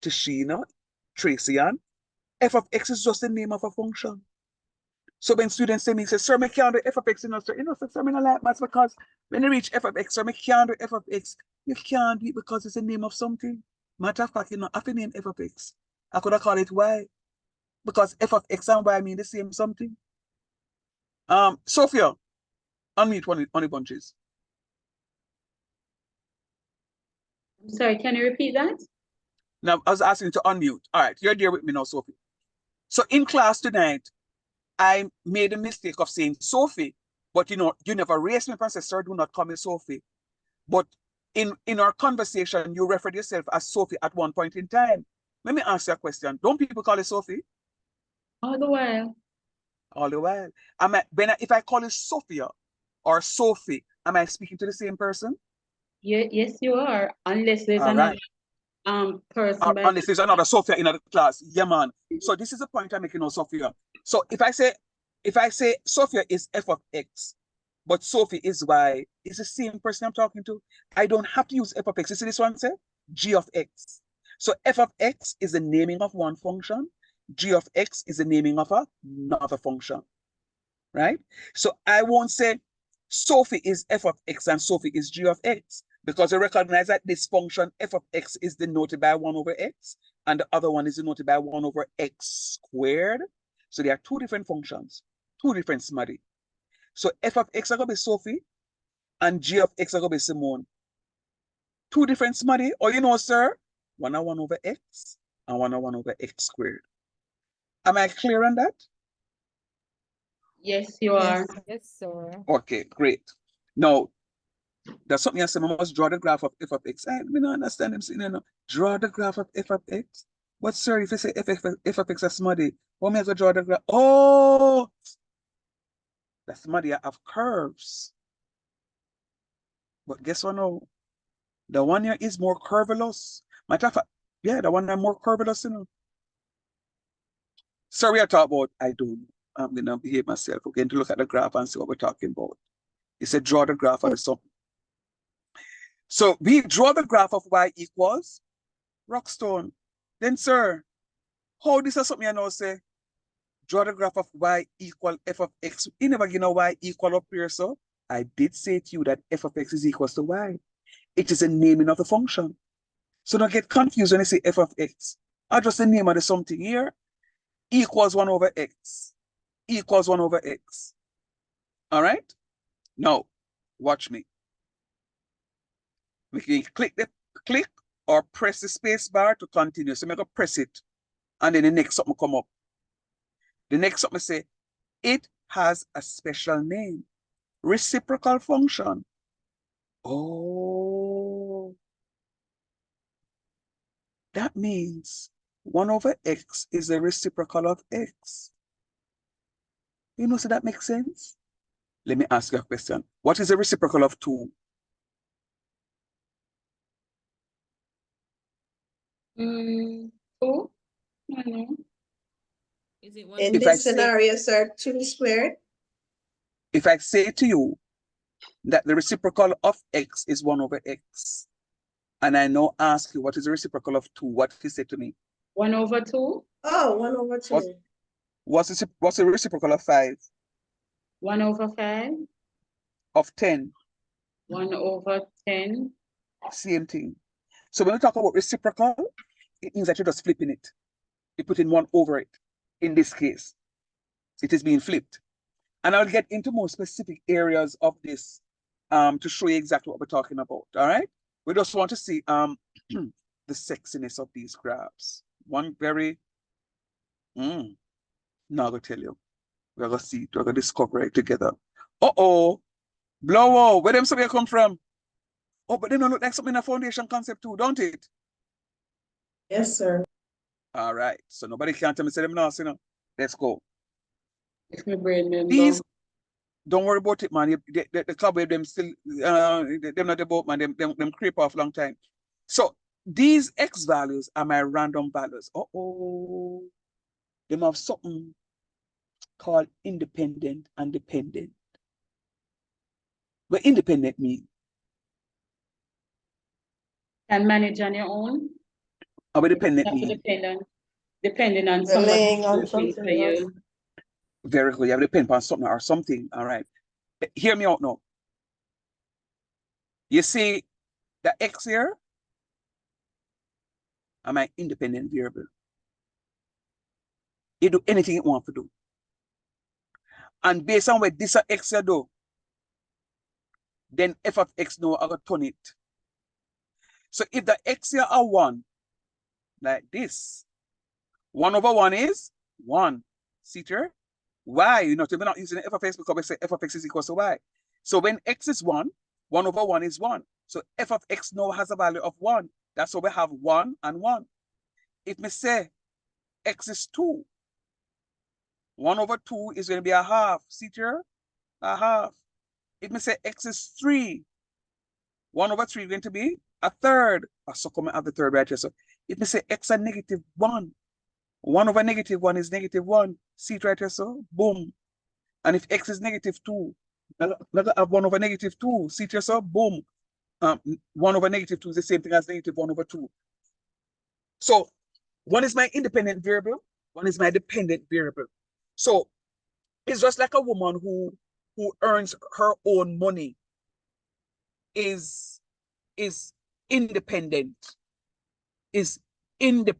Tishina, Tracy Ann. F of x is just the name of a function. So when students say me, say, sir, me can't do f of x, sir, sir, me not like maths because when you reach f of x, sir, me can't do f of x. You can't do it because it's the name of something. Matter of fact, you know, I have to name f of x. I could have called it y. Because f of x and y mean the same something. Sophia, unmute on the bunches. Sorry, can you repeat that? Now, I was asking you to unmute. All right, you're there with me now, Sophie. So in class tonight, I made a mistake of saying Sophie, but you know, you never raised me and said, sir, do not call me Sophie. But in our conversation, you referred yourself as Sophie at one point in time. Let me ask you a question. Don't people call you Sophie? All the while. All the while. If I call you Sophia or Sophie, am I speaking to the same person? Yeah, yes, you are. Unless there's another person. Unless there's another Sophia in the class. Yeah, man. So this is the point I'm making on Sophia. So if I say Sophia is f of x, but Sophie is y, it's the same person I'm talking to. I don't have to use f of x. You see this one say? G of x. So f of x is the naming of one function. G of x is the naming of another function. Right? So I won't say Sophie is f of x and Sophie is g of x, because I recognize that this function f of x is denoted by 1 over x, and the other one is denoted by 1 over x squared. So there are two different functions, two different smarty. So f of x are going to be Sophie, and g of x are going to be Simone. Two different smarty, or you know, sir, 1 are 1 over x, and 1 are 1 over x squared. Am I clear on that? Yes, you are. Yes, sir. Okay, great. Now, there's something I said, I must draw the graph of f of x. I don't understand him saying, you know, draw the graph of f of x. But sir, if you say f of x is smuddy, what am I going to draw the graph? Oh, the smuddy have curves. But guess what now? The one here is more curvulous. Matter of fact, yeah, the one that more curvulous, you know. Sir, we are talking about, I don't know. I'm going to behave myself. We're going to look at the graph and see what we're talking about. He said, draw the graph of something. So we draw the graph of y equals Rockstone. Then, sir, how this is something I know say? Draw the graph of y equal f of x. You never give a y equal up here, so I did say to you that f of x is equals to y. It is a naming of the function. So don't get confused when I say f of x. I just the name of the something here. Equals 1 over x. Equals 1 over x. All right? Now, watch me. We can click or press the space bar to continue. So I'm going to press it. And then the next something come up. The next something say, it has a special name. Reciprocal function. Oh. That means 1 over x is a reciprocal of x. You know, so that makes sense? Let me ask you a question. What is a reciprocal of 2? 2? I don't know. Is it in this scenario, sir, 2 squared? If I say to you that the reciprocal of x is 1 over x, and I now ask you what is the reciprocal of 2, what do you say to me? 1 over 2? Oh, 1 over 2. What's the reciprocal of 5? 1 over 5? Of 10? 1 over 10? Same thing. So when we talk about reciprocal, it means that you're just flipping it. You're putting 1 over it. In this case, it is being flipped. And I'll get into more specific areas of this to show you exactly what we're talking about. All right? We just want to see the sexiness of these graphs. One very, now I'm going to tell you. We're going to see it. We're going to discover it together. Uh-oh. Blowo. Where them somebody come from? Oh, but they don't look like something in a foundation concept too, don't it? Yes, sir. All right. So nobody can tell me, say them now, you know. Let's go. If my brain member. These, don't worry about it, man. The club with them still, them not the boat, man. Them creep off long time. So these x values are my random values. They have something called independent and dependent. What independent mean? Can manage on your own. What dependent You have to mean? depending on somebody Relying on working for something else. you. Very good. You have to depend on something or something. All right. Hear me out now. You see the x here are my independent variable. It do anything it want to do. And based on what this x here do, then f of x now I got turn it. So if the x here are 1, like this, 1 over 1 is 1. See here? Y, you know, we're not using f of x because we say f of x is equal to y. So when x is 1, 1 over 1 is 1. So f of x now has a value of 1. That's why we have 1 and 1. If we say x is 2, 1 over 2 is going to be a half. See here? A half. If we say x is 3, 1 over 3 is going to be a third. So come and have the third right here. So if we say x are negative 1, 1 over negative 1 is negative 1. See it right here, so boom. And if x is negative 2, let us have 1 over negative 2. See it here, so boom. 1 over negative 2 is the same thing as negative 1 over 2. So one is my independent variable, one is my dependent variable. So it's just like a woman who earns her own money is independent, is independent.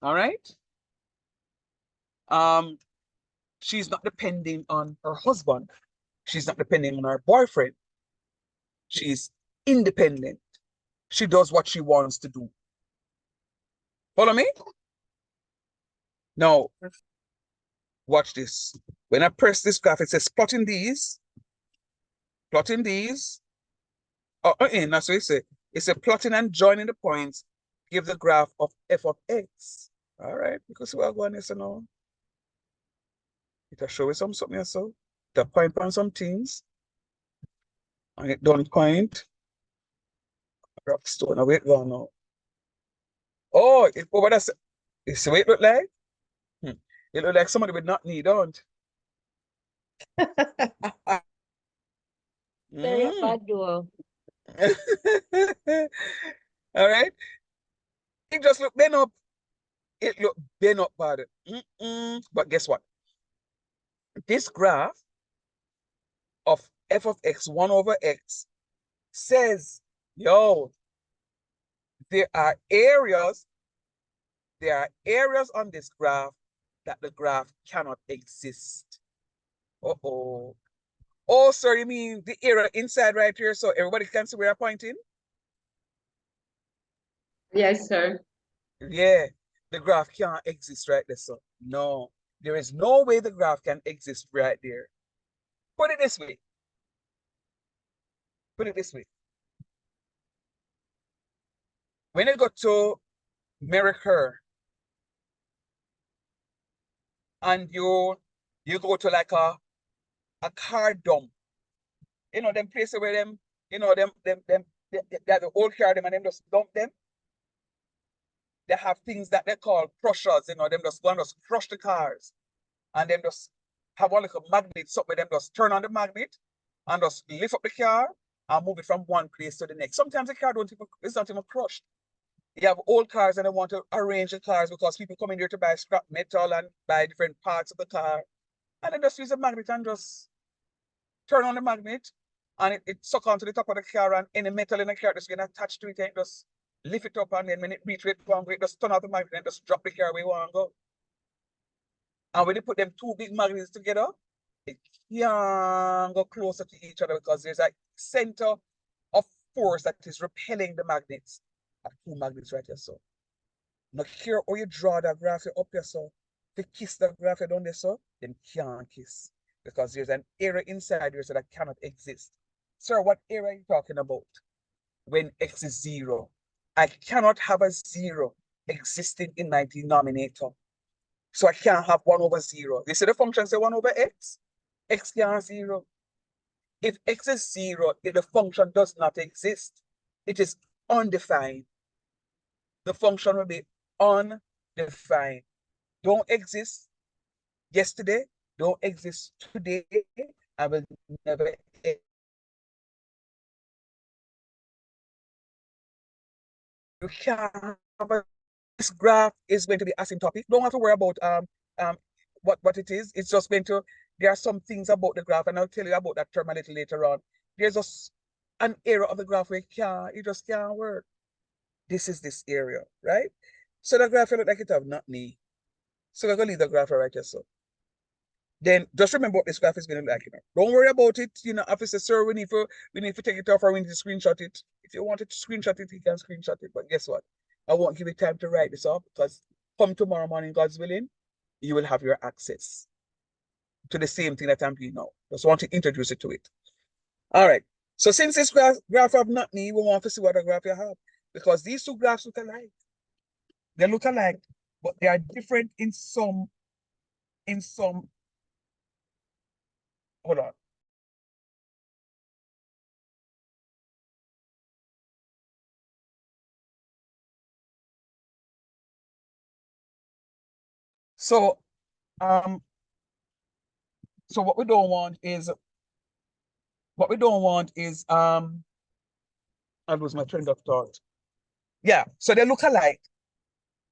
All right. She's not depending on her husband. She's not depending on her boyfriend. She's independent. She does what she wants to do. Follow me? Now, watch this. When I press this graph, it says plotting these. Oh, that's what it says. It's a plotting and joining the points. Give the graph of f of x. All right, because we are going to now. It'll show you something else. So the point on some things. And it don't point. Rock stone. Now wait long now. Oh, it over there. You see what it look like? It look like somebody would not need, don't? All right. It just look bent up. It look bent up bad. But guess what? This graph of f of x 1 over x says, yo, there are areas on this graph that the graph cannot exist. Oh, sir, you mean the area inside right here, so everybody can see where I'm pointing? Yes, sir. Yeah, the graph can't exist right there, so no. There is no way the graph can exist right there. Put it this way. When you go to America and you go to like a car dump, you know, them places where them, you know, them the old car them and them just dump them. They have things that they call crushers, you know, them just go and just crush the cars. And them just have one little magnet, something them just turn on the magnet and just lift up the car and move it from one place to the next. Sometimes the car it's not even crushed. You have old cars and they want to arrange the cars because people come in here to buy scrap metal and buy different parts of the car. And they just use a magnet and just turn on the magnet and it suck onto the top of the car and any metal in the car just get attached to it and just lift it up and then when it reach where it just turn off the magnet and just drop the car where you want to go. And when you put them two big magnets together, it can't go closer to each other because there's a center of force that is repelling the magnets. Two magnets right here, so. Now here, or you draw that graph up here, so. If you kiss that graph down there, so, then can't kiss. Because there's an area inside here so that cannot exist. Sir, what area are you talking about? When x is 0. I cannot have a 0 existing in my denominator. So I can't have 1 over 0. You see the function say 1 over x? X can't have 0. If x is 0, if the function does not exist. it is undefined. The function will be undefined. Don't exist yesterday, don't exist today, and will never exist. You can't have this graph is going to be asymptotic. Don't have to worry about what it is. It's just going to, there are some things about the graph, and I'll tell you about that term a little later on. There's just an area of the graph where it just can't work. This is this area, right? So the graph will look like it have nothing. So we're gonna leave the graph right here. So then just remember what this graph is gonna look like. Don't worry about it. Officer, sir, we need to take it off, or we need to screenshot it. If you wanted to screenshot it, you can screenshot it. But guess what? I won't give you time to write this off, because come tomorrow morning, God's willing, you will have your access to the same thing that I'm doing now. Just want to introduce it to it. All right. So since this graph have nothing, we want to see what the graph you have, because these two graphs look alike. They look alike, but they are different in some. Hold on. So, what we don't want is, I lose my train of thought. Yeah, so they look alike,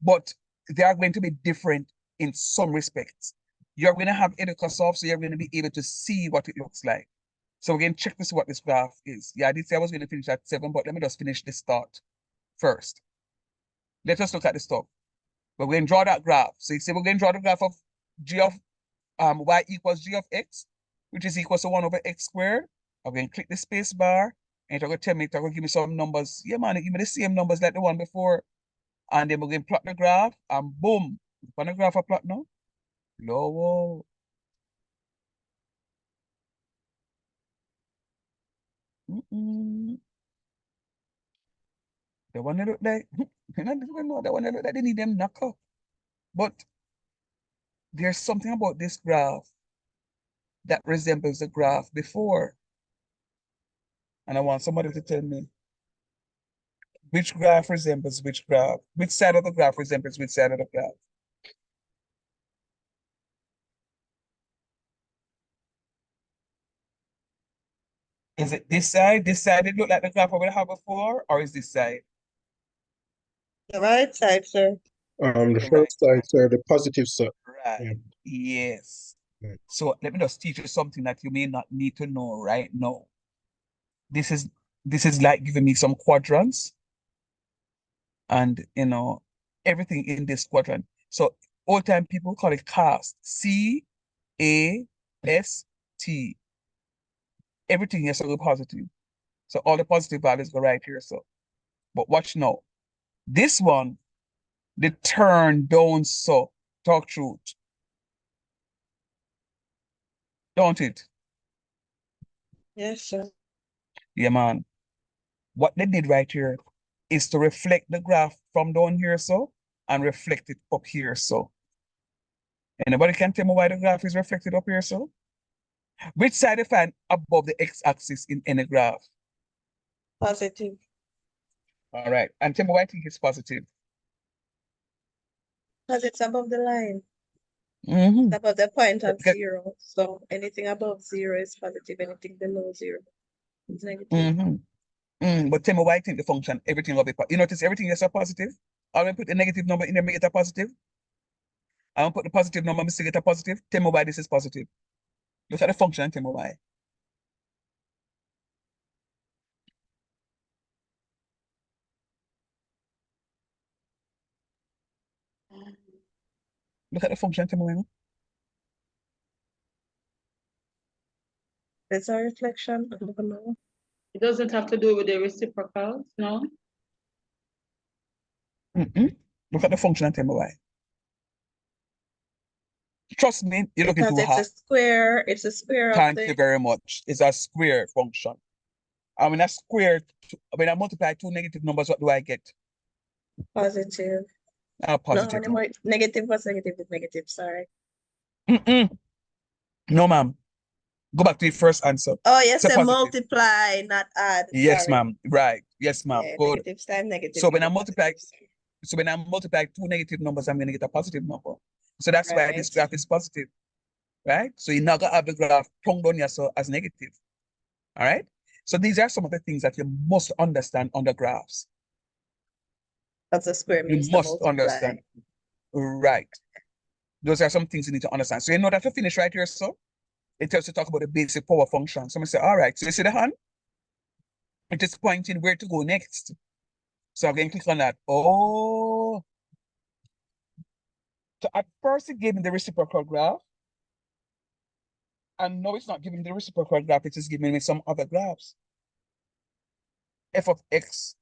but they are going to be different in some respects. You're going to have Educasoft, so you're going to be able to see what it looks like. So we're going to check to see what this graph is. Yeah, I did say I was going to finish at 7, but let me just finish the start first. Let us look at the stuff. We're going to draw that graph. So you see, we're going to draw the graph of g of y equals g of x, which is equal to 1 over x squared. I'm going to click the space bar, and it's going to tell me, it's going to give me some numbers. Yeah, man, give me the same numbers like the one before. And then we're going to plot the graph, and boom. On the graph I plot now. Low. The one that look like, that one that look like they need them knuckle. But there's something about this graph that resembles the graph before. And I want somebody to tell me which graph resembles which graph, which side of the graph resembles which side of the graph. Is it this side? This side it look like the graph we had before, or is this side? The right side, sir. The first side, sir, the positive side. Right. Yeah. Yes. Yeah. So let me just teach you something that you may not need to know right now. This is like giving me some quadrants, and everything in this quadrant. So old time people call it cast. CAST. Everything here is positive. So all the positive values go right here. So, but watch now. This one, the turn down so talk truth. Don't it? Yes, sir. Yeah, man. What they did right here is to reflect the graph from down here so and reflect it up here so. Anybody can tell me why the graph is reflected up here so? Which side you find above the x-axis in any graph? Positive. All right. And tell me why I think it's positive. Because it's above the line. Mm-hmm. It's above the point of 0. So anything above 0 is positive, anything below 0 is negative. But tell me why I think the function, everything will be positive. You notice everything is a positive? I'm going to put the negative number in there, make it a positive. I'm going to put the positive number, make it a positive. Tell me why this is positive. Look at the function and tell me why. Look at the function and tell me why. It's a reflection. It doesn't have to do with the reciprocals, no? Look at the function and tell me why. Trust me, you're looking too hard. It's a square. It's a square. Thank you very much. It's a square function. I mean, when I multiply two negative numbers, what do I get? Positive. Positive. No, negative was negative with negative, sorry. No, ma'am. Go back to the first answer. Oh, yes, so multiply, not add. Yes, ma'am. Right. Yes, ma'am. Yeah, Good. negatives times negative. So when I give multiply, positives. so when I multiply two negative numbers, I'm going to get a positive number. So that's why this Right. graph is positive, right? So you're not going to have the graph toned down yourself as negative. All right. So these are some of the things that you must understand on the graphs. That's a square You means to must multiply. understand. Right. Those are some things you need to understand. So you know that to finish right here, so it tells you to talk about the basic power function. So I'm going to say, all right, so you see the hand? It is pointing where to go next. So I'm going to click on that. Oh. So at first it gave me the reciprocal graph. And now it's not giving me the reciprocal graph, it is giving me some other graphs. F of x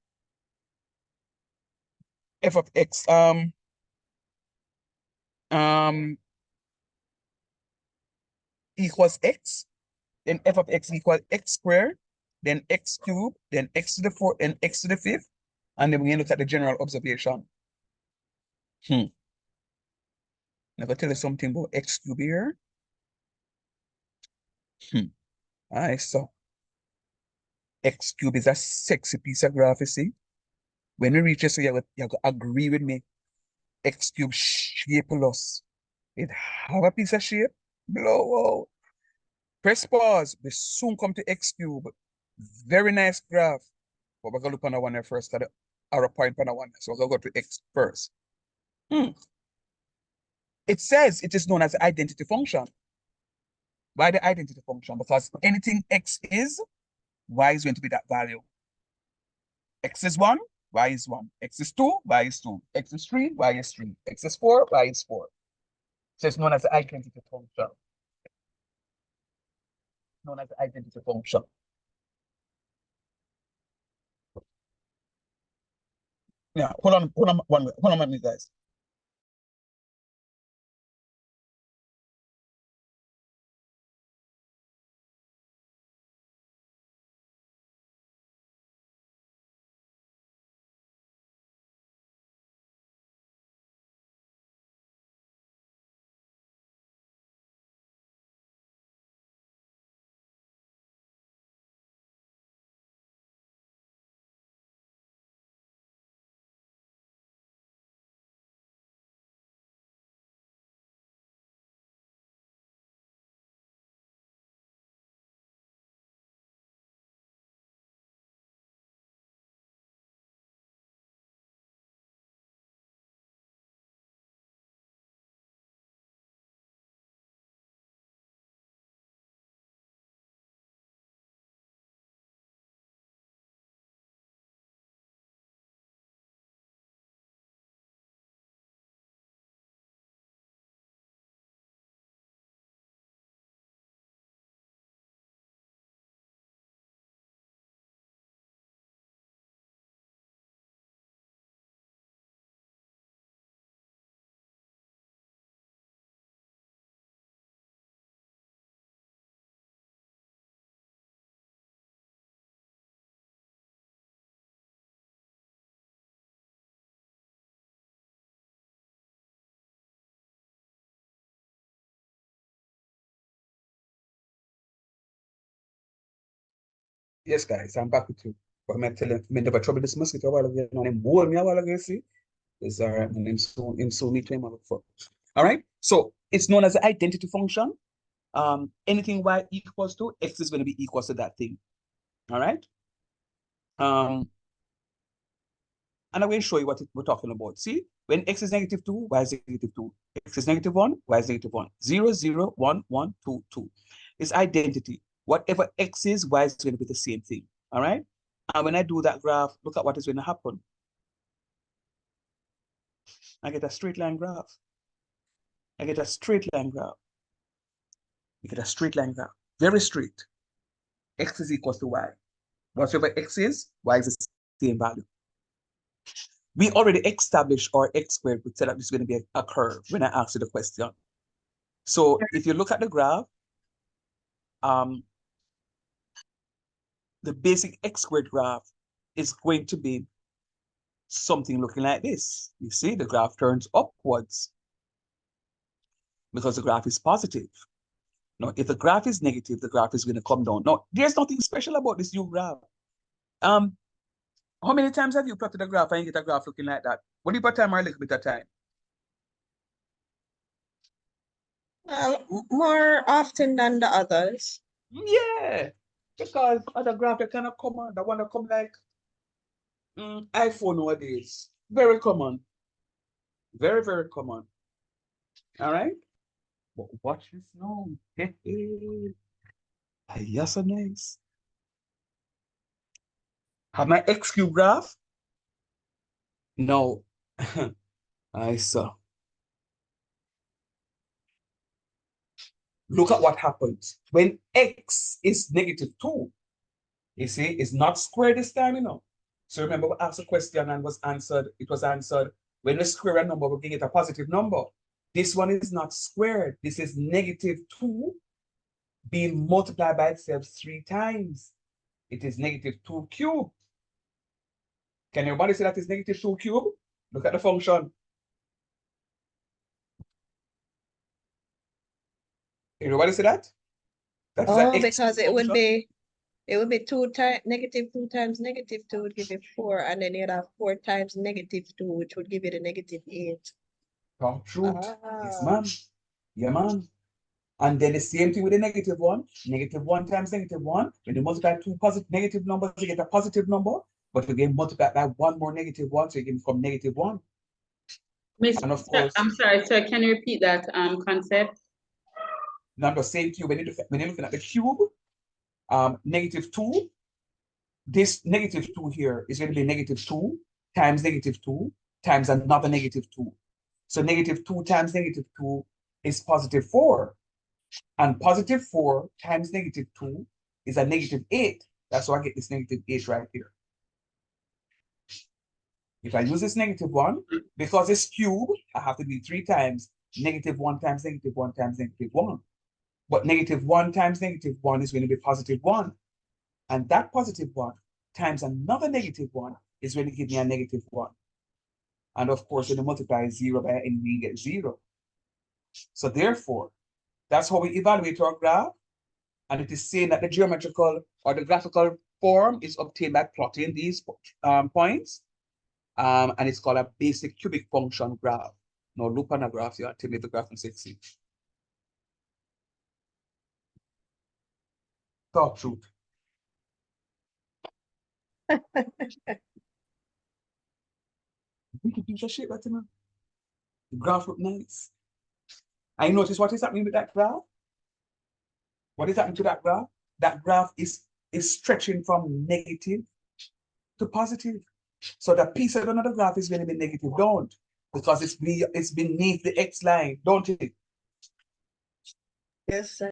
equals x, then f of x equals x squared, then x cubed, then x to the fourth, then x to the fifth, and then we're gonna look at the general observation. I'm gonna tell you something about x cubed here. All right, so x cubed is a sexy piece of graph, you see. When we reach this, so you have to agree with me. X cubed shapeless. It have a piece of shape. Blow out. Press pause. We soon come to x cube. Very nice graph. But we're gonna look on the one there first, at the arrow point on the one. So we're gonna go to x first. It says it is known as the identity function. Why the identity function? Because anything x is, y is going to be that value. X is 1, y is 1. X is 2, y is 2. X is 3, y is 3. X is 4, y is 4. So it's known as the identity function. Known as the identity function. Yeah, hold on one minute, guys. Yes, guys, I'm back with you. But I'm telling me never trouble this mosquito a while ago, and him hold me a while ago, see? It's all right, and him soon me to him for. All right, so it's known as the identity function. Anything y equals to, x is going to be equal to that thing. All right. And I will show you what we're talking about. See, when x is -2, y is -2. X is -1, y is -1. 0, 0, 1, 1, 2, 2. It's identity. Whatever x is, y is going to be the same thing. All right. And when I do that graph, look at what is going to happen. I get a straight line graph. I get a straight line graph. You get a straight line graph. Very straight. X is equal to y. Whatever x is, y is the same value. We already established our x squared. We said that this is going to be a curve when I asked you the question. So if you look at the graph, the basic x squared graph is going to be something looking like this. You see, the graph turns upwards because the graph is positive. Now, if the graph is negative, the graph is going to come down. Now, there's nothing special about this new graph. How many times have you plotted a graph and you get a graph looking like that? What do you put time or a little bit of time? More often than the others. Yeah, because other graph they kind of common. The one that come like iPhone nowadays. Very common. Very, very common. All right. But watch this now. Yes, so nice. Have my X cube graph. No. I saw. Look at what happens when X is -2. You see, it's not square this time, you know. So remember, we asked a question and was answered. It was answered when we square a number, we get a positive number. This one is not squared. This is -2 being multiplied by itself 3 times. It is -2 cubed. Can everybody say that is -2 cubed? Look at the function. Everybody see that? That is Oh, because it would be 2 times -2 times -2 would give you 4, and then you'd have 4 times -2, which would give you the -8. From truth. Yes, man. Yeah, man. And then the same thing with the -1. -1 times -1. When you multiply two positive negative numbers, you get a positive number. But again, multiply by one more -1, so you get from -1. And of course, I'm sorry, sir. Can you repeat that concept? Number same cube. When you're looking at the cube, -2. This -2 here is going to be -2 times -2 times another -2. So -2 times -2 is +4. And +4 times -2 is a -8. That's why I get this -8 right here. If I use this -1, because it's cube, I have to do 3 times. -1 times -1 times -1. But -1 times -1 is going to be +1. And that +1 times another -1 is going to give me a -1. And of course, when you multiply 0 by n, we get 0. So therefore, that's how we evaluate our graph. And it is saying that the geometrical or the graphical form is obtained by plotting these points. And it's called a basic cubic function graph. Now look on a graph here, tell me the graph and 6. Talk truth. We can use a shape right now. The graph look nice. I notice what is happening with that graph. What is happening to that graph? That graph is stretching from negative to positive. So the piece of another graph is going to be negative, don't? Because it's beneath the X line, don't it? Yes, sir.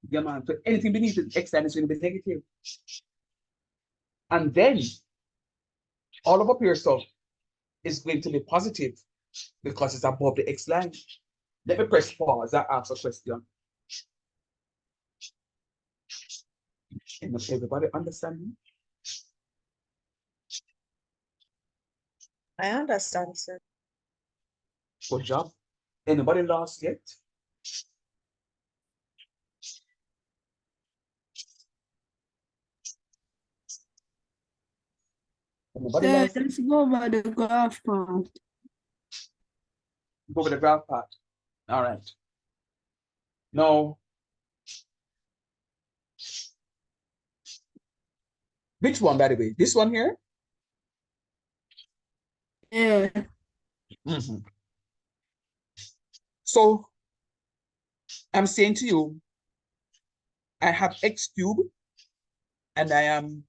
Yeah, man. So anything beneath the X line is going to be negative. And then all of up here stuff is going to be positive because it's above the X line. Let me press pause. That answer question. Everybody understand me? I understand, sir. Good job. Anybody lost yet? Anybody lost? Let's go by the graph part. Go over the graph part. All right. Now, which one, by the way? This one here? Yeah. So, I'm saying to you, I have X cubed, and I am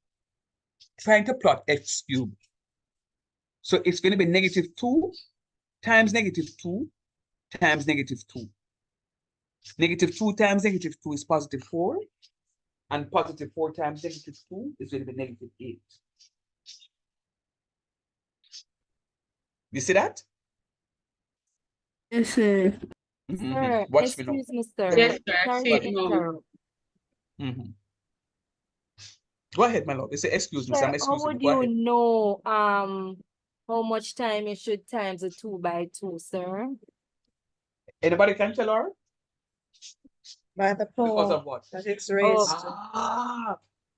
trying to plot X cubed. So it's going to be -2 times -2 times -2. -2 times -2 is +4, and +4 times -2 is going to be -8. You see that? Yes, sir. Sir, Watch me now. excuse me, sir. Yes, sir. I Sorry see to it now. interrupt. Go ahead, my love. You say, excuse me, Sir, Sam. how Excuse me. would Go you ahead. know how much time you should times a 2 by 2, sir? Anybody can tell her? By the Because power of what? that it's raised.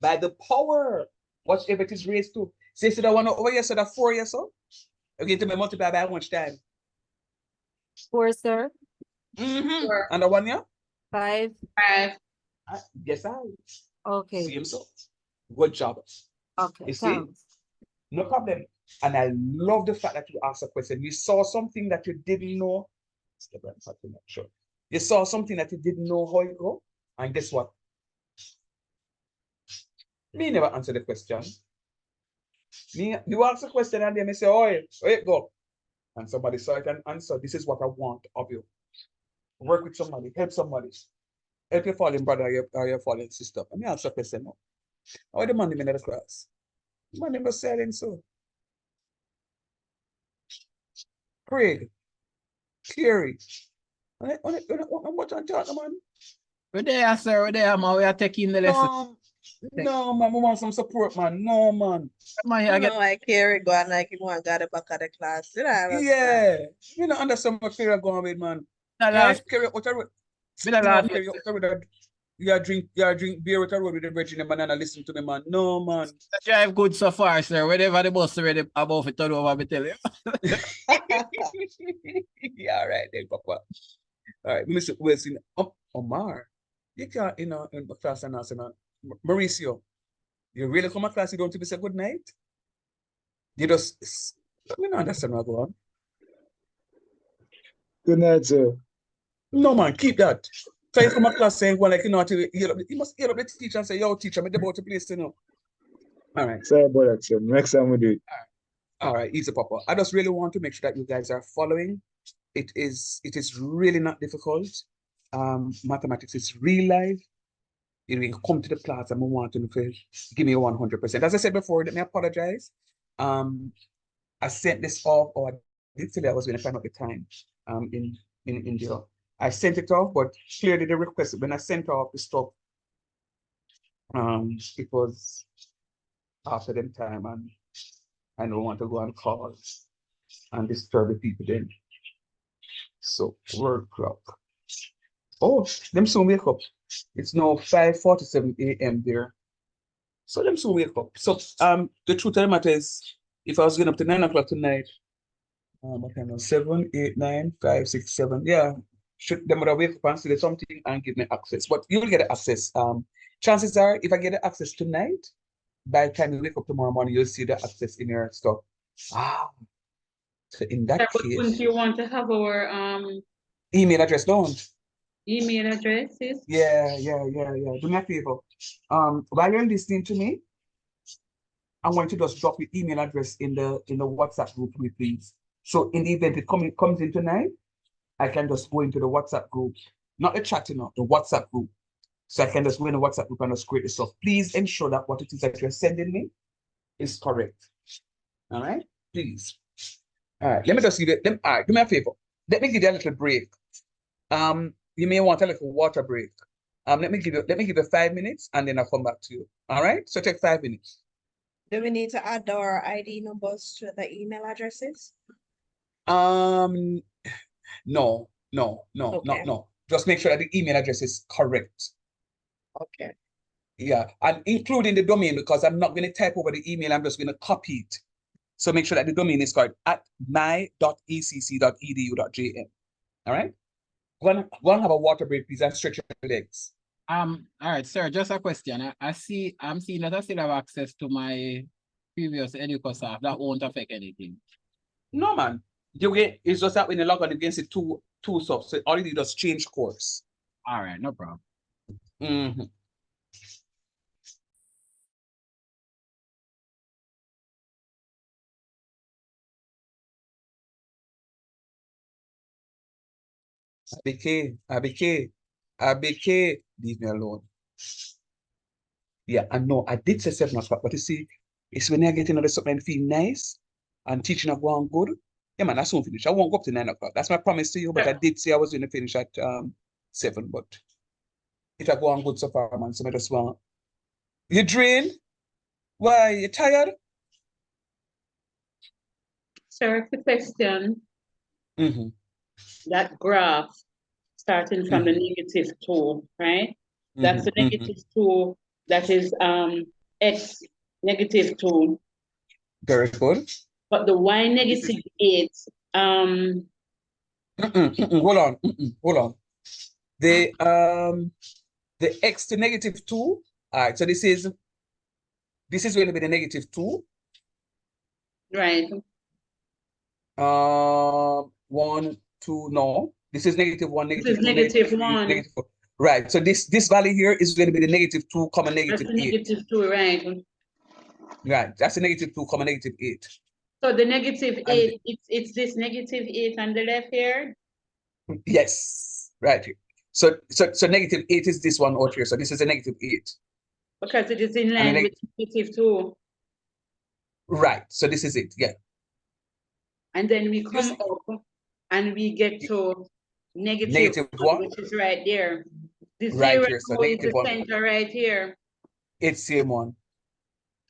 By the power. Whatever it is raised to. Say so that one over here, so that 4 years so. Okay, to me multiply by how much time? 4, sir. Four. And the 1 year? 5. 5. Yes, I. Okay. Same so. Good job. Okay. You see? Thanks. No problem. And I love the fact that you asked a question. You saw something that you didn't know. Sure. You saw something that you didn't know how it go. And guess what? Me never answer the question. You ask a question and then me say, oh, where it go? And somebody saw it and answer. This is what I want of you. Work with somebody, help somebody. Help your fallen brother or your fallen sister. Let me answer the question now. How the man in the class? The man never selling so. Craig, Kerry. What I'm talking, man? We're there, sir. We're there, man. We are taking the lesson. No, man. We want some support, man. No, man. Man, I know I carry go and like him want got the back of the class. Did I understand? Yeah. You know, understand what fear going with, man. last- Carry out the road. Been a last- Carry out the road. You drink beer with the road with the virgin man and listen to me, man. No, man. The drive good so far, sir. Whenever the bus ready above it, turn over, me tell you. Yeah, all right then, Papa. All right, Mr. Wilson. Omar, you can't, in the class and answer, Mauricio, you really come to class, you don't to be say good night? You just, let me not understand what go on. Good night, sir. No, man, keep that. Try to come to class saying, well, like, you must hear up the teacher and say, yo, teacher, I'm about to place, All right. Sorry about that, sir. Next time we do it. All right, easy, Papa. I just really want to make sure that you guys are following. It is really not difficult. Mathematics is real life. You will come to the class and I want to give me 100%. As I said before, let me apologize. I sent this off, or I did say I was going to find out the time in India. I sent it off, but clearly the request, when I sent off the stuff, it was after them time, and I don't want to go on calls and disturb the people then. So word clock. Oh, them soon wake up. It's now 5:47 a.m. there. So them soon wake up. So the truth of the matter is, if I was getting up to 9 o'clock tonight, what time was 7, 8, 9, 5, 6, 7. Yeah. Should them would have wake up and see something and give me access. But you'll get the access. Chances are, if I get the access tonight, by the time you wake up tomorrow morning, you'll see the access in your stuff. So in that But case, wouldn't you want to have our email address, don't? email addresses? Yeah. Do me a favor. While you're listening to me, I want you to just drop your email address in the WhatsApp group, please. So in the event it comes in tonight, I can just go into the WhatsApp group, not the chat, the WhatsApp group. So I can just go in the WhatsApp group and just create this stuff. Please ensure that what it is that you're sending me is correct. All right, please. All right, let me just give it. All right, do me a favor. Let me give you a little break. You may want a little water break. Let me give you 5 minutes and then I'll come back to you. All right, so take 5 minutes. Do we need to add our ID numbers to the email addresses? No. Okay. No. Just make sure that the email address is correct. Okay. Yeah, and including the domain, because I'm not going to type over the email, I'm just going to copy it. So make sure that the domain is correct at my.ecc.edu.jm. All right? Go and have a water break, please, and stretch your legs. All right, sir, just a question. I'm seeing that I still have access to my previous EducaSoft. That won't affect anything. No, man. It's just that when you log on against it two subs, so all you do is change course. All right, no problem. ABK, leave me alone. Yeah, I know. I did say 7 o'clock, but you see, it's when I get another something and feel nice and teaching are going good. Yeah, man, I soon finish. I won't go up to 9 o'clock. That's my promise to you, but I did say I was going to finish at 7, but if I go on good so far, man, so I just want. You drained? Why, you tired? Sir, the question, that graph starting from the -2, right? That's the -2, that is x -2. Very good. But the y negative 8, Hold on. Hold on. The x to negative 2. All right. So this is going to be the negative 2. Right. 1, 2. No. This is negative 1, This negative is 2, negative negative 3, 1. negative 4. Right. So this value here is going to be the negative 2, comma negative That's the 8. negative 2, right? Right. That's the negative 2, comma negative 8. So the negative And 8, it's this negative 8 on the left here. yes. Right here. So negative 8 is this one out here. So this is a negative 8. Because it is in And line with negative 2. Right. So this is it. Yeah. And then we come up and we get to negative 1, 1. which is right there. The Right 0 here. So is the negative 1. center right here. It's same one.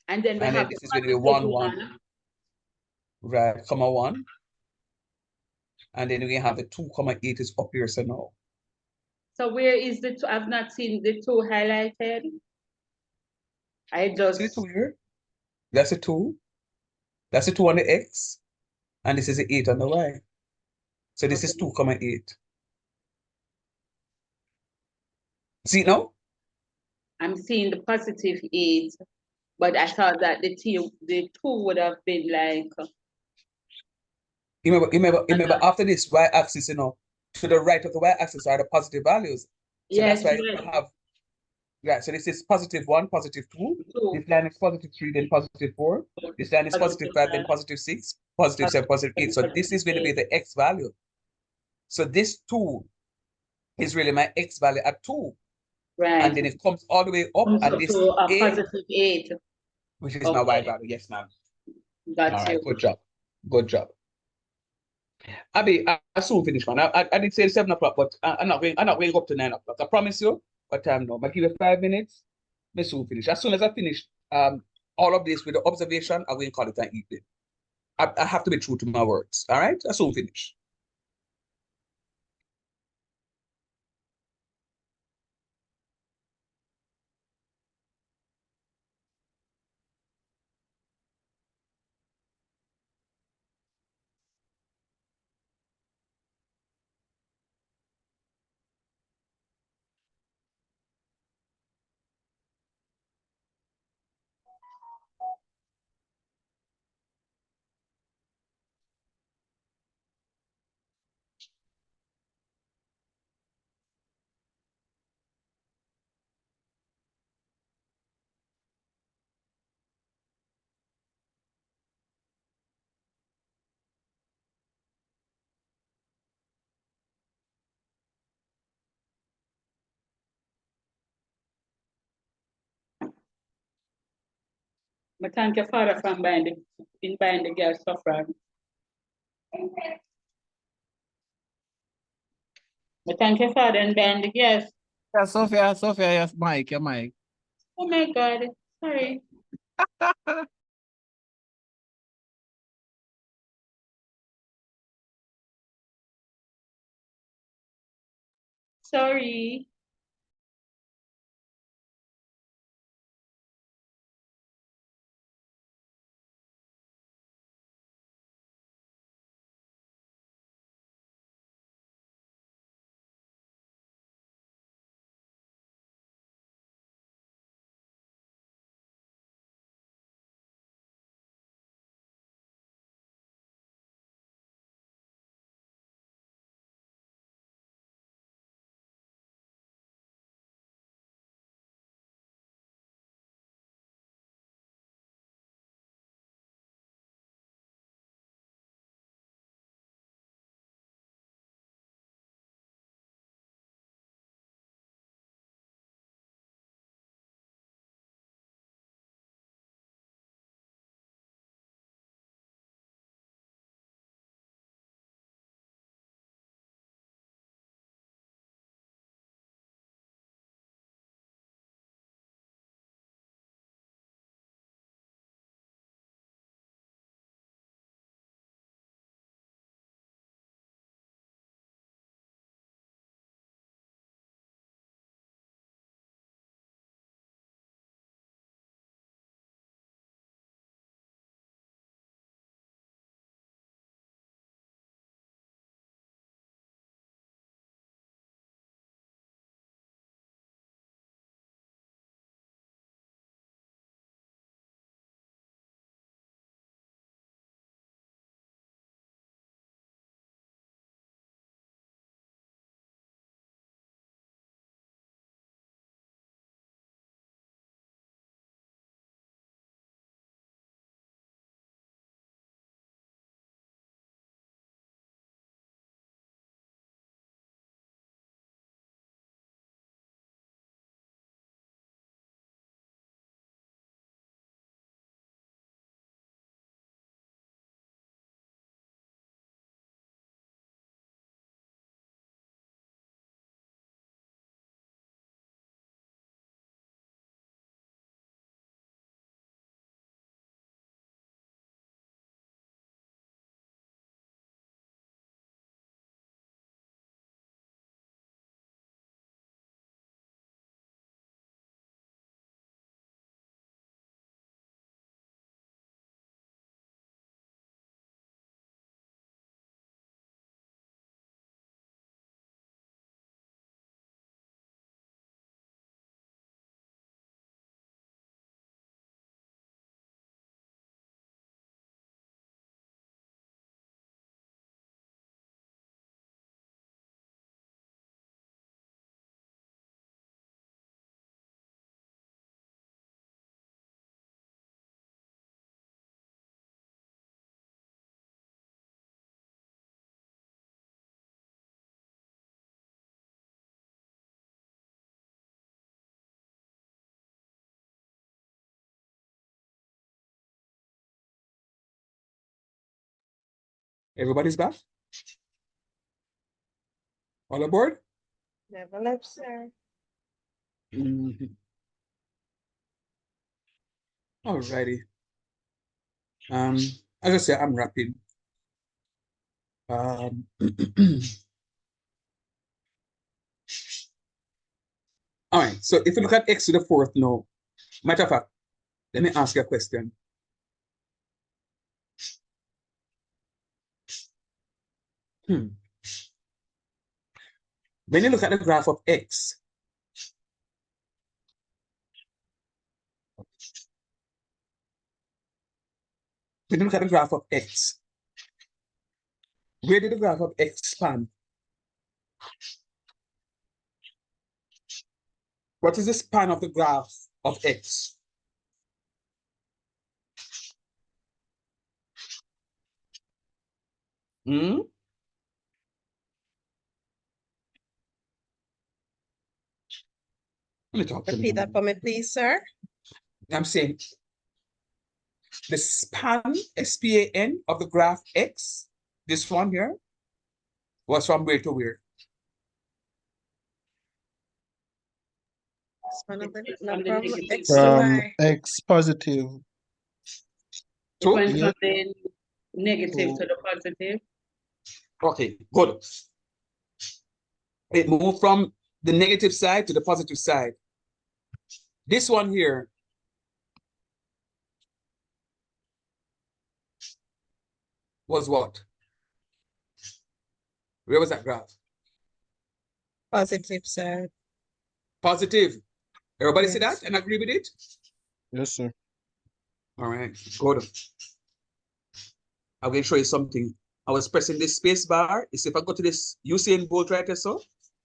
And then we And have then the this is going to be positive 1, 1. Right. Comma 1. And then we have the 2, comma 8 is up here. So now. So where is the 2? I've not seen the 2 highlighted. I just See the 2 here? That's a 2. That's a 2 on the x. And this is an 8 on the y. So this is 2, comma 8. See it now? I'm seeing the positive 8, but I thought that the 2 would have been like. Remember after this y-axis, to the right of the y-axis are the positive values. So Yes, that's why you right. have, right, so this is positive 1, positive 2. This line is positive 3, then positive 4. This line is positive 5, then positive 6, positive 7, positive 8. So this is going to be the x value. So this 2 is really my x value at 2. Right. And then it comes all the way up, and this to a 8, positive 8. which is my y value. Yes, ma'am. Got all you. right, good job. Good job. Abby, I soon finish, man. I did say 7 o'clock, but I'm not going up to 9 o'clock. I promise you. What time now? I give you 5 minutes. I soon finish. As soon as I finish all of this with the observation, I'm going to call it an evening. I have to be true to my words. All right? I soon finish. But thank you, Father, for buying the girls suffer. But thank you, Father, and buying the girls. Yeah, Sophia, yes, Mike, yeah, Mike. Oh my God, sorry. Sorry. Everybody's back? All aboard? Never left, sir. Mhm. Alrighty. As I said, I'm wrapping. All right, so if you look at x to the fourth now, matter of fact, let me ask you a question. When you look at the graph of x, when you look at the graph of x, where did the graph of x span? What is the span of the graph of x? Hmm? Let me talk to Repeat you. that for me, please, sir. I'm saying the span, SPAN, of the graph x, this one here, was from where to where? Span of the From the from negative X to Y. X positive. It went Yeah. from the negative to the positive. Okay, good. It moved from the negative side to the positive side. This one here was what? Where was that graph? Positive, sir. Positive. Everybody see Yes. that and agree with it? Yes, sir. All right, good. I'm going to show you something. I was pressing this space bar. You see, if I go to this Usain Bolt right there, so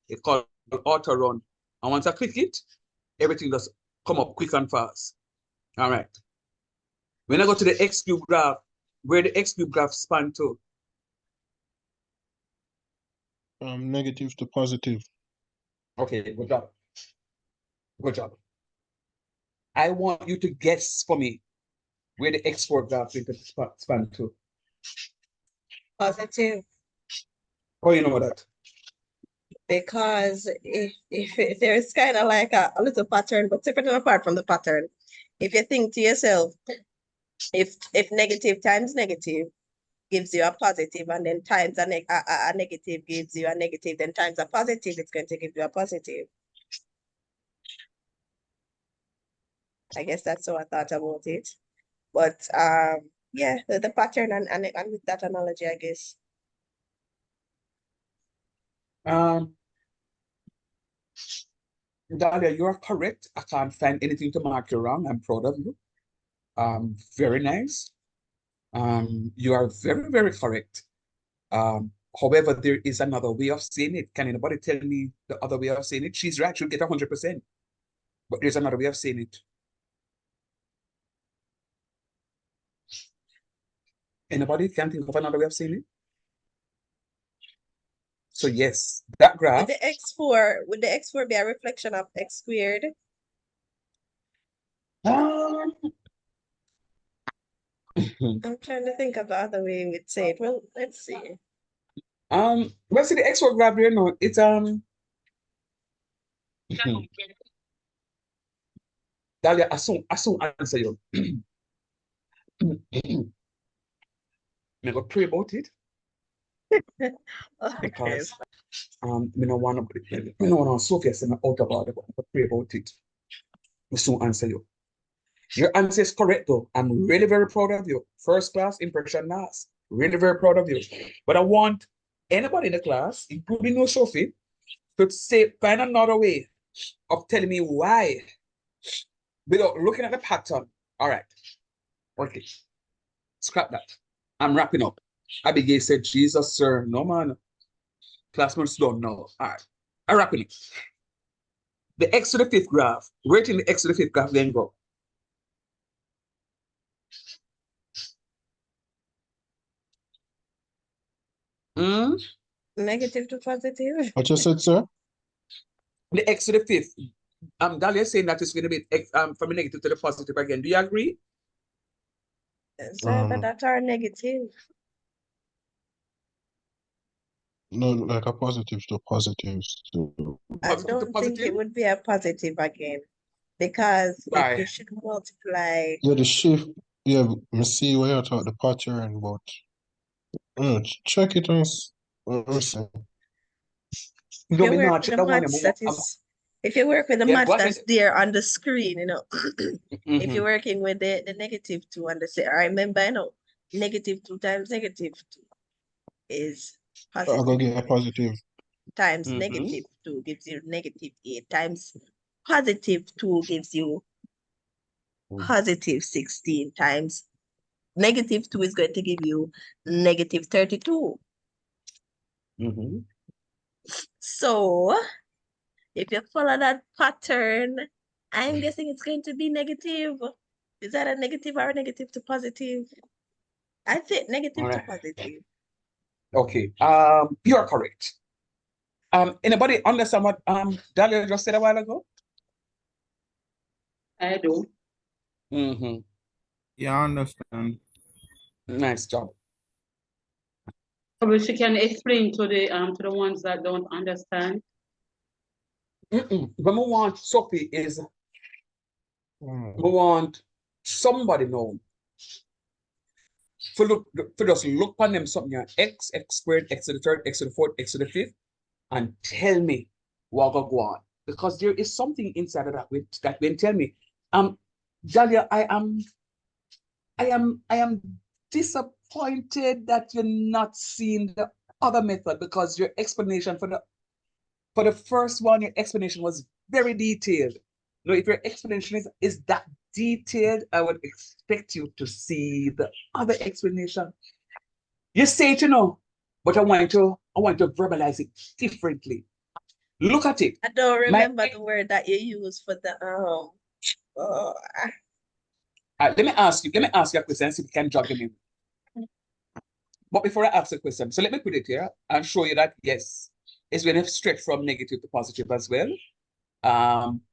it's called auto run. And once I click it, everything just come up quick and fast. All right. When I go to the X cube graph, where the X cube graph span to? Negative to positive. Okay, good job. Good job. I want you to guess for me where the X4 graph is span to. Positive. Oh, you know that? Because if there's kind of like a little pattern, but separate and apart from the pattern, if you think to yourself, if negative times negative gives you a positive, and then times a negative gives you a negative, then times a positive, it's going to give you a positive. I guess that's how I thought about it. But yeah, the pattern and with that analogy, I guess. Dahlia, you are correct. I can't find anything to mark you wrong. I'm proud of you. Very nice. You are very, very correct. However, there is another way of saying it. Can anybody tell me the other way of saying it? She's right, she'll get 100%. But there's another way of saying it. Anybody can think of another way of saying it? So yes, that graph. Would the X4 be a reflection of X squared? Um, I'm trying to think of the other way we'd say it. Well, let's see. Let's see the X4 graph here. No, it's Dahlia, I soon answer you. Me go pray about it. Because me no wanna Sophia send me out of order, but I pray about it. Me soon answer you. Your answer is correct though. I'm really very proud of you. First class impression mass. Really very proud of you. But I want anybody in the class, including you, Sophie, to find another way of telling me why without looking at the pattern. All right. Okay. Scrap that. I'm wrapping up. Abigail said, Jesus, sir. No, man. Classmates don't know. All right. I'm wrapping it. The X to the fifth graph. Where till the X to the fifth graph then go? Negative to positive. What you said, sir? The X to the fifth. Dahlia is saying that it's going to be X, from a negative to the positive again. Do you agree? Sir, but that's our negative. No, like a positive to positive. I Positive to don't think positive? it would be a positive again. Because if Right. you should multiply, Yeah, the shift. Yeah, me see where you talk the pattern, but check it out. Let me see. if No, you me work not with check the that one. maths that is, if you work with the Yeah, go maths ahead. that's there on the screen, if Mhm. you're working with the -2 on the I remember, -2 times -2 is I go positive get a positive. times Mhm. -2 gives you -8 times +2 gives you +16 times -2 is going to give you -32. Mhm. So if you follow that pattern, I'm guessing it's going to be negative. Is that a negative or a negative to positive? I think negative to Alright. positive. Okay. You're correct. Anybody understand what Dahlia just said a while ago? I do. Mm-hmm. Yeah, I understand. Nice job. Probably she can explain to the ones that don't understand. What we want, Sophie, is we want somebody know for just look on them something here, x squared, x to the third, x to the fourth, x to the fifth, and tell me what go on. Because there is something inside of that will tell me. Dahlia, I am disappointed that you're not seeing the other method, because your explanation for the first one, your explanation was very detailed. Now, if your explanation is that detailed, I would expect you to see the other explanation. You say it, but I want to verbalize it differently. Look at it. I don't remember the word that you use for the Let me ask you a question and see if you can jog me. But before I ask a question, so let me put it here and show you that yes, it's going to stretch from negative to positive as well.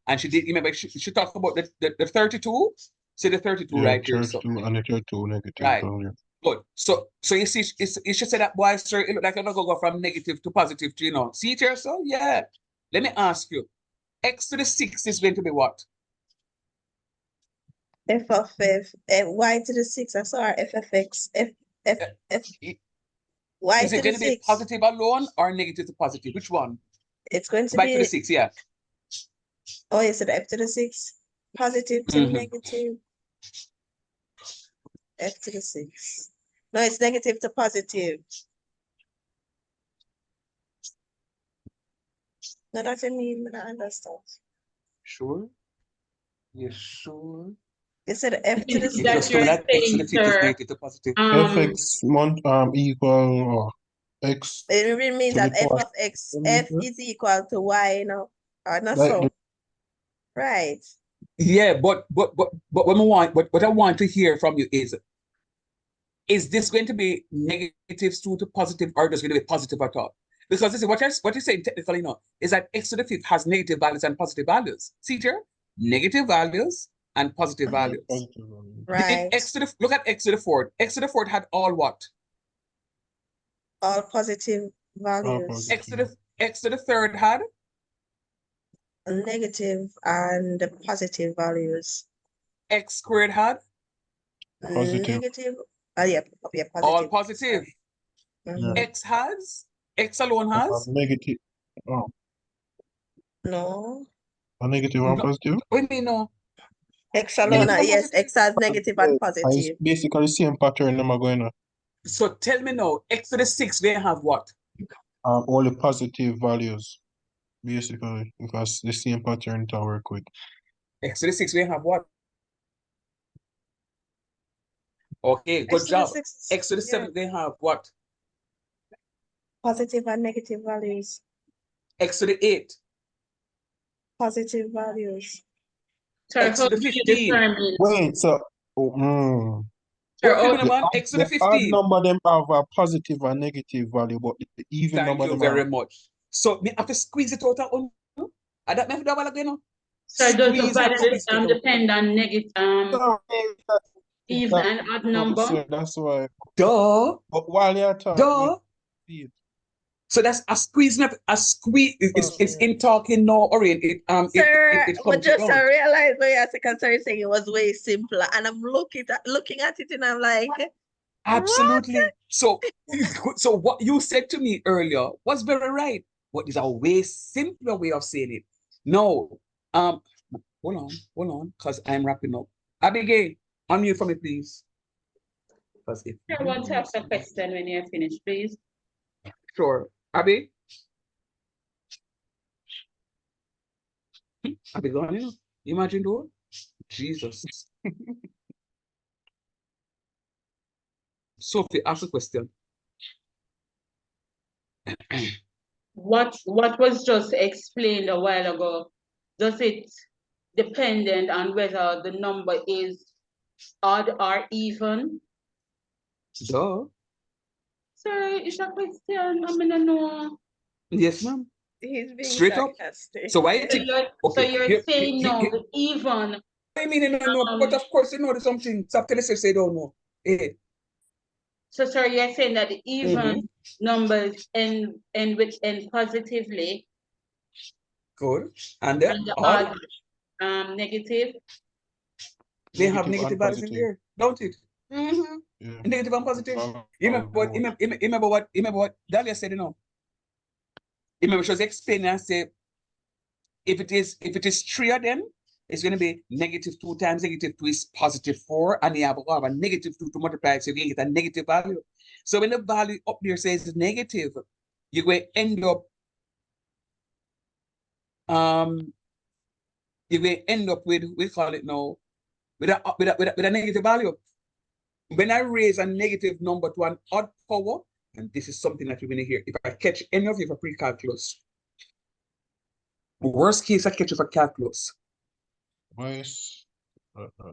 And she did, remember, she talked about the 32. See the 32 Yeah, right here. So 32 and the 32 negative. right. Value. Good. So you see, you should say that, boy, sir, it look like you're not going to go from negative to positive to, see it here, so yeah. Let me ask you, x to the 6 is going to be what? f of f, y to the 6, I'm sorry, f of x, f, y Is to it the going to be 6. positive alone or negative to positive? Which one? It's going to Back to the be, 6, yeah. oh, you said f to the 6, positive to negative, f to the 6. No, it's negative to positive. No, that's what I mean, I understand. Sure? You sure? You said f to the It just 6. told me that x to the 5th is negative to positive. fx equal or x. It really means to the that f power of x, f is equal to y, not like so. Right. Yeah, but what I want to hear from you is this going to be negative 2 to positive, or just going to be positive at all? Because this is what you're saying technically, is that x to the 5th has negative values and positive values. See here? Negative values and positive values. Right. Look at x to the 4th. X to the 4th had all what? All positive values. X to the 3rd had? Negative and positive values. X squared had? Positive. Negative. Yeah, positive. All positive. X alone has? Negative. Oh. No. A negative and positive? What do you mean no? X alone, yes, X has negative and positive. It's basically the same pattern I'm going on. So tell me now, x to the 6, they have what? Only positive values, basically, because the same pattern to work with. X to the 6, they have what? Okay, good job. X to the 7, they have what? Positive and negative values. X to the 8. Positive values. X to the 15. Wait, so X to the 15. odd number them have a positive and negative value, but the even number them very much. So me have to squeeze it out of and that method again. So does the value depend on negative even and odd number? That's why. Duh. But while you're talking, So that's a squeeze, a squeeze. It's in talking no oriented. Sir, It but comes just down. I realized when you second sorry saying it was way simpler, and I'm looking at it, and I'm like, Absolutely. So what you said to me earlier was very right. What is a way simpler way of saying it? No. Hold on, because I'm wrapping up. Abigail, unmute for me, please. I want to ask a question when you're finished, please. Sure. Abby? Abby gone, you know? Imagine though. Jesus. Sophie, ask a question. What was just explained a while ago, does it dependent on whether the number is odd or even? Duh. Sorry, it's a question. I mean, I know. Yes, ma'am. He's being Straight up. sarcastic. So why you think? So you're saying no, the even. I mean, no, but of course, you know, there's something. Stop telling yourself, say, don't know. Eh. So sorry, you're saying that the even numbers end positively. Good. And the odd negative. They have negative values in there, don't it? Mm-hmm. Negative and positive. Remember what Dahlia said, you know. Remember she was explaining and say, if it is 3 of them, it's going to be -2 times -2 is +4, and you have a -2 to multiply, so you can get a negative value. So when the value up there says negative, you're going to end up with, we call it now, with a negative value. When I raise a negative number to an odd power, and this is something that you're going to hear, if I catch any of you for pre-calculus, worst case I catch you for calculus,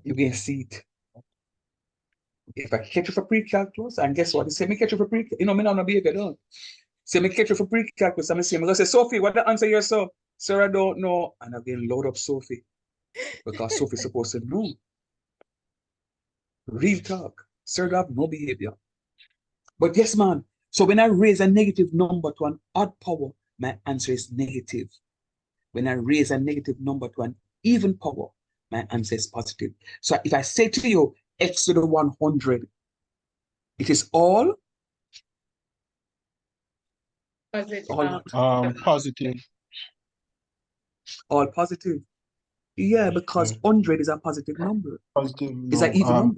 you can see it. If I catch you for pre-calculus, and guess what? They say me catch you for pre-calculus, you know, me not behavior, don't. Say me catch you for pre-calculus, and I'm going to say, Sophie, what the answer here, so? Sir, I don't know. And again, load up Sophie, because Sophie's supposed to know. Real talk. Sir, I have no behavior. But yes, man. So when I raise a negative number to an odd power, my answer is negative. When I raise a negative number to an even power, my answer is positive. So if I say to you, x to the 100, it is all positive. Positive. All positive. Yeah, because 100 is a positive number. Positive. It's an even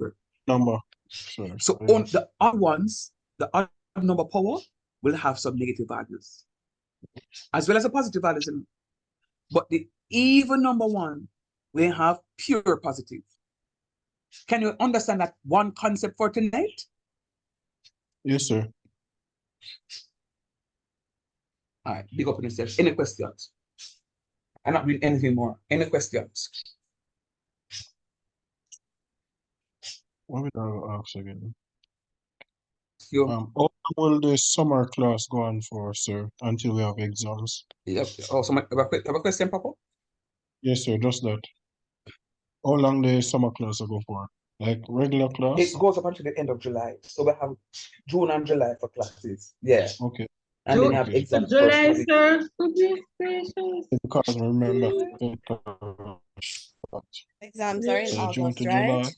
number. Sorry. So on the odd ones, the odd number power will have some negative values, as well as the positive values. But the even number one will have pure positive. Can you understand that one concept for tonight? Yes, sir. All right, big up on yourself. Any questions? I'm not reading anything more. Any questions? What would I ask again? You. How long will the summer class go on for, sir, until we have exams? Yep. Oh, have a question, Papa? Yes, sir, just that. How long the summer class will go for? Like regular class? It goes up until the end of July. So we have June and July for classes. Yeah. Okay. And then you have exams. July, sir. Goodness gracious. Because remember, Exams are in June August, to right? July.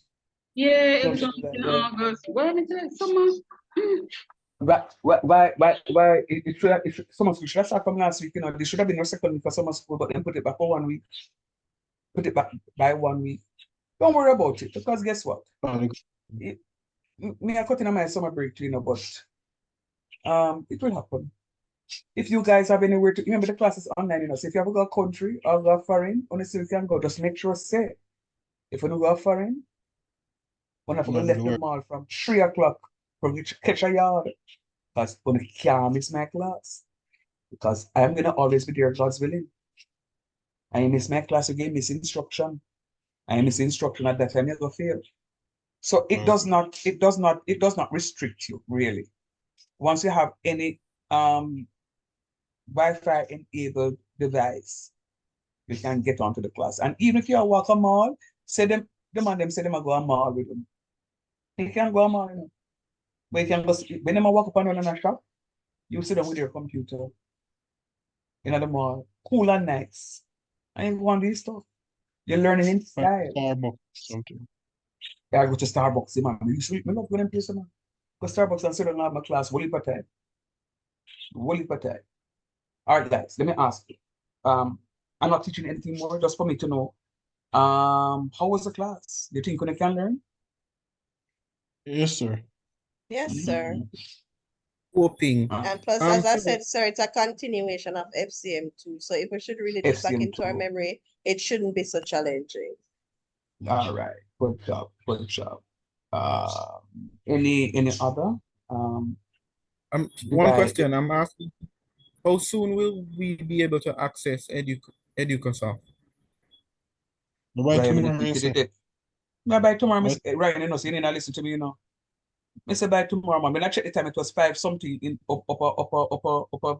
Yeah, exams in August. When is it? Summer? Why it should have, summer school should have started from last week, you know. They should have been your second week for summer school, but then put it back for 1 week. Put it back by 1 week. Don't worry about it, because guess what? Me, I cut in on my summer break, you know, but it will happen. If you guys have anywhere to, remember the class is online, you know, so if you have to go country or go foreign, honestly, you can go, just make sure say, if you don't go foreign, when I forgot left the mall from 3 o'clock, from which catch a yard, because when I can't miss my class, because I'm going to always be there, God's willing. I miss my class again, miss instruction. I miss instruction at that time, you go fail. So it does not restrict you, really. Once you have any Wi-Fi enabled device, you can get onto the class. And even if you walk a mall, say them go a mall with them. You can go a mall, you know. But you can go when them walk up and run in a shop, You sit down with your computer in the mall, cool and nice. And you want this stuff. You're learning in style. Starbucks, something. Yeah, I go to Starbucks, man. I love going to place, man. Go Starbucks and sit down and have my class, whole heap of time. Whole heap of time. All right, guys, let me ask you. I'm not teaching anything more, just for me to know. How was the class? Do you think you can learn? Yes, sir. Yes, sir. Hoping. And plus, as I said, sir, it's a continuation of FCM2. So if we should really dip back into our FCM2. memory, it shouldn't be so challenging. All right, good job, good job. Any other? One question I'm asking: how soon will we be able to access EducaSoft? By tomorrow, Yeah, by tomorrow, Miss Ryan, you know, so you need to listen to me, you know. I say by tomorrow, man. When I check the time, it was 5 something in upper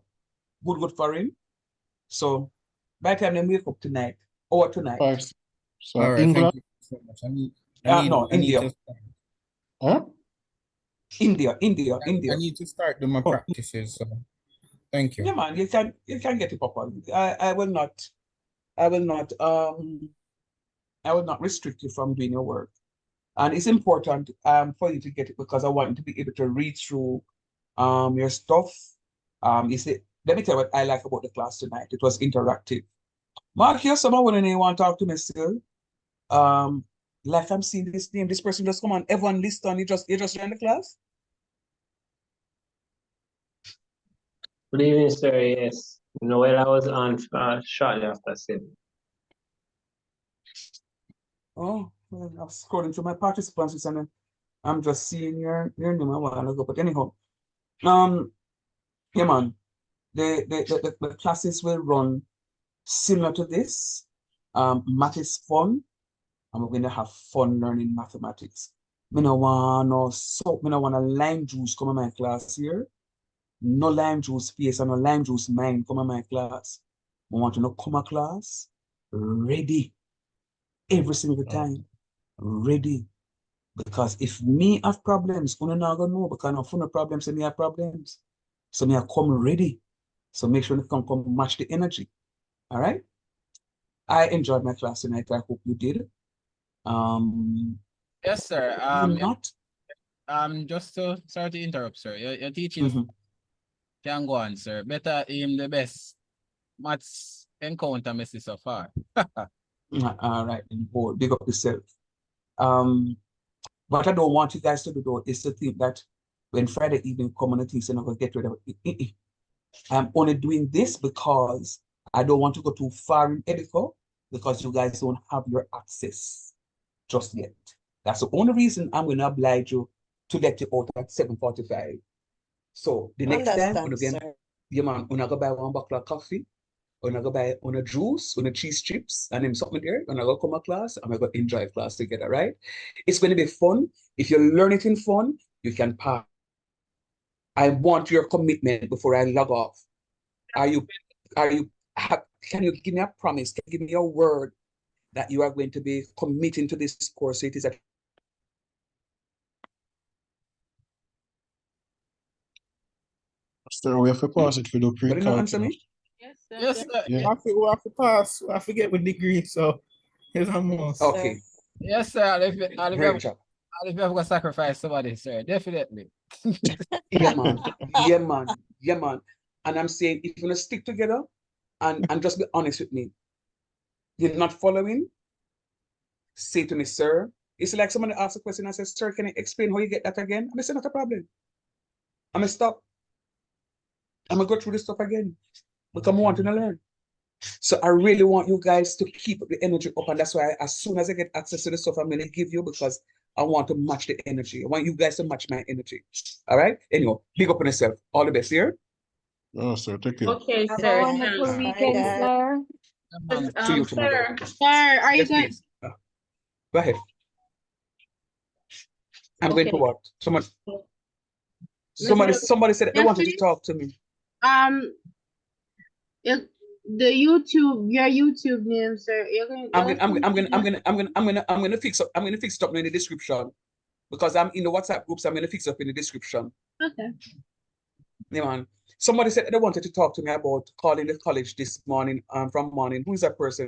good for him. So by the time they wake up tonight or tonight. 5. So all right, England? thank you so much. No, India. Huh? India. I need to start doing my practices. So thank you. Yeah, man, you can get it proper. I will not restrict you from doing your work. And it's important for you to get it because I want you to be able to read through your stuff. Let me tell you what I like about the class tonight. It was interactive. Mark, here's someone when you want to talk to me still. Like I'm seeing this name, this person just come on, everyone listen, you just join the class? Good evening, sir. Yes. Noel, I was on shortly after 7. Oh, well, I'm scrolling through my participants and I'm just seeing your name a while ago. But anyhow, yeah, man, the classes will run similar to this. Math is fun, and we're going to have fun learning mathematics. Me no want a lime juice come in my class here. No lime juice face and no lime juice mind come in my class. I want to know come a class ready every single time. Ready. Because if me have problems, you're not gonna know because if no problems, me have problems. So me I come ready. So make sure you can come match the energy. All right. I enjoyed my class tonight. I hope you did. Yes, sir. Just to sorry to interrupt, sir. Your teaching can go on, sir. Better aim the best maths encounter messy so far. All right, board. Big up yourself. What I don't want you guys to do though is to think that when Friday evening come on the things, you're not gonna get rid of it. I'm only doing this because I don't want to go too far in Edico because you guys don't have your access just yet. That's the only reason I'm gonna oblige you to let you out at 7:45. So the next time, yeah man, when I go buy one bottle of coffee, when I go buy on a juice, on a cheese chips, and then something there, when I go come to class, and I go enjoy class together, right? It's going to be fun. If you learn it in fun, you can pass. I want your commitment before I log off. Can you give me a promise? Can you give me a word that you are going to be committing to this course? So it is a Sir, we have to pass it for the pre-calculus. But you not answer me? Yes, sir. Yeah. We have to pass. I forget with degree, so here's a must. Okay. Yes, sir. If Great job. you have to sacrifice somebody, sir, definitely. Yeah, man. Yeah, man. Yeah, man. And I'm saying, if you're going to stick together and just be honest with me, you're not following, say to me, sir. It's like somebody asks a question and says, sir, can you explain how you get that again? I'm say, not a problem. I'm going to stop. I'm going to go through this stuff again because I want to learn. So I really want you guys to keep the energy up. And that's why as soon as I get access to the stuff, I'm going to give you because I want to match the energy. I want you guys to match my energy. All right? Anyway, big up on yourself. All the best here. Oh, sir, take care. Okay, Have sir. a wonderful weekend, sir. To you, Sir. Sir, are you yes, going? please. Go ahead. I'm going to what? Somebody said they wanted to talk to me. The your YouTube name, sir. I'm gonna fix up. I'm gonna fix it up in the description because I'm in the WhatsApp groups. I'm gonna fix it up in the description. Okay. Yeah, man. Somebody said they wanted to talk to me about calling the college this morning, from morning. Who is that person?